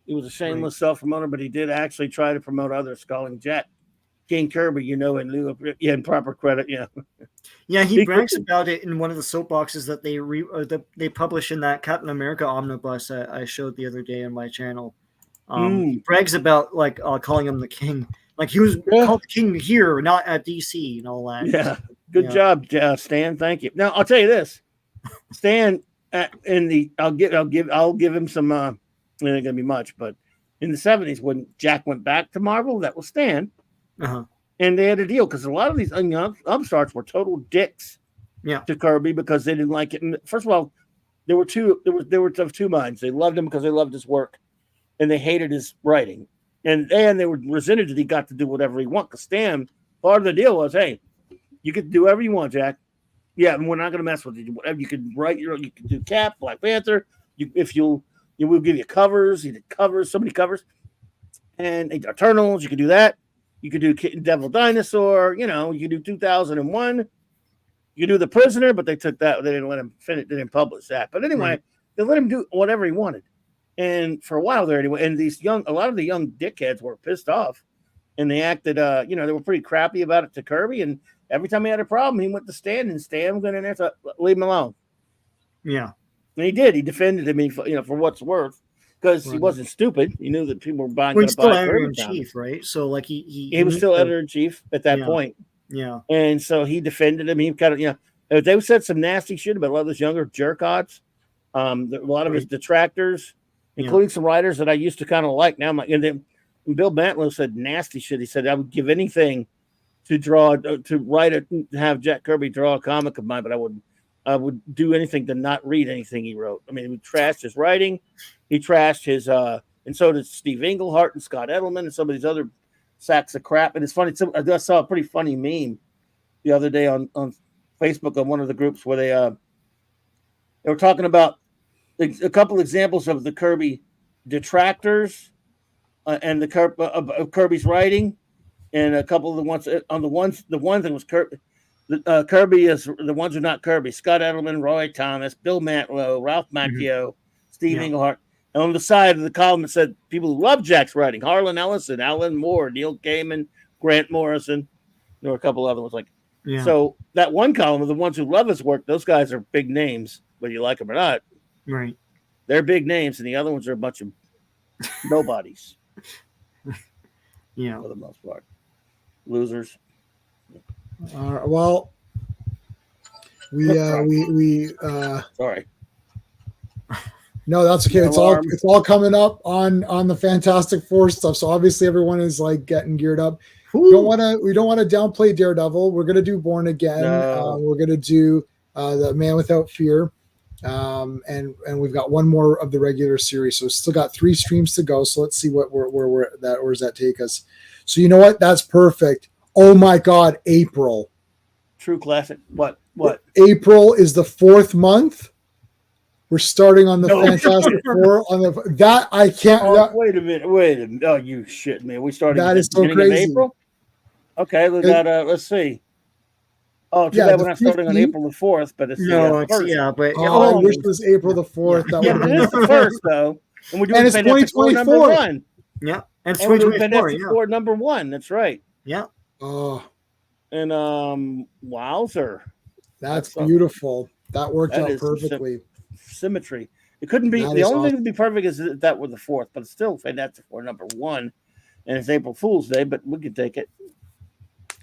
He was a shameless self-promoter, but he did actually try to promote others, calling Jack King Kirby, you know, in lieu of in proper credit. Yeah. Yeah, he brags about it in one of the soapboxes that they publish in that Captain America omnibus I showed the other day on my channel. He brags about like calling him the king, like he was called the king here, not at DC and all that. Yeah, good job, Stan. Thank you. Now I'll tell you this, Stan. I'll give him some. It ain't gonna be much, but in the 70s when Jack went back to Marvel, that was Stan. Uh-huh. And they had a deal because a lot of these young upstarts were total dicks to Kirby because they didn't like it. And first of all, there were of two minds. They loved him because they loved his work, and they hated his writing. And they were resented that he got to do whatever he wanted. Because Stan, part of the deal was, hey, you could do whatever you want, Jack. Yeah, and we're not going to mess with you. Whatever you could write, you could do Cap, Black Panther. We'll give you covers. He did covers, so many covers, and Eternals. You could do that. You could do Devil Dinosaur, you could do 2001. You could do The Prisoner, but they took that. They didn't let him finish. They didn't publish that. But anyway, they let him do whatever he wanted. And for a while there anyway, and a lot of the young dickheads were pissed off. And they acted, they were pretty crappy about it to Kirby. And every time he had a problem, he went to Stan, and Stan went in there to leave him alone. Yeah. And he did. He defended him, for what's worth. Because he wasn't stupid. He knew that people were buying. Well, he's still editor-in-chief, right? So, like, he was still editor-in-chief at that point. Yeah. And so he defended him. He kind of, they said some nasty shit about a lot of those younger jerk-odds. A lot of his detractors, including some writers that I used to kind of like. Now I'm like, and then Bill Mantlo said nasty shit. He said, I would give anything to have Jack Kirby draw a comic of mine, but I would do anything to not read anything he wrote. I mean, he trashed his writing. He trashed his, and so did Steve Englehart and Scott Edelman and some of these other sacks of crap. And it's funny. I saw a pretty funny meme the other day on Facebook on one of the groups where they were talking about a couple examples of the Kirby detractors and the Kirby's writing, and a couple of the ones on the one thing was Kirby. Kirby is the ones who are not Kirby: Scott Edelman, Roy Thomas, Bill Mantlo, Ralph Macchio, Steve Englehart. And on the side of the column, it said people who love Jack's writing: Harlan Ellison, Alan Moore, Neil Gaiman, Grant Morrison. There were a couple other ones So that one column of the ones who love his work, those guys are big names, whether you like them or not. Right. They're big names, and the other ones are a bunch of nobodies. Yeah. For the most part. Losers. Well, we Sorry. No, that's okay. It's all coming up on the Fantastic Four stuff. So obviously everyone is like getting geared up. We don't want to downplay Daredevil. We're gonna do Born Again. No. We're gonna do The Man Without Fear, and we've got one more of the regular series. So still got 3 streams to go. So let's see where does that take us. So you know what? That's perfect. Oh my God, April. True classic. What? April is the 4th month. We're starting on the Fantastic Four on that I can't. Oh, wait a minute. Oh, you shit, man. We started. That is so crazy. Of April? Okay, we got. Let's see. Oh, too bad we're not starting on April the 4th, but it's I wish it was April the 4th. Yeah, but it is the first though, and we're doing it's Fantastic Four number 1. Yeah, and it's 2024. Four number 1. That's right. Yeah. Oh, and wowzer, that's beautiful. That worked out perfectly. Symmetry. It couldn't be the only thing to be perfect is if that were the 4th, but it's still Fantastic Four number 1, and it's April Fool's Day, but we can take it.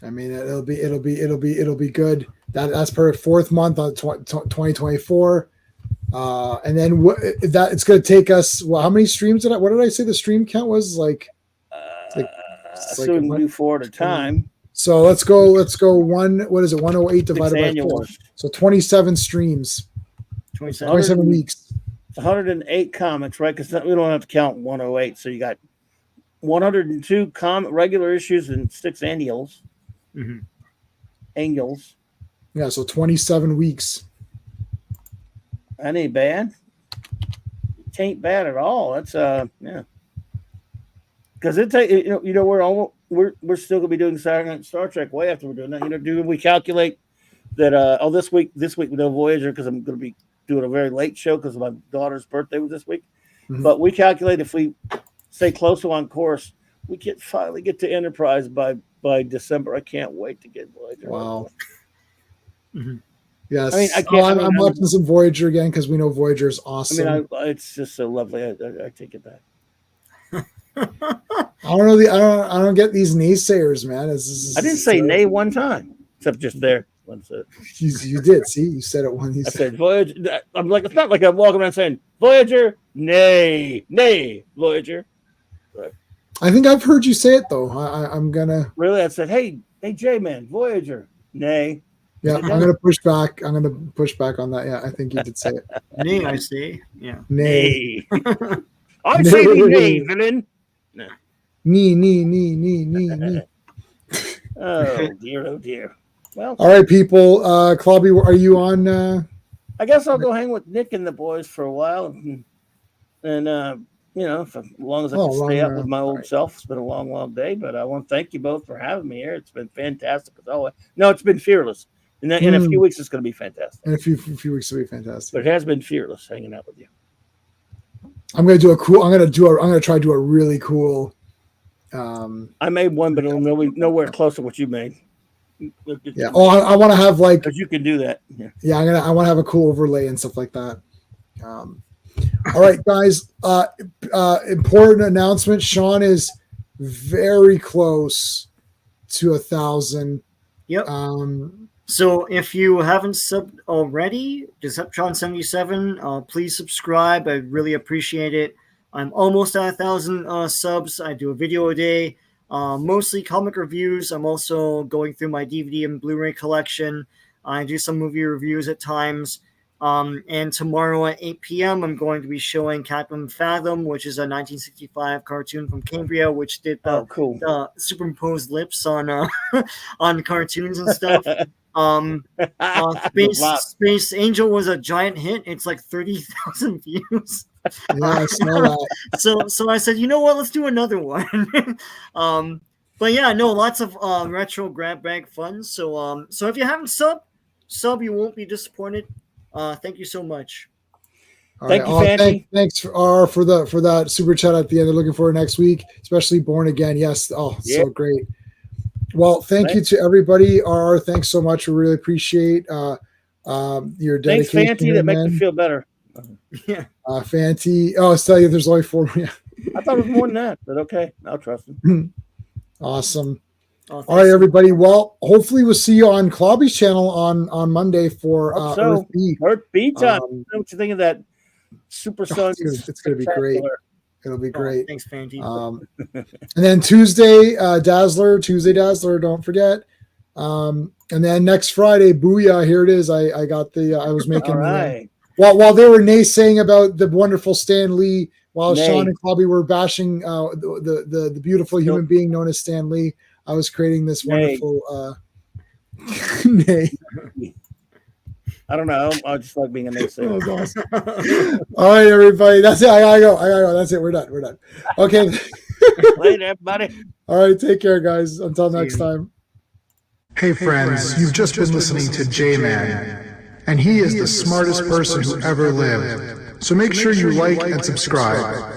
I mean, it'll be good. That's perfect. 4th month on 2024, and then that it's going to take us. Well, how many streams what did I say the stream count was? Like, so we can do 4 at a time. So let's go. One. What is it? 108 divided by 4. So 27 streams. 27 weeks. 108 comics, right? Because we don't have to count 108. So you got 102 regular issues and 6 annuals. Mm-hmm. Annuals. Yeah, so 27 weeks. That ain't bad. It ain't bad at all. That's yeah. Because we're still gonna be doing Saturday Night Star Trek way after we're doing that. Do we calculate that? This week we know Voyager because I'm gonna be doing a very late show because my daughter's birthday was this week. Mm-hmm. But we calculate if we stay close on course, we finally get to Enterprise by December. I can't wait to get Voyager. Wow. Mm-hmm. Yes. I mean, I'm watching some Voyager again because we know Voyager is awesome. I mean, it's just so lovely. I take it back. I don't know. I don't get these naysayers, man. I didn't say nay one time, except just there. You did. See, you said it one. I said Voyager. I'm like, it's not like I'm walking around saying Voyager, nay, Voyager. Right. I think I've heard you say it though. I'm gonna really. I said, hey, J man, Voyager, nay. Yeah, I'm gonna push back. I'm gonna push back on that. Yeah, I think you did say it. Nay, I say. Yeah. Nay. I say nay, villain. No. Nee. Oh dear. Well, all right, people. Clobby, are you on? I guess I'll go hang with Nick and the boys for a while, and for as long as I can stay up with my old self. It's been a long day, but I want to thank you both for having me here. It's been fantastic as always. No, it's been fearless. In a few weeks, it's going to be fantastic. In a few weeks, it'll be fantastic. But it has been fearless hanging out with you. I'm going to try to do a really cool. I made one, but it'll nowhere close to what you made. Yeah. Oh, I want to have like. Because you can do that. Yeah. I want to have a cool overlay and stuff like that. All right, guys. Important announcement. Sean is very close to 1,000. Yep. So if you haven't subbed already, Deceptron77, please subscribe. I really appreciate it. I'm almost at 1,000 subs. I do a video a day, mostly comic reviews. I'm also going through my DVD and Blu-ray collection. I do some movie reviews at times. And tomorrow at 8 p.m., I'm going to be showing Captain Fathom, which is a 1965 cartoon from Cambria, which did the superimposed lips on on cartoons and stuff. Space Angel was a giant hit. It's like 30,000 views. Yeah, I saw that. So I said, you know what? Let's do another one. But yeah, no, lots of retro grab bag fun. So if you haven't sub, you won't be disappointed. Thank you so much. Thank you, Fancy. Thanks for that super chat at the end. Looking forward to next week, especially Born Again. Yes. Oh, so great. Well, thank you to everybody. Thanks so much. We really appreciate your dedication. Thanks, Fancy. That makes me feel better. Yeah. Fancy. Oh, I'll tell you, there's only 4. Yeah. I thought it was more than that, but okay. I'll trust him. Awesome. Oh, All right, everybody. Well, hopefully we'll see you on Clobby's channel on Monday for Earth B. Earth B time. What you think of that Super Sun? It's gonna be great. It'll be great. Thanks, Fancy. And then Tuesday Dazzler. Don't forget. And then next Friday, Booyah! Here it is. I got the. I was making. All right. While they were naysaying about the wonderful Stan Lee, while Sean and Clobby were bashing the beautiful human being known as Stan Lee, I was creating this wonderful. Nay. I don't know. I just like being a naysayer. That was awesome. All right, everybody. That's it. I gotta go. That's it. We're done. Okay. Later, everybody. All right. Take care, guys. Until next time. Hey, friends. You've just been listening to J-Man, and he is the smartest person who ever lived. So make sure you like and subscribe.